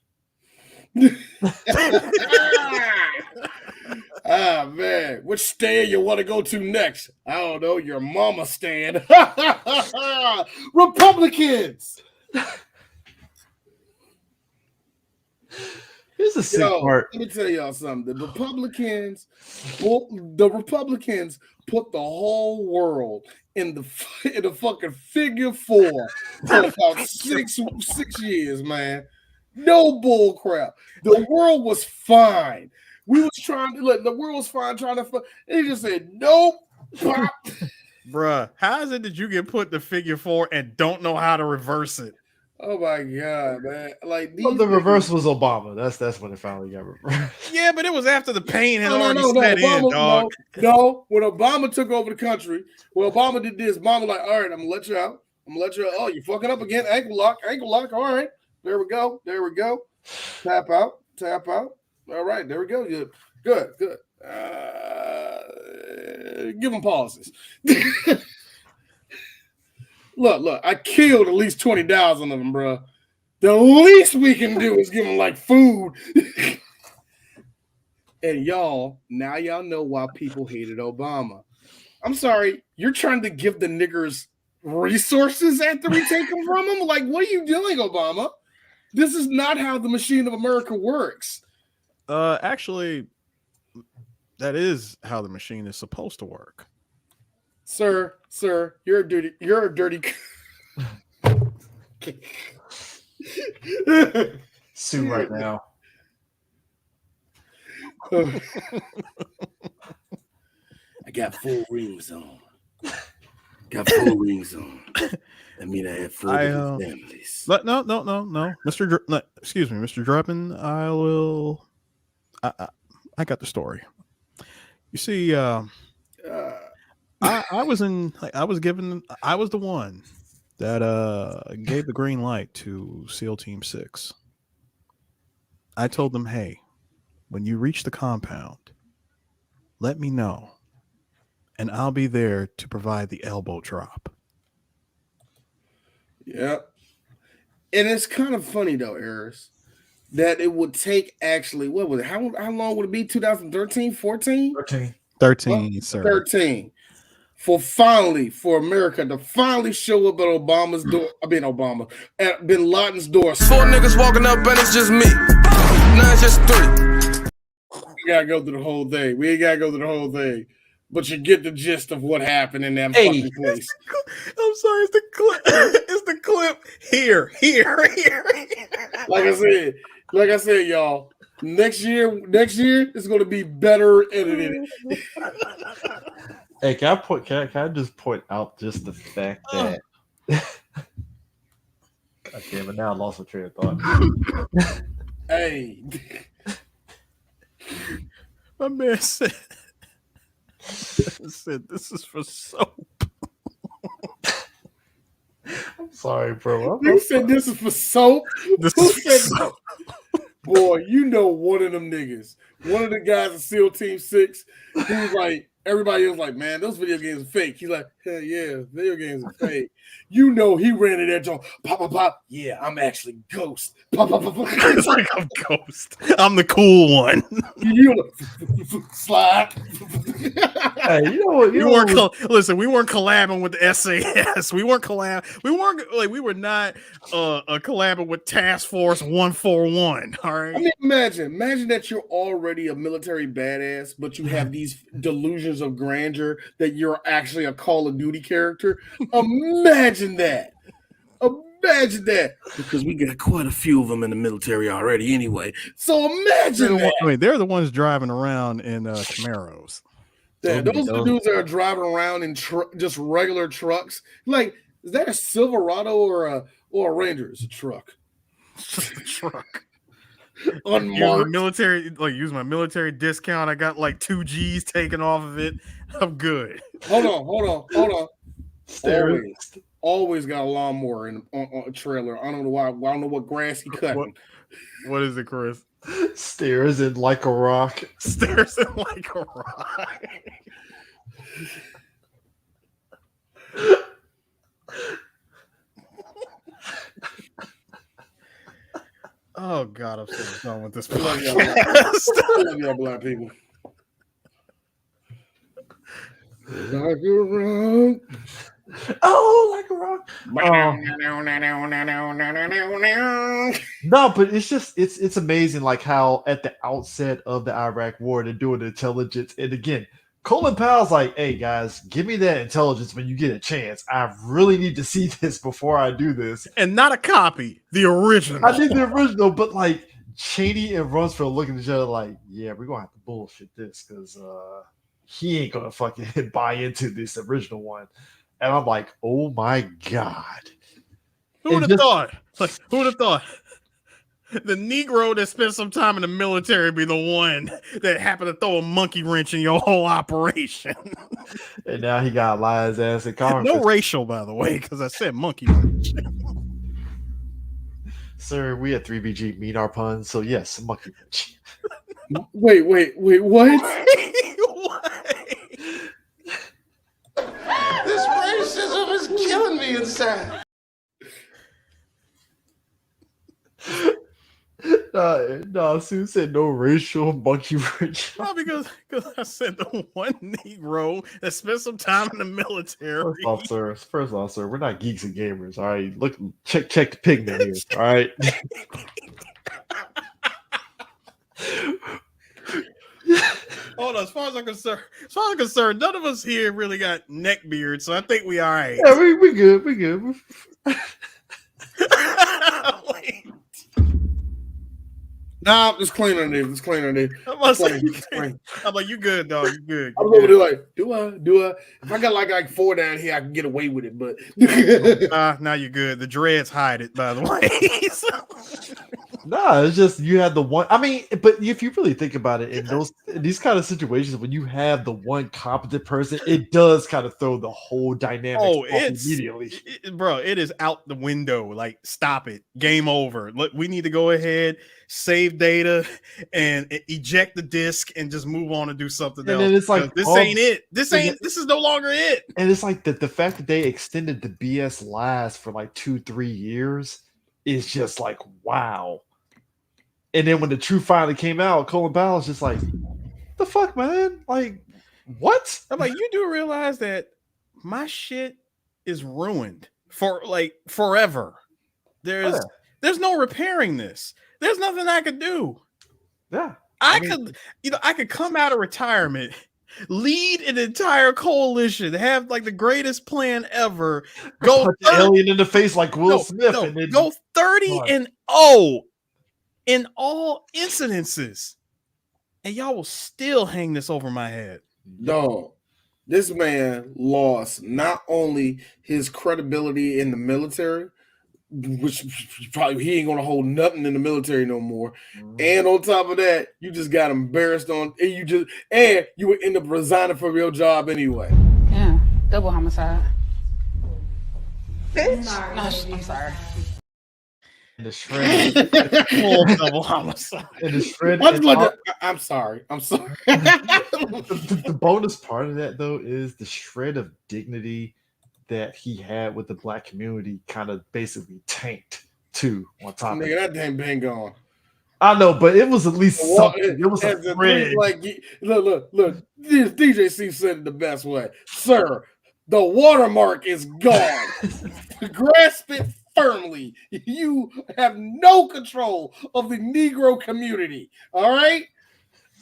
Man, which stand you want to go to next? I don't know, your mama stand. Republicans. the sick part. Let me tell y'all something. The Republicans put the whole world in the fucking figure 4 for about 6 years, man. No bull crap. The world was fine. We was trying to look. The world was fine trying to. And he just said nope. Bruh, how is it that you get put the figure 4 and don't know how to reverse it? Oh my god, man! Like the reverse was Obama. That's when it finally got reversed. Yeah, but it was after the pain had already set Obama, in, dog. No, when Obama took over the country, when Obama did this, Obama like, all right, I'm gonna let you out. Oh, you're fucking up again. Ankle lock. All right, there we go. Tap out. All right, there we go. Good. Give them pauses. Look, I killed at least 20,000 of them, bro. The least we can do is give them like food. And y'all know why people hated Obama. I'm sorry, you're trying to give the niggers resources after we take them from them? Like, what are you doing, Obama? This is not how the machine of America works. Actually, that is how the machine is supposed to work. Sir, you're a dirty. Sue right now. I got 4 rings on. I mean, I have 4 families. No, Mr. Excuse me, Mr. Drummond. I got the story. You see, I was the one that gave the green light to SEAL Team 6. I told them, hey, when you reach the compound, let me know, and I'll be there to provide the elbow drop. Yeah. And it's kind of funny, though, Eris, that it would take actually, what was it? How long would it be? 2013, 14? 13, sir. 13. For America to finally show up at Obama's door. At Bin Laden's door. 4 niggas walking up and it's just me. Now it's just 3. We gotta go through the whole thing. We ain't gotta go through the whole thing. But you get the gist of what happened in that fucking place. I'm sorry, it's the clip. It's the clip here. Like I said, y'all. Next year it's gonna be better edited. Hey, can I just point out just the fact that okay, but now I lost my train of thought. Hey. My man said this is for soap. I'm sorry, bro. You said this is for soap? Who said soap? Boy, you know one of them niggas. One of the guys in SEAL Team 6, he was like, everybody was like, man, those video games are fake. He's like, hell yeah, video games are fake. You know he ran in that joint, pop. Yeah, I'm actually Ghost. Pop. It's like I'm Ghost. I'm the cool one. You slide. Hey, we weren't collabing with the SAS. We were not collabing with Task Force 141. All right. I mean, imagine that you're already a military badass, but you have these delusions of grandeur that you're actually a Call of Duty character. Imagine that. Because we got quite a few of them in the military already anyway. So imagine that. I mean, they're the ones driving around in Camaros. Yeah, those are the dudes that are driving around in just regular trucks. Like, is that a Silverado or a Ranger? It's a truck. It's just a truck. Unmarked. Use my military discount. I got like 2 G's taken off of it. I'm good. Hold on. Always got a lawnmower on a trailer. I don't know why. I don't know what grass he cutting. What is it, Chris? Stares in like a rock. Oh God, I'm so done with this podcast. Y'all black people. Oh, like a rock. No, but it's just it's amazing, like how at the outset of the Iraq War they're doing intelligence, and again, Colin Powell's like, "Hey guys, give me that intelligence when you get a chance. I really need to see this before I do this." And not a copy, the original. I need the original, but like Cheney and Rumsfeld looking at each other like, "Yeah, we're gonna have to bullshit this because he ain't gonna fucking buy into this original one." And I'm like, "Oh my god." Who would have thought? Like, who would have thought the Negro that spent some time in the military be the one that happened to throw a monkey wrench in your whole operation? And now he got Elias ass in Congress. No racial, by the way, because I said monkey wrench. Sir, we at 3BG meet our puns, so yes, monkey wrench. Wait, what? This racism is killing me inside. No, Sue said no racial monkey wrench. No, because I said the one Negro that spent some time in the military. First off, sir, we're not geeks and gamers. All right, look, check the pigment here. All right. Hold on, as far as I'm concerned, none of us here really got neck beards, so I think we all right. Yeah, we good. Nah, just clean on it. I'm like, you good, dog. You good. I'm over there like, do I? If I got like 4 down here, I can get away with it. But now you're good. The dreads hide it, by the way. Nah, it's just you had the one. I mean, but if you really think about it, in these kind of situations, when you have the one competent person, it does kind of throw the whole dynamic off immediately. Bro, it is out the window. Like, stop it. Game over. Look, we need to go ahead, save data, and eject the disk, and just move on and do something else. And it's like this ain't it. This is no longer it. And it's like the fact that they extended the BS last for like 2-3 years is just like wow. And then when the truth finally came out, Colin Powell was just like, the fuck, man? Like, what? I'm like, you do realize that my shit is ruined for like forever. There's no repairing this. There's nothing I could do. Yeah. I could come out of retirement, lead an entire coalition, have like the greatest plan ever, go alien in the face like Will Smith, and then go 30-0 in all incidences, and y'all will still hang this over my head. Dog, this man lost not only his credibility in the military, which probably he ain't gonna hold nothing in the military no more. And on top of that, you just got embarrassed and you would end up resigning from your job anyway. Yeah, double homicide. Bitch. No, I'm sorry. The shred. Double homicide. And the shred. I'm sorry. The bonus part of that though is the shred of dignity that he had with the black community kind of basically tanked too on top of Nigga, that damn been gone. I know, but it was at least something. It was a thread. Like, look. DJC said it the best way. Sir, the watermark is gone. Grasp it firmly. You have no control of the Negro community. All right?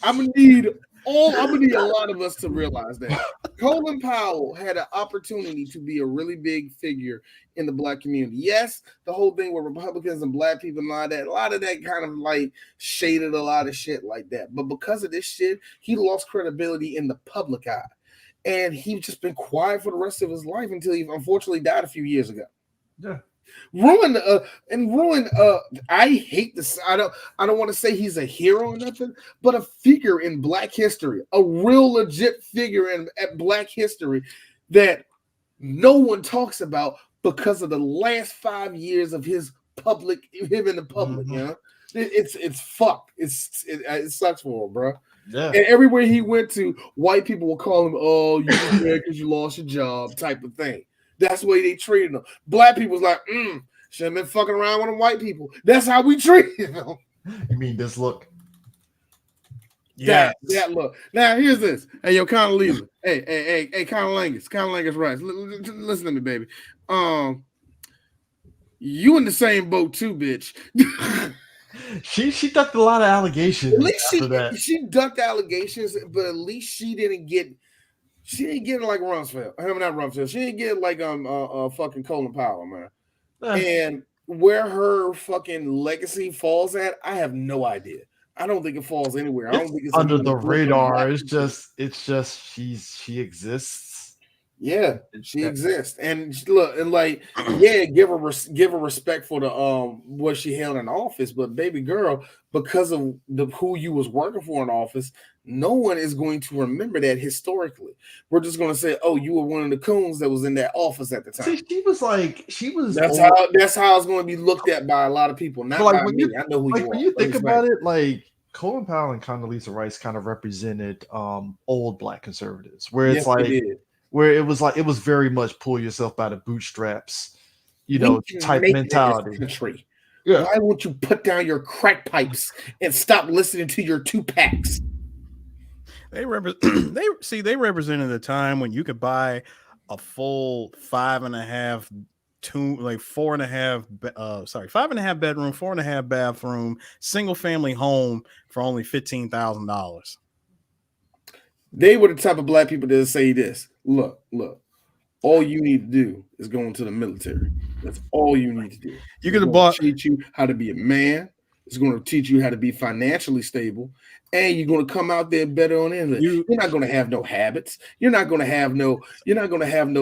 I'm gonna need a lot of us to realize that Colin Powell had an opportunity to be a really big figure in the black community. Yes, the whole thing with Republicans and black people and a lot of that kind of like shaded a lot of shit like that. But because of this shit, he lost credibility in the public eye. And he's just been quiet for the rest of his life until he unfortunately died a few years ago. Yeah. Ruined. I hate this. I don't want to say he's a hero or nothing, but a figure in Black history, a real legit figure at Black history that no one talks about because of the last 5 years of him in the public. You know, it's fucked. It sucks for him, bro. Yeah. And everywhere he went to, white people will call him, "Oh, you just mad because you lost your job," type of thing. That's the way they treated him. Black people was like, should have been fucking around with them white people. That's how we treated them. You mean this look? Yeah. That look. Now here's this. Hey, yo, Condoleezza. Hey, Condolangus Rice. Listen to me, baby. You in the same boat too, bitch. She ducked a lot of allegations. At least after that. she ducked allegations, but at least she didn't get like Rumsfeld. I mean, not Rumsfeld. She didn't get like fucking Colin Powell, man. And where her fucking legacy falls at, I have no idea. I don't think it falls anywhere. I don't think it's under the radar. It's just she exists. Yeah, she exists, and look, and like, yeah, give her respect for the what she held in office, but baby girl, because of who you was working for in office, no one is going to remember that historically. We're just going to say, oh, you were one of the coons that was in that office at the time. See, she was. That's how it's going to be looked at by a lot of people, not by me. I know who you are. When you think about it, like Colin Powell and Condoleezza Rice kind of represented old Black conservatives, where it's where it was very much pull yourself by the bootstraps, type mentality. Country. Yeah. Why won't you put down your crack pipes and stop listening to your 2-packs? They represented a time when you could buy a full 5.5 bedroom, 4.5 bathroom, single family home for only $15,000. They were the type of Black people that say this. Look, all you need to do is go into the military. That's all you need to do. You're going to teach you how to be a man. It's going to teach you how to be financially stable. And you're going to come out there better on English. You're not going to have no habits. You're not going to have no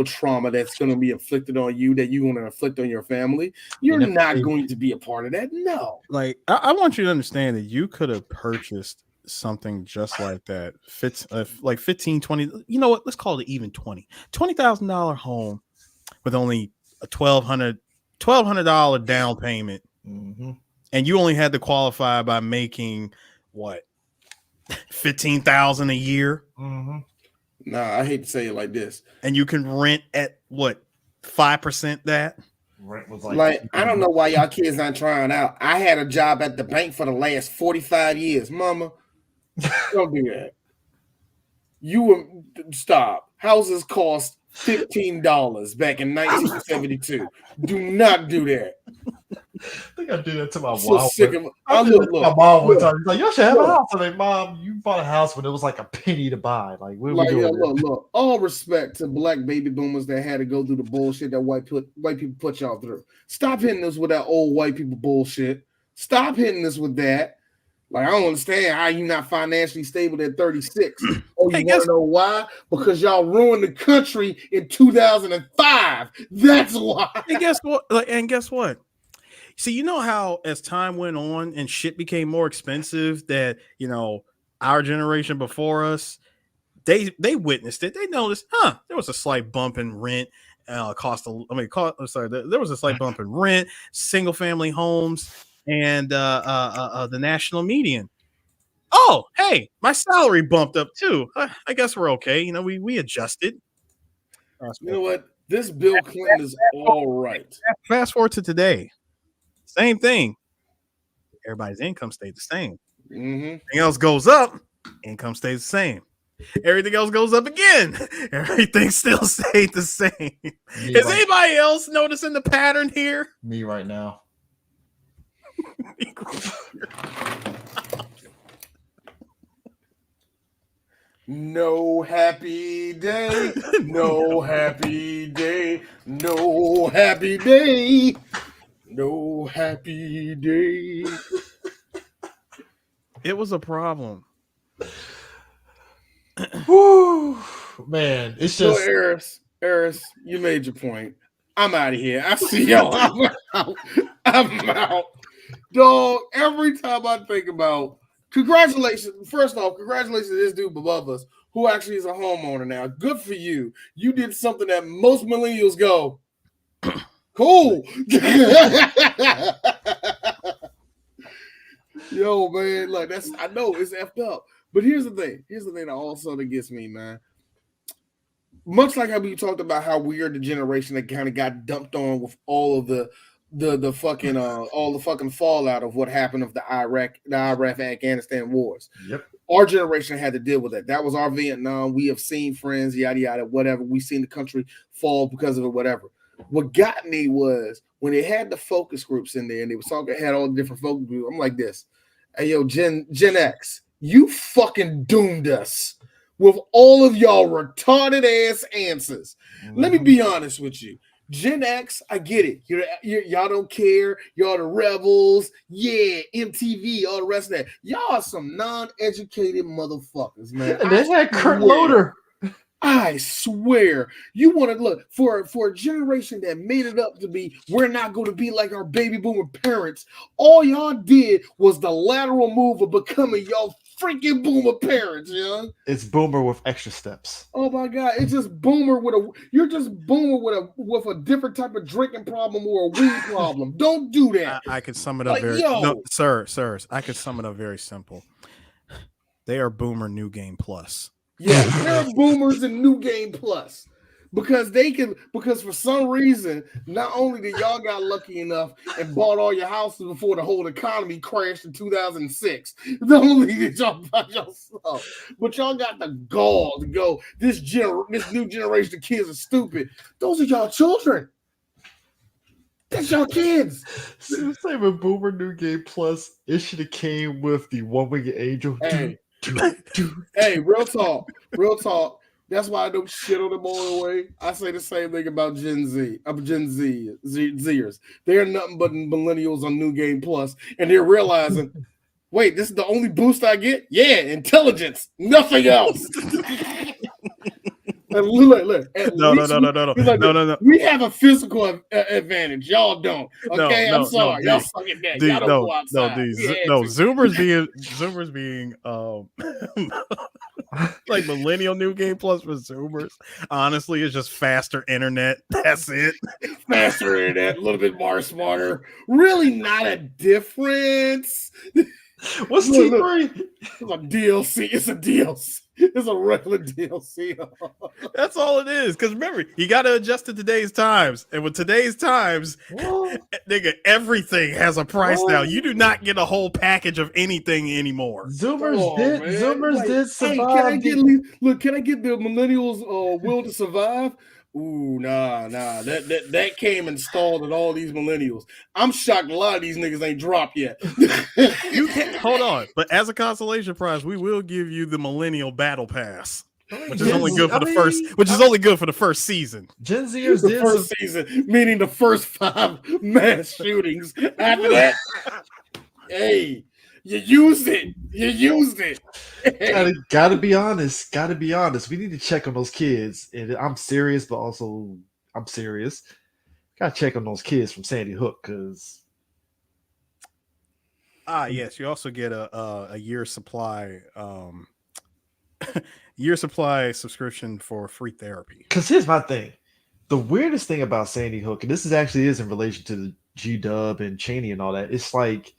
trauma that's going to be inflicted on you that you're going to inflict on your family. You're not going to be a part of that. No. Like, I want you to understand that you could have purchased something just like that, fits like 15, 20, you know what, let's call it even $20,000 home with only a $1,200 down payment. Mm-hmm. And you only had to qualify by making what, $15,000 a year. Mm-hmm. Nah, I hate to say it like this, and you can rent at what, 5% that. Rent was like I don't know why y'all kids aren't trying out. I had a job at the bank for the last 45 years, mama. Don't do that. You stop. Houses cost $15 back in 1972. Do not do that. I think I do that to my mom. So sick of I look my mom one time. She's like, "Y'all should have a house." I'm like, "Mom, you bought a house when it was like a penny to buy. Like, what are we doing?" Look. All respect to Black baby boomers that had to go through the bullshit that white people put y'all through. Stop hitting us with that old white people bullshit. Stop hitting us with that. Like, I don't understand how you not financially stable at 36. Oh, you want to know why? Because y'all ruined the country in 2005. That's why. And guess what? See, you know how as time went on and shit became more expensive, that our generation before us, they witnessed it. They noticed, there was a slight bump in rent. There was a slight bump in rent, single family homes, and the national median. Oh, hey, my salary bumped up too. I guess we're okay. We adjusted. You know what? This Bill Clinton is all right. Fast forward to today. Same thing. Everybody's income stayed the same. Mm-hmm. Everything else goes up. Income stays the same. Everything else goes up again. Everything still stayed the same. Is anybody else noticing the pattern here? Me right now. No happy day. No happy day. No happy day. No happy day. It was a problem. Woo, man, it's just Eris, you made your point. I'm out of here. I see y'all. I'm out. Dog, every time I think about congratulations. First off, congratulations to this dude above us who actually is a homeowner now. Good for you. You did something that most millennials go, cool. Yo, man, like I know it's effed up. But here's the thing. Here's the thing that also that gets me, man. Much like how we talked about how we are the generation that kind of got dumped on with all of the fucking fallout of what happened of the Iraq Afghanistan wars. Yep. our generation had to deal with that. That was our Vietnam. We have seen friends, yada yada, whatever. We seen the country fall because of it, whatever. What got me was when they had the focus groups in there and they was talking, had all the different focus groups. I'm like this, hey yo, Gen X, you fucking doomed us with all of y'all retarded ass answers. Let me be honest with you. Gen X, I get it. Y'all don't care. Y'all the rebels. Yeah, MTV, all the rest of that. Y'all are some non-educated motherfuckers, man. And they had Kurt Loder. I swear, you want to look for a generation that made it up to be, we're not going to be like our baby boomer parents. All y'all did was the lateral move of becoming y'all freaking boomer parents, young. It's boomer with extra steps. Oh my God, it's just boomer you're just boomer with a different type of drinking problem or a weed problem. Don't do that. I could sum it up sirs. I could sum it up very simple. They are boomer New Game Plus. Yeah, they're boomers in New Game Plus because for some reason, not only did y'all got lucky enough and bought all your houses before the whole economy crashed in 2006. Not only did y'all buy your stuff, but y'all got the gall to go, this new generation of kids are stupid. Those are y'all children. That's y'all kids. Same with Boomer New Game Plus, it should have came with the One-Winged Angel. Hey, real talk. That's why I don't shit on them all the way. I say the same thing about Zers. They're nothing but millennials on New Game Plus, and they're realizing, wait, this is the only boost I get? Yeah, intelligence, nothing else. And look, no. We have a physical advantage. Y'all don't. Okay, I'm sorry. Y'all suck at that. Y'all don't go outside. Zoomers being like millennial New Game Plus for Zoomers. Honestly, it's just faster internet. That's it. Faster internet, a little bit more smarter. Really not a difference. What's T3? It's a DLC. It's a DLC. It's a regular DLC. That's all it is. Because remember, you got to adjust to today's times. And with today's times, nigga, everything has a price now. You do not get a whole package of anything anymore. Zoomers did survive. Hey, can I get the millennials will to survive? Ooh, nah. That came installed in all these millennials. I'm shocked a lot of these niggas ain't dropped yet. You can't hold on, but as a consolation prize, we will give you the Millennial Battle Pass, which is only good for only good for the first season. Gen Zers the first season, meaning the first 5 mass shootings. After that, hey. You used it. Gotta be honest. We need to check on those kids. And I'm serious, but also I'm serious. Gotta check on those kids from Sandy Hook, because yes, you also get a year supply subscription for free therapy. Because here's my thing. The weirdest thing about Sandy Hook, and this is actually in relation to the G-Dub and Cheney and all that, it's like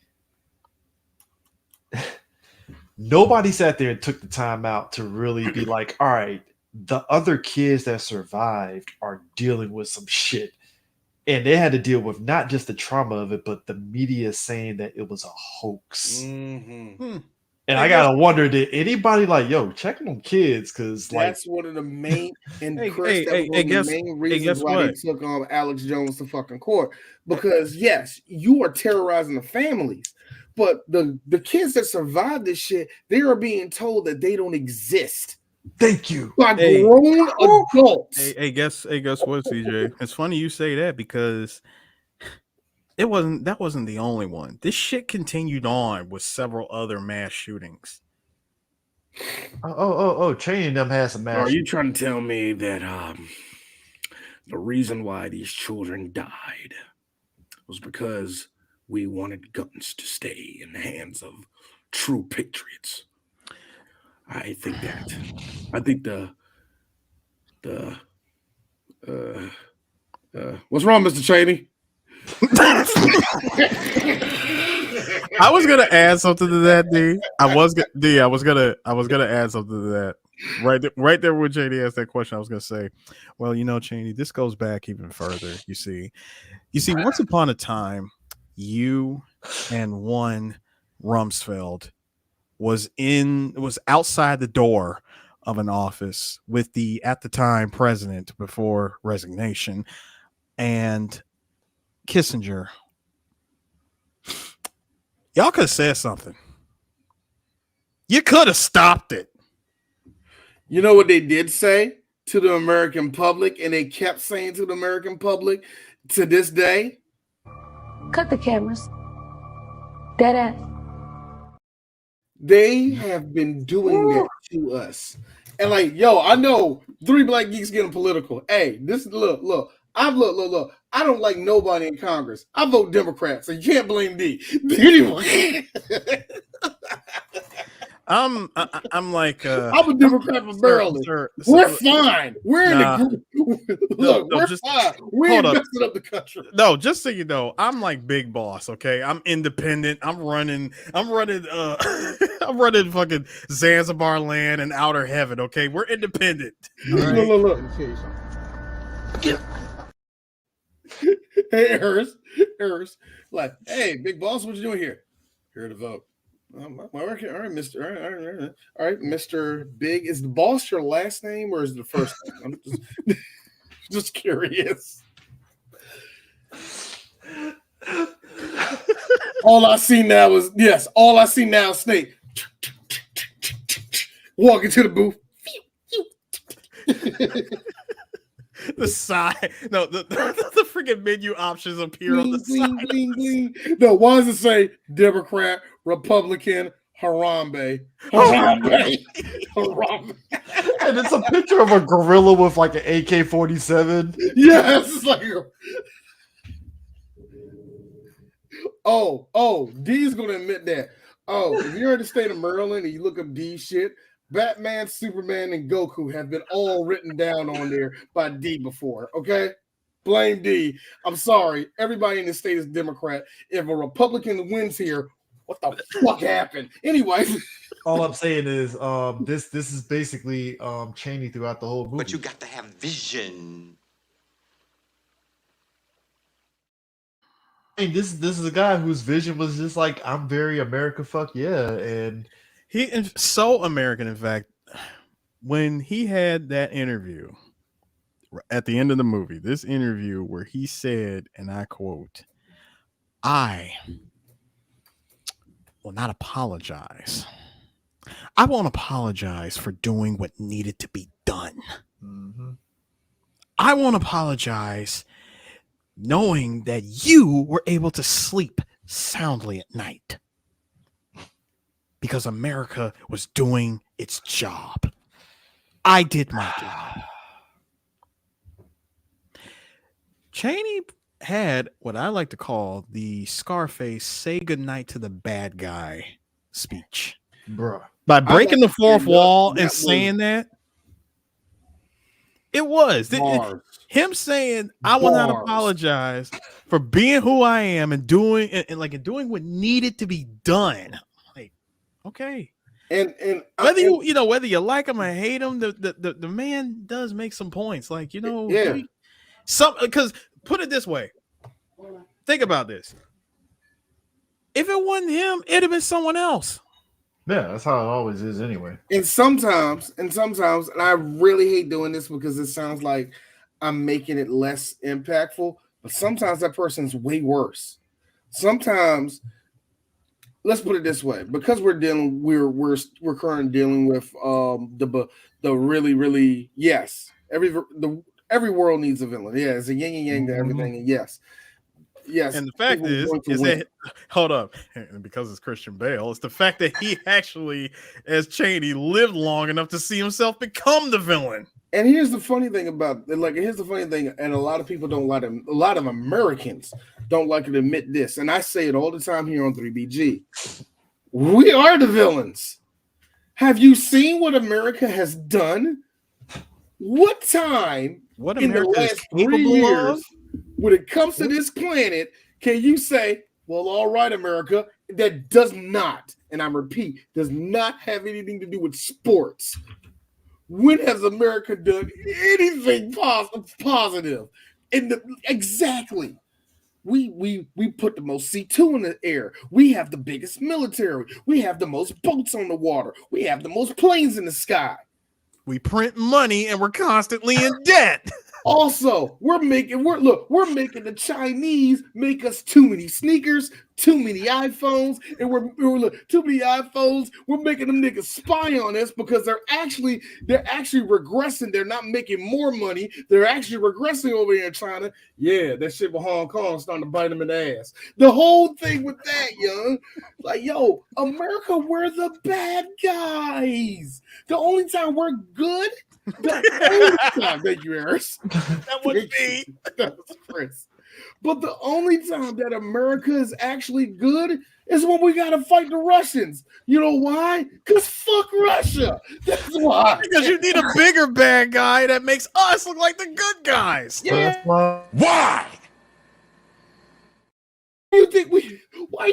nobody sat there and took the time out to really be like, all right, the other kids that survived are dealing with some shit. And they had to deal with not just the trauma of it, but the media saying that it was a hoax. Mm-hmm. And I gotta wonder, did anybody like, yo, check on them kids? Because that's one of the main main reasons why they took Alex Jones to fucking court. Because yes, you are terrorizing the families. But the kids that survived this shit, they are being told that they don't exist. Thank you. By grown adults. Hey, guess what, CJ? It's funny you say that, because that wasn't the only one. This shit continued on with several other mass shootings. Cheney and them has some mass. Are you trying to tell me that the reason why these children died was because we wanted guns to stay in the hands of true patriots? I think what's wrong, Mr. Cheney? I was gonna add something to that, D. I was gonna add something to that. Right there when Cheney asked that question, I was gonna say, well, Cheney, this goes back even further. You see, once upon a time, you and one Rumsfeld was outside the door of an office with the at the time president before resignation and Kissinger. Y'all could have said something. You could have stopped it. You know what they did say to the American public, and they kept saying to the American public to this day? Cut the cameras. Dead ass. They have been doing that to us. And like, yo, I know 3 Black Geeks getting political. Hey, this look. I don't like nobody in Congress. I vote Democrat, so you can't blame D. Anyway. I'm like I'm a Democrat for Maryland. We're fine. We're in the group. Look, we're fine. We ain't messing up the country. No, just so you know, I'm like big boss. Okay, I'm independent. I'm running I'm running fucking Zanzibar land and outer heaven. Okay, we're independent. Right? Look. Hey, Harris, like, hey, big boss, what you doing here? Here to vote. All right, Mr. All right, Mr. Big. Is the boss your last name or is it the first name? I'm just curious. All I see now is Snake walking to the booth. The side, no, the freaking menu options appear on the side. Bling. No, why does it say Democrat, Republican, Harambe? And it's a picture of a gorilla with like an AK-47. Yes, it's like D's gonna admit that. Oh, if you're in the state of Maryland and you look up D shit, Batman, Superman, and Goku have been all written down on there by D before, okay? Blame D. I'm sorry. Everybody in the state is Democrat. If a Republican wins here, what the fuck happened? Anyway. All I'm saying is this is basically Cheney throughout the whole movie. But you got to have vision. I mean, this is a guy whose vision was just like, I'm very America, fuck yeah. And he is so American, in fact, when he had that interview at the end of the movie, this interview where he said, and I quote, I will not apologize. I won't apologize for doing what needed to be done. Mm-hmm. I won't apologize knowing that you were able to sleep soundly at night. Because America was doing its job. I did my job. Cheney had what I like to call the Scarface say goodnight to the bad guy speech. Bruh. By breaking the fourth wall and saying that, it was him saying, I will not apologize for being who I am and doing what needed to be done. Okay, and whether you like him or hate him, the man does make some points. Like, because put it this way, think about this: if it wasn't him, it'd have been someone else. Yeah, that's how it always is, anyway. And sometimes, and I really hate doing this because it sounds like I'm making it less impactful. But sometimes that person's way worse. Sometimes. Let's put it this way, because we're currently dealing with the really, really, yes, every world needs a villain. Yeah, it's a yin and yang to everything, and yes. And the fact is that hold up, and because it's Christian Bale, it's the fact that he actually, as Cheney, lived long enough to see himself become the villain. And here's the funny thing and a lot of people don't like him. A lot of Americans don't like to admit this, and I say it all the time here on 3BG. We are the villains. Have you seen what America has done? What time in the last 3 years, when it comes to this planet, can you say, well, all right, America, that does not, and I repeat, does not have anything to do with sports. When has America done anything positive? Exactly. we put the most C2 in the air. We have the biggest military. We have the most boats on the water. We have the most planes in the sky. We print money and we're constantly in debt. Also, we're making the Chinese make us too many sneakers, too many iPhones, and we're too many iPhones. We're making them niggas spy on us because they're actually regressing. They're not making more money. They're actually regressing over here in China. Yeah, that shit with Hong Kong starting to bite them in the ass. The whole thing with that, young, like, yo, America, we're the bad guys. The only time we're good. Thank you, Eris. That was me. That was Chris. But the only time that America is actually good is when we gotta fight the Russians. You know why? Because fuck Russia. That's why. Because you need a bigger bad guy that makes us look like the good guys. Yeah. Why? Why do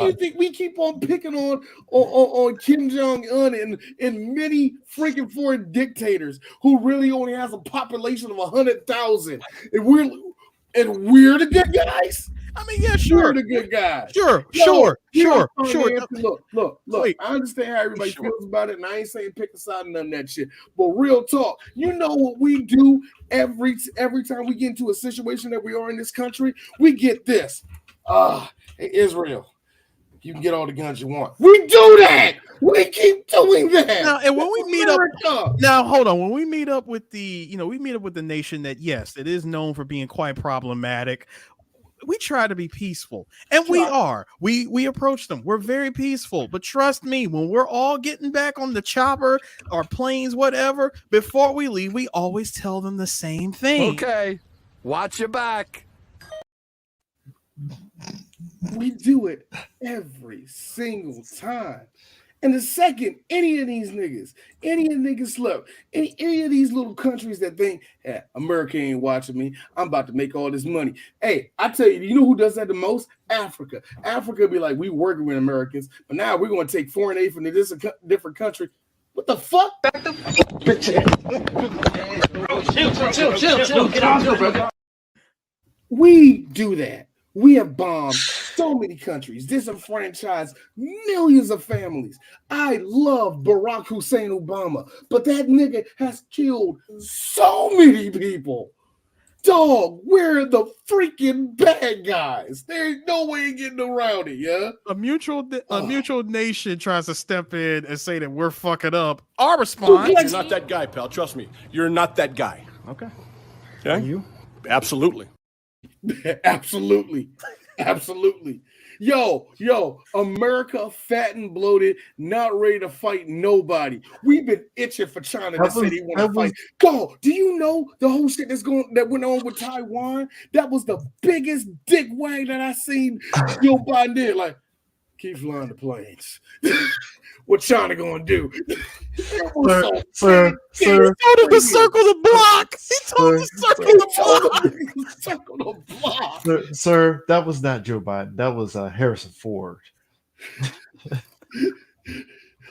you think we keep on picking on Kim Jong-un and many freaking foreign dictators who really only has a population of 100,000, and we're the good guys? I mean, yeah, sure. We're the good guys. Sure. Look. Wait. I understand how everybody feels about it, and I ain't saying pick a side and none of that shit. But real talk, you know what we do every time we get into a situation that we are in this country? We get this. Israel, you can get all the guns you want. We do that. We keep doing that. Now, and when we meet up, now hold on. When we meet up with the nation that, yes, it is known for being quite problematic. We try to be peaceful, and we are. We approach them. We're very peaceful, but trust me, when we're all getting back on the chopper or planes, whatever, before we leave, we always tell them the same thing. Okay, watch your back. We do it every single time. And the second any of these niggas slip, any of these little countries that think, hey, America ain't watching me, I'm about to make all this money. Hey, I tell you, you know who does that the most? Africa. Africa be like, we working with Americans, but now we're going to take foreign aid from this different country. What the fuck? Chill. Get on, brother. We do that. We have bombed so many countries, disenfranchised millions of families. I love Barack Hussein Obama, but that nigga has killed so many people. Dog, we're the freaking bad guys. There's no way of getting around it, yeah? A mutual nation tries to step in and say that we're fucking up. Our response: you're not that guy, pal. Trust me. You're not that guy. Okay. Yeah? Are you? Absolutely. Absolutely. Yo, America fat and bloated, not ready to fight nobody. We've been itching for China to say they want to fight. Go, do you know the whole shit that went on with Taiwan? That was the biggest dick wag that I seen Joe Biden did. Like, keep flying the planes. What China gonna do? Sir, he told him to circle the block. He told him to circle the block. Sir, that was not Joe Biden. That was Harrison Ford.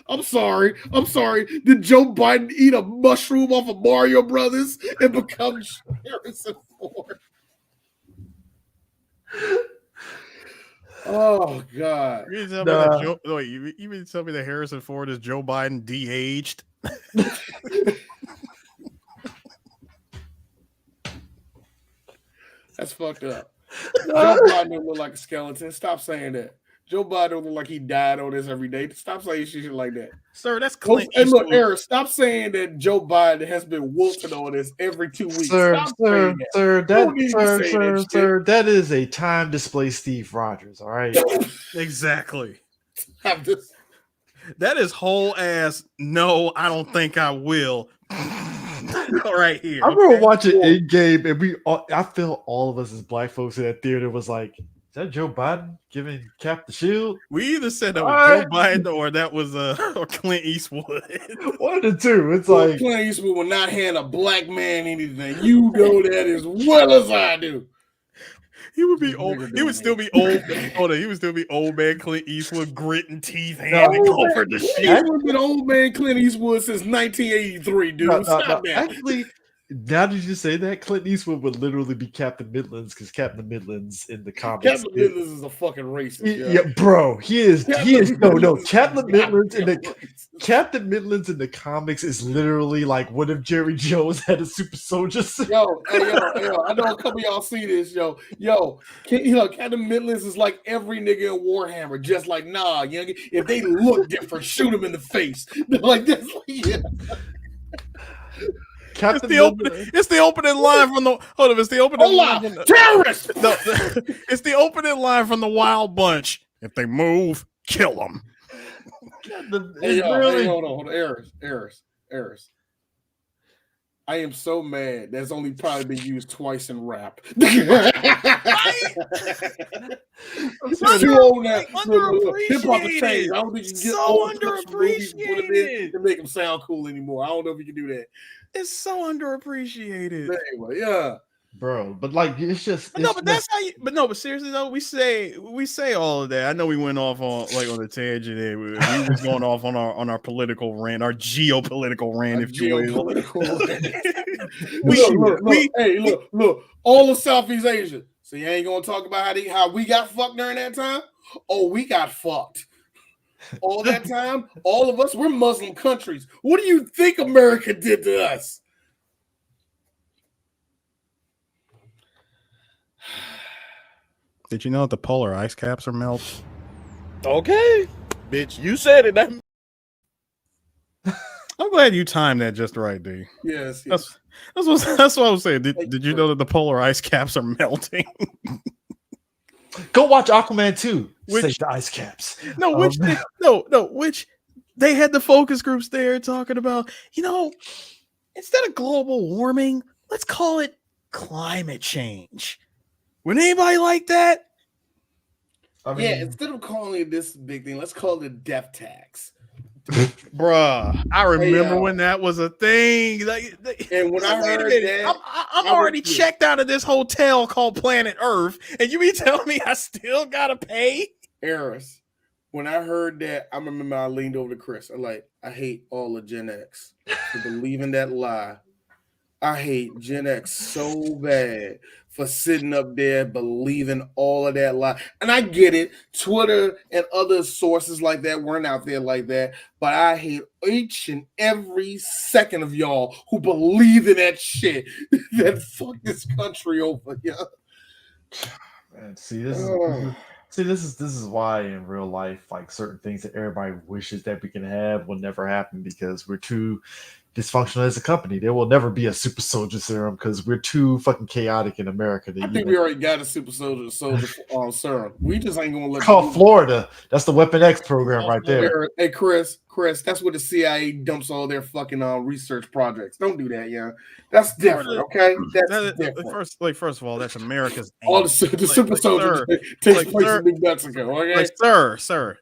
I'm sorry. Did Joe Biden eat a mushroom off of Mario Brothers and become Harrison Ford? Oh God! You mean tell me that Harrison Ford is Joe Biden de-aged? That's fucked up. Joe Biden don't look like a skeleton. Stop saying that. Joe Biden don't look like he died on this every day. Stop saying shit like that. Sir, that's Clint Eastwood. And look, Eric, stop saying that Joe Biden has been wilting on this every 2 weeks. Sir, that. That is a time display Steve Rogers, all right? Exactly. That is whole ass, no, I don't think I will. Right here. I remember watching Endgame, and I felt all of us as black folks in that theater was like, is that Joe Biden giving Cap the shield? We either said that was Joe Biden or that was or Clint Eastwood. One of the two. It's like Clint Eastwood will not hand a black man anything. You know that as well as I do. He would be old. He would still be old. Hold on. He would still be old man Clint Eastwood, grit and teeth, handing over the shit. He would have been old man Clint Eastwood since 1983, dude. Stop that. Actually, Now did you say that? Clint Eastwood would literally be Captain Midlands because Captain Midlands in the comics. Captain Midlands is a fucking racist. Yeah, bro. He is. No. Captain Midlands Captain Midlands in the comics is literally like, what if Jerry Jones had a super soldier? Yo, I know a couple of y'all see this, yo. Captain Midlands is like every nigga in Warhammer, just like, nah, young. If they look different, shoot them in the face. Like this, yeah. It's the opening line from the It's the opening line from the terrorists. No, it's the opening line from the Wild Bunch. If they move, kill them. Hold on, Eris. I am so mad that's only probably been used twice in rap. Underappreciated. I don't think you get so underappreciated to make them sound cool anymore. I don't know if you can do that. It's so underappreciated. But anyway, yeah. Bro, but like it's just but seriously though, we say all of that. I know we went off on a tangent there. We was going off on our political rant, our geopolitical rant, if you will. Look, all of Southeast Asia. So you ain't gonna talk about how we got fucked during that time? Oh, we got fucked. All that time, all of us, we're Muslim countries. What do you think America did to us? Did you know that the polar ice caps are melting? Okay, bitch, you said it. I'm glad you timed that just right, D. Yes. That's what I was saying. Did you know that the polar ice caps are melting? Go watch Aquaman 2. Save the ice caps. Which they had the focus groups there talking about, instead of global warming, let's call it climate change. Would anybody like that? Instead of calling it this big thing, let's call it death tax. Bruh, I remember when that was a thing. And when I heard that, I'm already checked out of this hotel called Planet Earth, and you be telling me I still gotta pay? Eris, when I heard that, I remember I leaned over to Chris. I hate all of Gen X for believing that lie. I hate Gen X so bad for sitting up there believing all of that lie. And I get it. Twitter and other sources like that weren't out there like that. But I hate each and every second of y'all who believe in that shit that fucked this country over. Yeah. Man, this is why in real life, like certain things that everybody wishes that we can have will never happen because we're too dysfunctional as a company. There will never be a super soldier serum because we're too fucking chaotic in America. I think we already got a super soldier serum. We just ain't gonna let. It's called Florida. That's the Weapon X program right there. Hey, Chris, that's where the CIA dumps all their fucking research projects. Don't do that, yeah. That's different, okay? That's different. First of all, that's America's. All the super soldiers takes place in New Mexico, okay? Sir.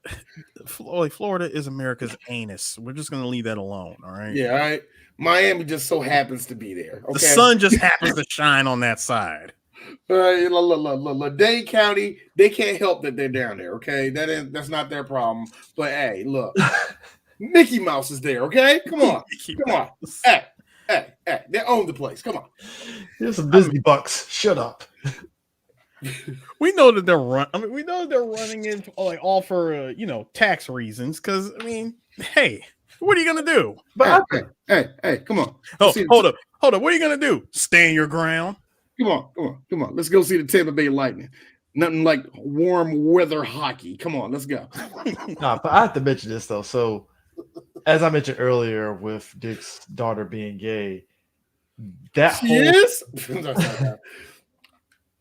Florida is America's anus. We're just gonna leave that alone, all right? Yeah, all right. Miami just so happens to be there. Okay? The sun just happens to shine on that side. Look, Dade County, they can't help that they're down there. Okay, that's not their problem. But hey, look, Mickey Mouse is there. Okay, come on. Hey, they own the place. Come on. Here's some Disney bucks. Shut up. We know that they're running in all for tax reasons. Because hey, what are you gonna do? But hey, come on. Oh, hold up. What are you gonna do? Stand your ground? Come on. Let's go see the Tampa Bay Lightning. Nothing like warm weather hockey. Come on, let's go. Nah, but I have to mention this though. So, as I mentioned earlier, with Dick's daughter being gay, is.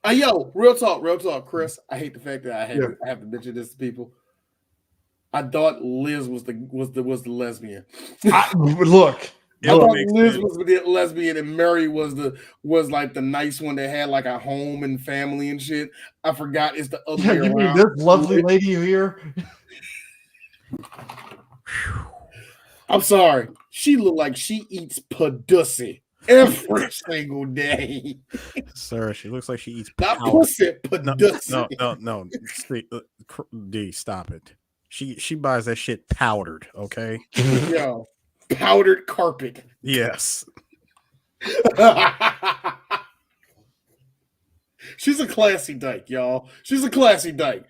Yo, real talk, Chris. I hate the fact that I have to mention this to people. I thought Liz was the lesbian. Look. I thought Liz was the lesbian and Mary was like the nice one that had like a home and family and shit. I forgot it's the other way around. You mean this lovely lady here? I'm sorry. She looked like she eats pussy every single day. Sir, she looks like she eats not pussy, pussy. No. D, stop it. She buys that shit powdered, okay? Yo. Powdered carpet. Yes. She's a classy dyke, y'all. She's a classy dyke.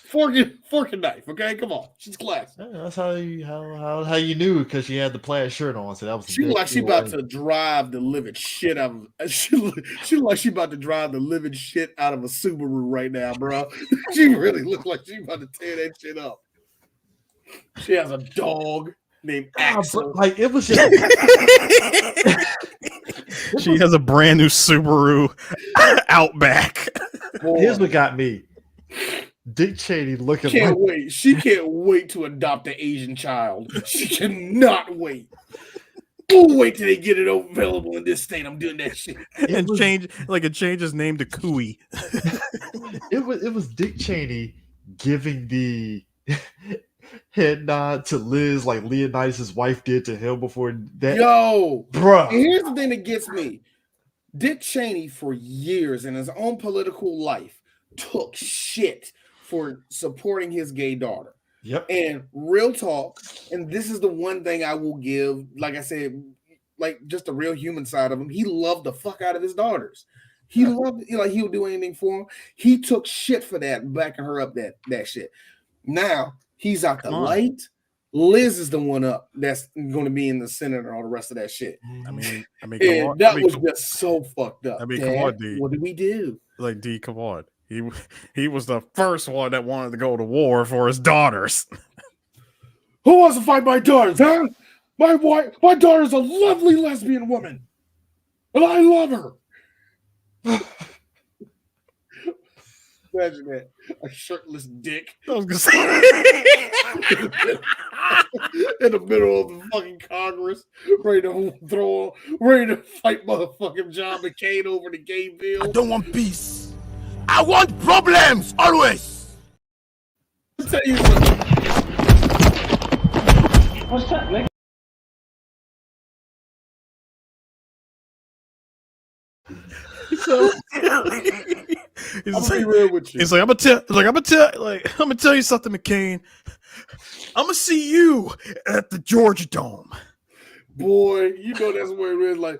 Fork and knife, okay? Come on. She's classy. Yeah, that's how you knew because she had the plaid shirt on. So that was She like she about to drive the living shit out of she like she about to drive the living shit out of a Subaru right now, bro. She really looks like she about to tear that shit up. She has a dog named Axel. Like it was just She has a brand new Subaru Outback. Here's what got me. Dick Cheney looking Can't like wait. She can't wait to adopt an Asian child. She cannot wait. We'll wait till they get it available in this state. I'm doing that shit. And change his name to Cooey. it was Dick Cheney giving the head nod to Liz like Leonidas' wife did to him before that. Yo, bruh. And here's the thing that gets me. Dick Cheney, for years in his own political life, took shit for supporting his gay daughter. Yep. And real talk, and this is the one thing I will give, like I said, like just the real human side of him. He loved the fuck out of his daughters. He loved, like he would do anything for them. He took shit for that, backing her up that shit. Now he's out the light. Liz is the one up that's going to be in the Senate and all the rest of that shit. I mean, that was just so fucked up. I mean, Dad, come on, D. what did we do? Like, D, come on. He was the first one that wanted to go to war for his daughters. Who wants to fight my daughters, huh? My daughter's a lovely lesbian woman, and I love her. Imagine that, a shirtless dick. I was gonna say in the middle of the fucking Congress, ready to fight motherfucking John McCain over the gay bill. I don't want peace. I want problems always. I'll tell you something. What's that, Nick? So I'm gonna be real with you. He's like, I'm gonna tell you something, McCain. I'm gonna see you at the Georgia Dome. Boy, you know that's where it is. Like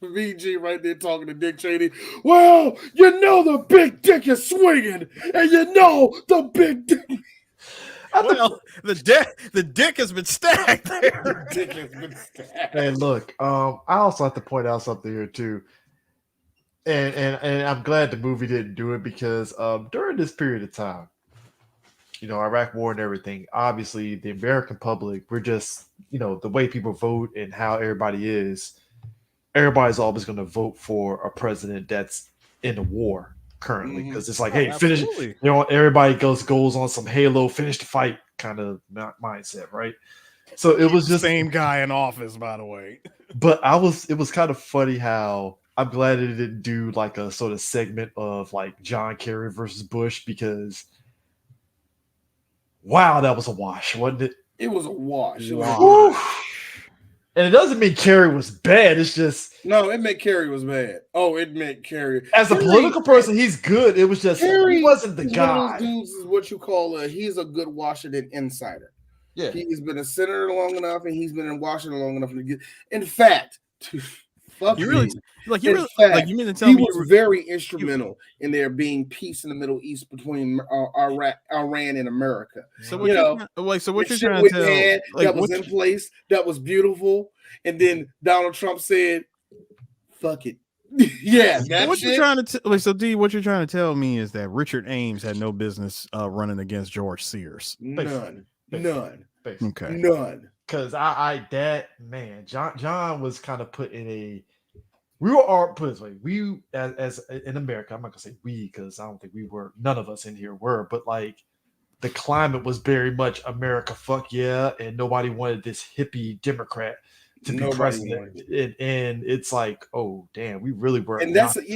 VG right there talking to Dick Cheney. Well, you know the big dick is swinging, and you know the big dick. Well, the dick has been stacked there. The dick has been stacked. Hey, look, I also have to point out something here too. And I'm glad the movie didn't do it because during this period of time, Iraq War and everything, obviously the American public, we're just, the way people vote and how everybody is, everybody's always going to vote for a president that's in a war currently because it's like, hey, finish, everybody goes on some Halo, finish the fight kind of mindset, right? So it was just same guy in office, by the way. But it was kind of funny how I'm glad it didn't do like a sort of segment of like John Kerry versus Bush because wow, that was a wash, wasn't it? It was a wash. And it doesn't mean Kerry was bad. It's just no, it meant Kerry was bad. Oh, it meant Kerry. As a political person, he's good. It was just he wasn't the guy. One of those dudes is what you call he's a good Washington insider. Yeah, he's been a senator long enough, and he's been in Washington long enough to get. In fact, he was very instrumental in there being peace in the Middle East between Iran and America. So what you're trying to tell? That was in place. That was beautiful. And then Donald Trump said, "Fuck it." Yeah. What you're trying to so D? What you're trying to tell me is that Richard Ames had no business running against George Sears. None. Okay. None. Because John was kind of put in a. We were all put this way. We as in America, I'm not gonna say we because I don't think we were. None of us in here were, but like the climate was very much America. Fuck yeah, and nobody wanted this hippie Democrat to be president. And it's like, oh damn, we really were. And that's and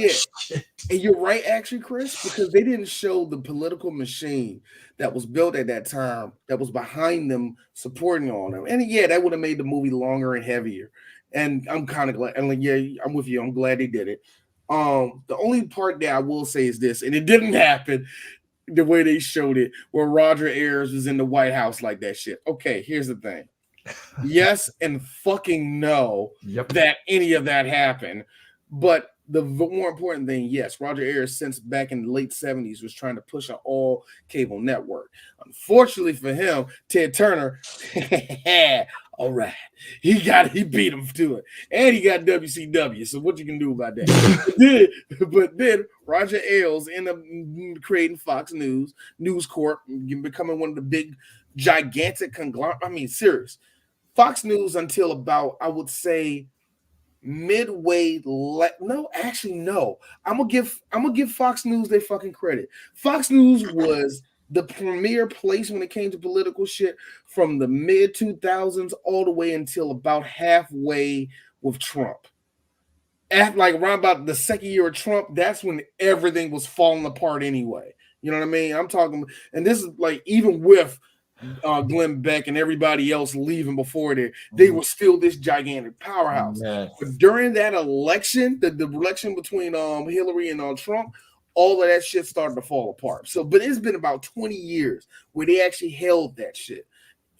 you're right, actually, Chris, because they didn't show the political machine that was built at that time that was behind them supporting all them. And yeah, that would have made the movie longer and heavier. And I'm kind of glad. And like, yeah, I'm with you. I'm glad they did it. The only part that I will say is this, and it didn't happen the way they showed it, where Roger Ayers was in the White House like that shit. Okay, here's the thing. yes and fucking no that any of that happened. But the more important thing, yes, Roger Ayers, since back in the late 70s, was trying to push an all cable network. Unfortunately for him, Ted Turner, all right, he beat him to it, and he got WCW. So what you can do about that? but then Roger Ailes ended up creating Fox News Corp, becoming one of the big, gigantic conglomerate. I mean, serious Fox News until about, I would say, midway. No, actually, no. I'm gonna give Fox News their fucking credit. Fox News was the premier place when it came to political shit from the mid 2000s all the way until about halfway with Trump. After, like, around about the second year of Trump, that's when everything was falling apart anyway. You know what I mean? I'm talking, and this is like even with Glenn Beck and everybody else leaving before they were still this gigantic powerhouse. But during that election, the election between Hillary and Trump, all of that shit started to fall apart. So, but it's been about 20 years where they actually held that shit.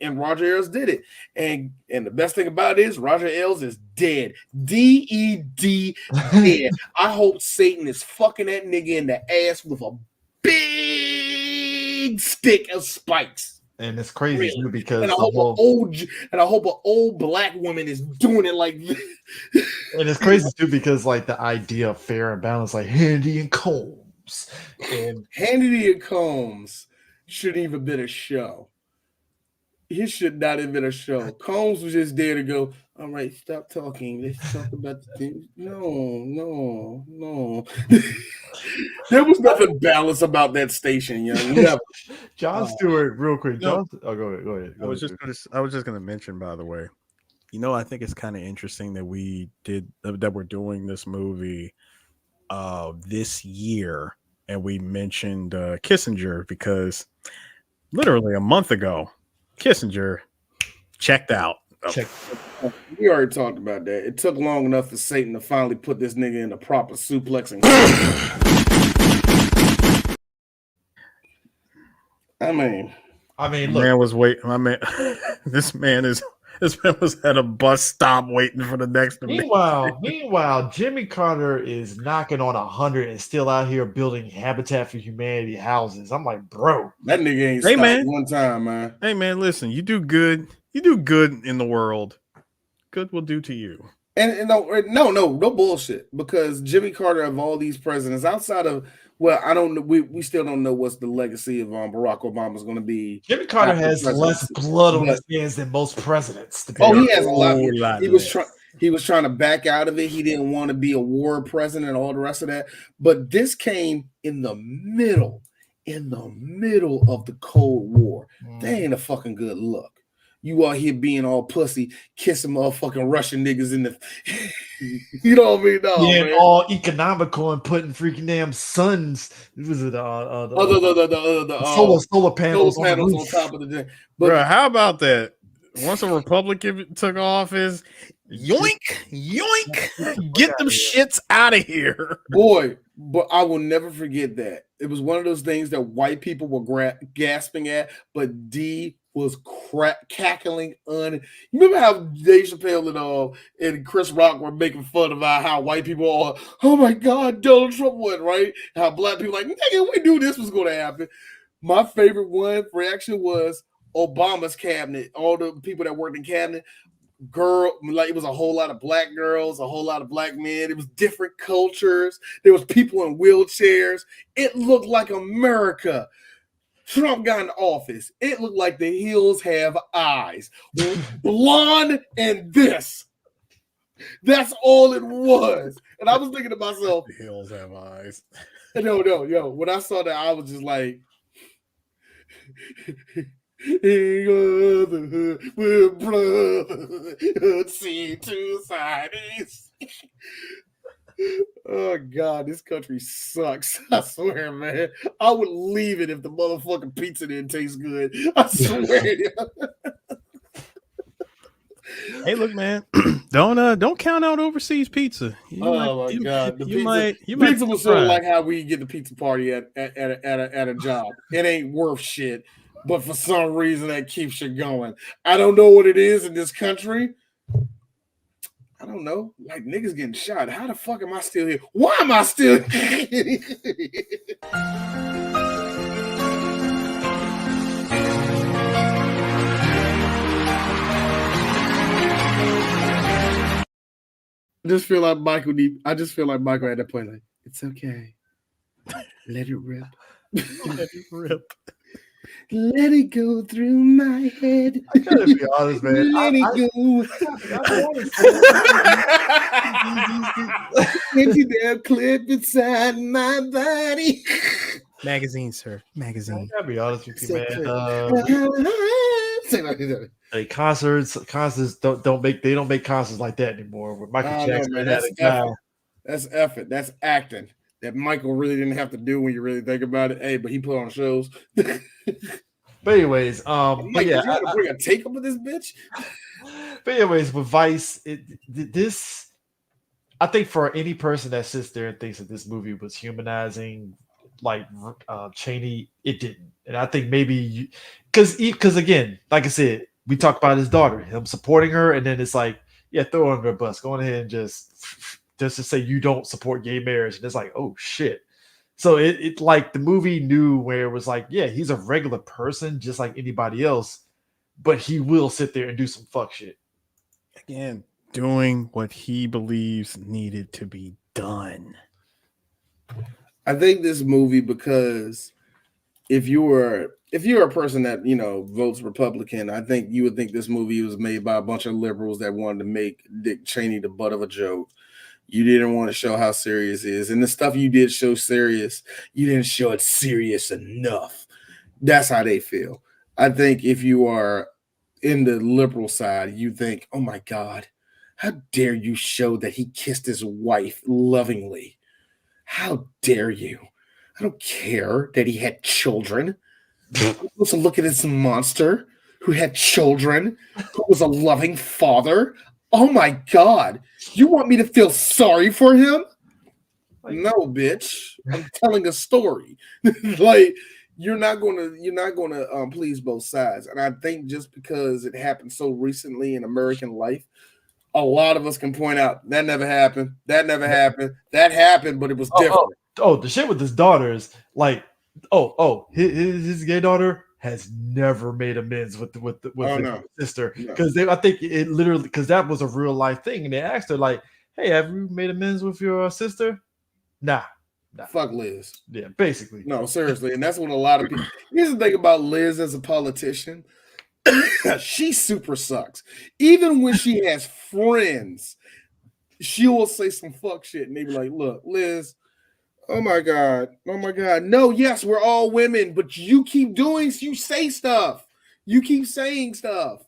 And Roger Ailes did it. And the best thing about it is Roger Ailes is dead. D-E-D, dead. I hope Satan is fucking that nigga in the ass with a big stick of spikes. And it's crazy too because and I hope an old black woman is doing it like this. And it's crazy too because like the idea of fair and balance, like Hannity and Combs, and Hannity and Combs shouldn't even been a show. He should not have been a show. Combs was just there to go, all right, stop talking. Let's talk about the things. No. There was nothing balanced about that station, young. Never. John Stewart, real quick. Go ahead. I was just gonna mention, by the way, I think it's kind of interesting that we're doing this movie this year, and we mentioned Kissinger because literally a month ago, Kissinger checked out. We already talked about that. It took long enough for Satan to finally put this nigga in the proper suplexing. I mean, look, man was waiting. This man was at a bus stop waiting for the next. Meanwhile, Jimmy Carter is knocking on 100 and still out here building Habitat for Humanity houses. I'm like, bro, that nigga ain't stopped one time, man. Hey, man, listen, you do good. You do good in the world. Good will do to you. And no bullshit. Because Jimmy Carter, of all these presidents, outside of, well, I don't know, we still don't know what's the legacy of Barack Obama's going to be. Jimmy Carter has less blood on his hands than most presidents. He has a lot. He was trying to back out of it. He didn't want to be a war president and all the rest of that. But this came in the middle of the Cold War. That ain't a fucking good look. You out here being all pussy, kissing motherfucking Russian niggas in the, you know what I mean? No, yeah, man. All economical and putting freaking damn suns. Was it solar panels on top of the thing? But bro, how about that? Once a Republican took office, yoink, get them shits out of here, boy. But I will never forget that. It was one of those things that white people were gasping at, but D was cackling You remember how Dave Chappelle and Chris Rock were making fun about how white people are, oh my God, Donald Trump won, right? How black people like, nigga, we knew this was going to happen. My favorite reaction was Obama's cabinet, all the people that worked in cabinet. It was a whole lot of black girls, a whole lot of black men. It was different cultures. There was people in wheelchairs. It looked like America. Trump got in office. It looked like the hills have eyes. Blonde and this. That's all it was. And I was thinking to myself, the hills have eyes. No. When I saw that, I was just like, with blood, see two sides. Oh God, this country sucks. I swear, man. I would leave it if the motherfucking pizza didn't taste good. I swear. Hey, look, man. Don't count out overseas pizza. My God, the pizza was sort of like how we get the pizza party at a job. It ain't worth shit. but for some reason that keeps you going. I don't know what it is in this country. I don't know. Like niggas getting shot. How the fuck am I still here? Why am I still here? I just feel like Michael had that point. Like, it's okay. Let it rip. Let it rip. Let it go through my head. I gotta be honest, man. Let it go. Into that clip inside my body. Magazine, sir. Magazine. I gotta be honest with you, So man. Hey, concerts don't make concerts like that anymore. With Michael Jackson, man, had a guy. That's effort. That's acting that Michael really didn't have to do when you really think about it. Hey, but he put on shows. But anyways, Mike, but yeah, you gotta bring a take up with this bitch. But anyways, with Vice, this I think for any person that sits there and thinks that this movie was humanizing, like Cheney, it didn't. And I think maybe because again, like I said, we talked about his daughter, him supporting her, and then it's like, yeah, throw her under a bus, go ahead and just to say you don't support gay marriage, and it's like, oh shit. So it like the movie knew where it was like, yeah, he's a regular person just like anybody else, but he will sit there and do some fuck shit. Again, doing what he believes needed to be done. I think this movie, because if you're a person that, you know, votes Republican, I think you would think this movie was made by a bunch of liberals that wanted to make Dick Cheney the butt of a joke. You didn't want to show how serious it is. And the stuff you did show serious, you didn't show it serious enough. That's how they feel. I think if you are in the liberal side, you think, oh my God, how dare you show that he kissed his wife lovingly? How dare you? I don't care that he had children. I'm supposed to look at this monster who had children, who was a loving father. Oh my God. You want me to feel sorry for him? No, bitch. I'm telling a story. Like, you're not gonna please both sides. And I think just because it happened so recently in American life, a lot of us can point out that never happened. That never happened. That happened, but it was different. The shit with his daughters, like, his gay daughter has never made amends with the sister, because I think it literally, because that was a real life thing, and they asked her like, "Hey, have you made amends with your sister?" Nah. Fuck Liz. Yeah, basically. No, seriously, and that's what a lot of people. Here's the thing about Liz as a politician. She super sucks. Even when she has friends, she will say some fuck shit, and they be like, "Look, Liz, oh my God. No, yes, we're all women, but you keep doing, you say stuff. You keep saying stuff.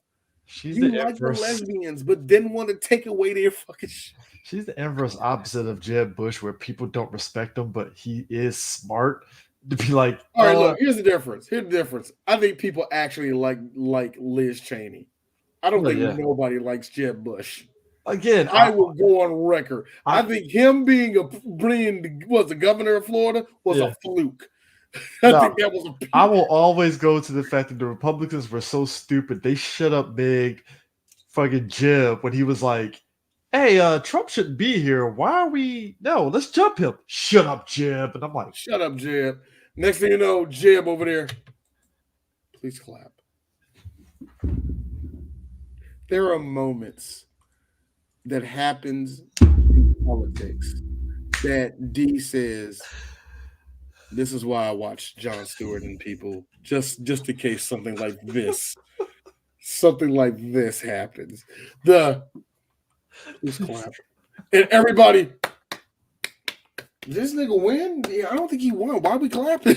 You like the lesbians, but then want to take away their fucking shit." She's the inverse opposite of Jeb Bush, where people don't respect him, but he is smart to be like, all right, look, here's the difference. I think people actually like Liz Cheney. I don't think nobody likes Jeb Bush. Again, I will go on record. I think him bringing the governor of Florida was a fluke. I think that was I will always go to the fact that the Republicans were so stupid. They shut up big fucking Jeb when he was like, "Hey, Trump shouldn't be here. Why are we? No, let's jump him." Shut up, Jeb. And I'm like, shut up, Jeb. Next thing you know, Jeb over there. Please clap. There are moments that happens in politics that D says, this is why I watch Jon Stewart and people, just in case something like this happens. Please clap. And everybody, did this nigga win? Yeah, I don't think he won. Why are we clapping?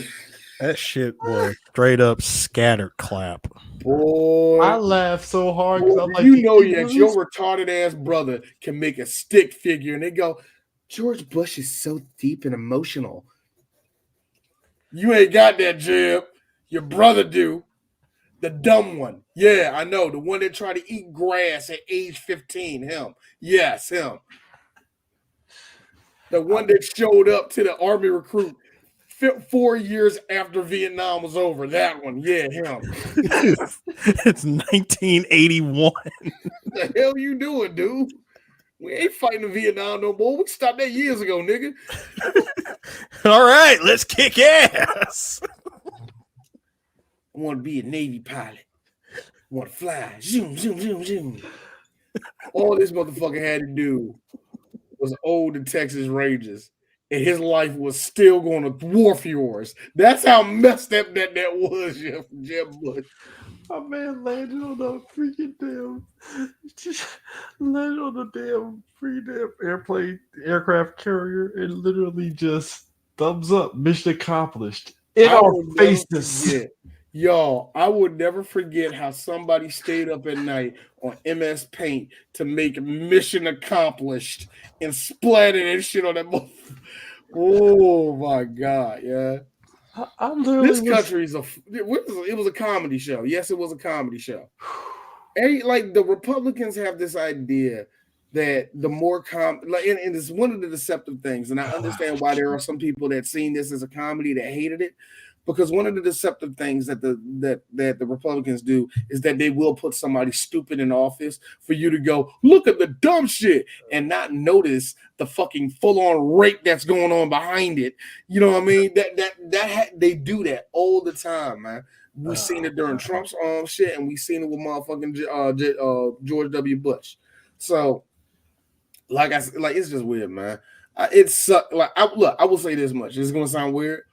That shit was straight up scatter clap. Boy, I laughed so hard. Boy, I'm like, you know, your retarded ass brother can make a stick figure, and they go, George Bush is so deep and emotional. You ain't got that, Jeb. Your brother do. The dumb one. Yeah, I know. The one that tried to eat grass at age 15. Him. Yes, him. The one that showed up to the army recruit 4 years after Vietnam was over. That one, yeah, him. It's 1981. The hell you doing, dude? We ain't fighting in Vietnam no more. We stopped that years ago, nigga. All right, let's kick ass. I want to be a Navy pilot. I want to fly. Zoom, zoom, zoom, zoom. All this motherfucker had to do was old the Texas Rangers, and his life was still going to war fjords. That's how messed up that was, Jeb Bush. My man landed on the freaking landed on the damn aircraft carrier, and literally just thumbs up, mission accomplished in our faces. Y'all, I would never forget how somebody stayed up at night on MS Paint to make mission accomplished and splattered that shit on that motherfucker. Oh my God, yeah. This country's it was a comedy show. Yes, it was a comedy show. Like the Republicans have this idea that the more and it's one of the deceptive things, and I understand why there are some people that seen this as a comedy that hated it. Because one of the deceptive things that the Republicans do is that they will put somebody stupid in office for you to go, look at the dumb shit, and not notice the fucking full-on rape that's going on behind it. You know what I mean? They do that all the time, man. We've seen it during Trump's shit, and we've seen it with motherfucking George W. Bush. So, like I said, like it's just weird, man. It sucks. Like I will say this much. It's gonna sound weird.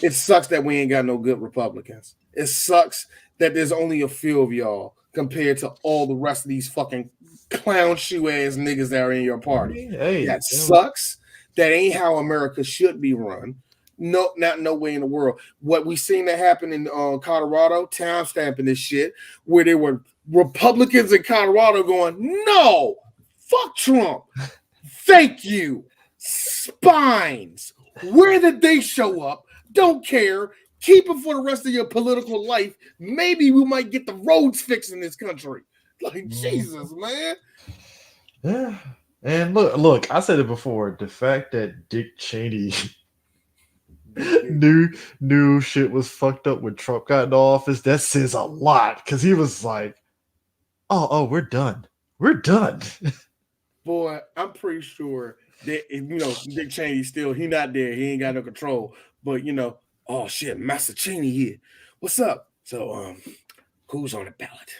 It sucks that we ain't got no good Republicans. It sucks that there's only a few of y'all compared to all the rest of these fucking clown shoe ass niggas that are in your party. That sucks. That ain't how America should be run. No, not no way in the world. What we seen that happen in Colorado, time stamping this shit, where there were Republicans in Colorado going, no, fuck Trump. Thank you. Spines. Where did they show up? Don't care. Keep it for the rest of your political life. Maybe we might get the roads fixed in this country. Like, Jesus, man. Yeah. And look, I said it before. The fact that Dick Cheney knew shit was fucked up when Trump got in office, that says a lot. Because he was like, oh, we're done. We're done. Boy, I'm pretty sure that, Dick Cheney still, he not there. He ain't got no control. But, oh shit, Master Cheney here. What's up? So, who's on the ballot?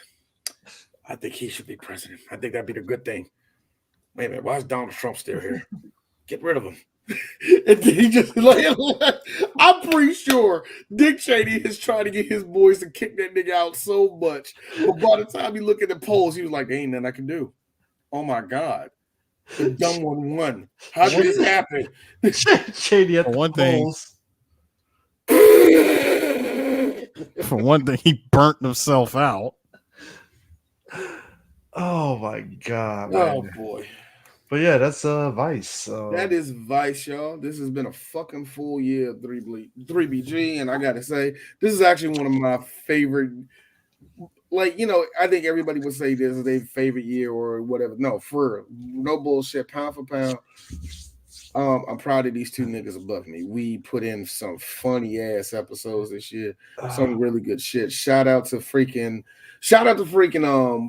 I think he should be president. I think that'd be the good thing. Wait a minute, why is Donald Trump still here? Get rid of him. And then he just I'm pretty sure Dick Cheney is trying to get his boys to kick that nigga out so much. But by the time he looked at the polls, he was like, ain't nothing I can do. Oh my God. The dumb one won. How did this happen? Cheney at the polls. For one thing, he burnt himself out. Oh my God. Oh man. boy. But yeah, that's Vice. That is Vice, y'all. This has been a fucking full year of 3BG, and I gotta say, this is actually one of my favorite. Like, I think everybody would say this is their favorite year or whatever. No, for no bullshit, pound for pound. I'm proud of these two niggas above me. We put in some funny ass episodes this year. Some really good shit. Shout out to freaking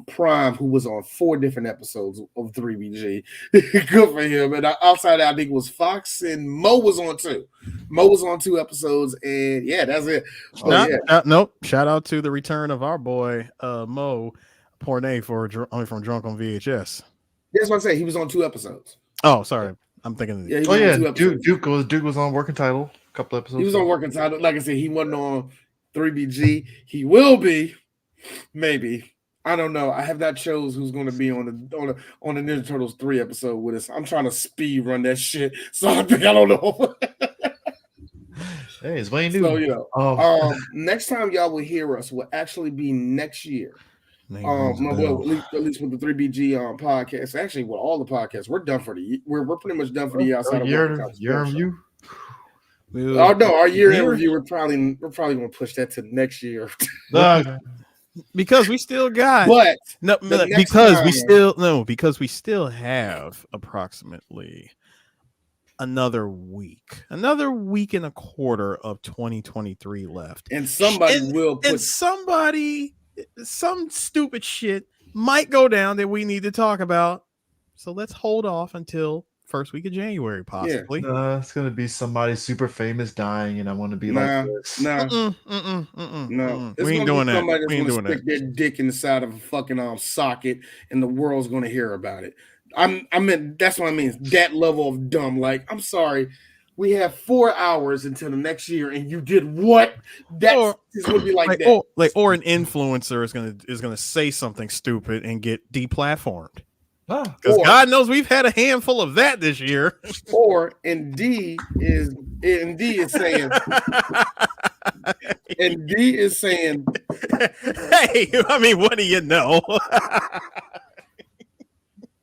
Prime, who was on 4 different episodes of 3BG. Good for him. And outside that, I think it was Fox and Mo was on 2. Mo was on 2 episodes, and yeah, that's it. Nope. Shout out to the return of our boy Mo Pornay from Drunk on VHS. That's what I say. He was on 2 episodes. Oh, sorry. I'm thinking. Duke was on Working Title a couple episodes. He was on Working Title. Like I said, he wasn't on 3BG. He will be, maybe. I don't know. I have not chose who's going to be on the Ninja Turtles 3 episode with us. I'm trying to speed run that shit, so I think I don't know. Hey, it's Wayne Newton. So next time y'all will hear us will actually be next year. At least with the 3BG podcast. Actually, with all the podcasts, we're done for the year. We're pretty much done for the year outside of year review. Oh no, our year in review. We're probably going to push that to next year. Because we still got, because we still have approximately another week and a quarter of 2023 left, and somebody will put some stupid shit might go down that we need to talk about. So let's hold off until first week of January, possibly. It's gonna be somebody super famous dying, and I want to be like this. No. It's We ain't gonna doing be that. somebody that's We ain't gonna doing stick their dick in the side of a fucking socket, and the world's gonna hear about it. That's what I mean. That level of dumb. Like, I'm sorry, we have 4 hours until the next year, and you did what? That would be like that. Or an influencer is gonna say something stupid and get deplatformed. Because God knows we've had a handful of that this year. Or D is saying, hey, I mean, what do you know?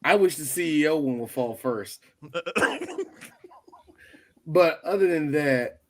I wish the CEO one would fall first. But other than that,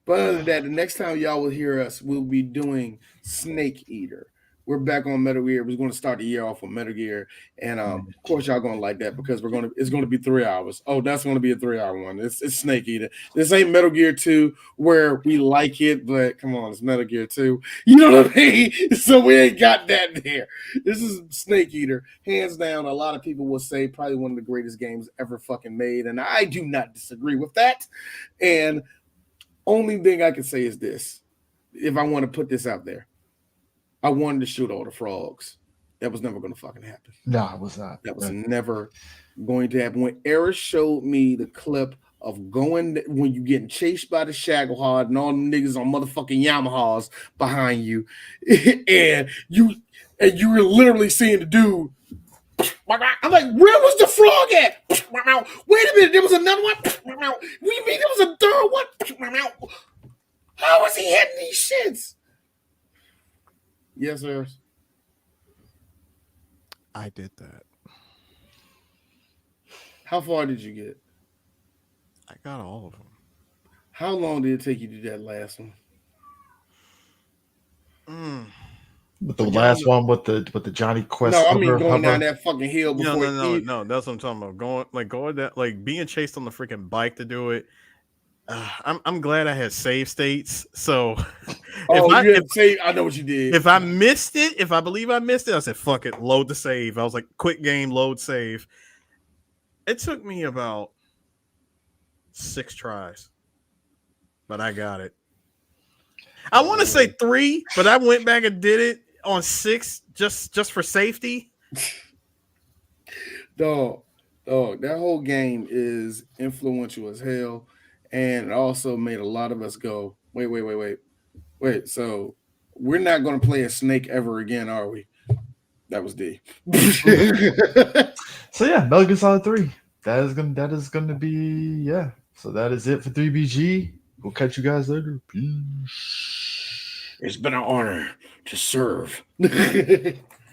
the next time y'all will hear us, we'll be doing Snake Eater. We're back on Metal Gear. We're going to start the year off with Metal Gear, and of course, y'all going to like that because it's going to be 3 hours. Oh, that's going to be a 3-hour one. It's Snake Eater. This ain't Metal Gear 2 where we like it, but come on, it's Metal Gear 2. You know what I mean? So we ain't got that there. This is Snake Eater, hands down. A lot of people will say probably one of the greatest games ever fucking made, and I do not disagree with that. And only thing I can say is this: if I want to put this out there. I wanted to shoot all the frogs. That was never going to fucking happen. No, it was not. That was never going to happen. When Eris showed me the clip of when you getting chased by the Shagohod and all them niggas on motherfucking Yamahas behind you, and you were literally seeing the dude. I'm like, where was the frog at? Wait a minute, there was another one. We mean there was a third one. How was he hitting these shits? Yes, sir. I did that. How far did you get? I got all of them. How long did it take you to do that last one? With the last one with the Johnny Quest. No, I mean going down that fucking hill before. No. That's what I'm talking about. Going that, like being chased on the freaking bike to do it. I'm glad I had save states. So I know what you did. If I missed it, if I believe I missed it, I said, fuck it, load the save. I was like, quick game, load save. It took me about 6 tries, but I got it. I want to say 3, but I went back and did it on 6 just for safety. Dog, that whole game is influential as hell. And it also made a lot of us go, wait. So we're not going to play a Snake ever again, are we? That was D. So yeah, Metal Gear Solid 3. That is gonna be So that is it for 3BG. We'll catch you guys later. Peace. It's been an honor to serve.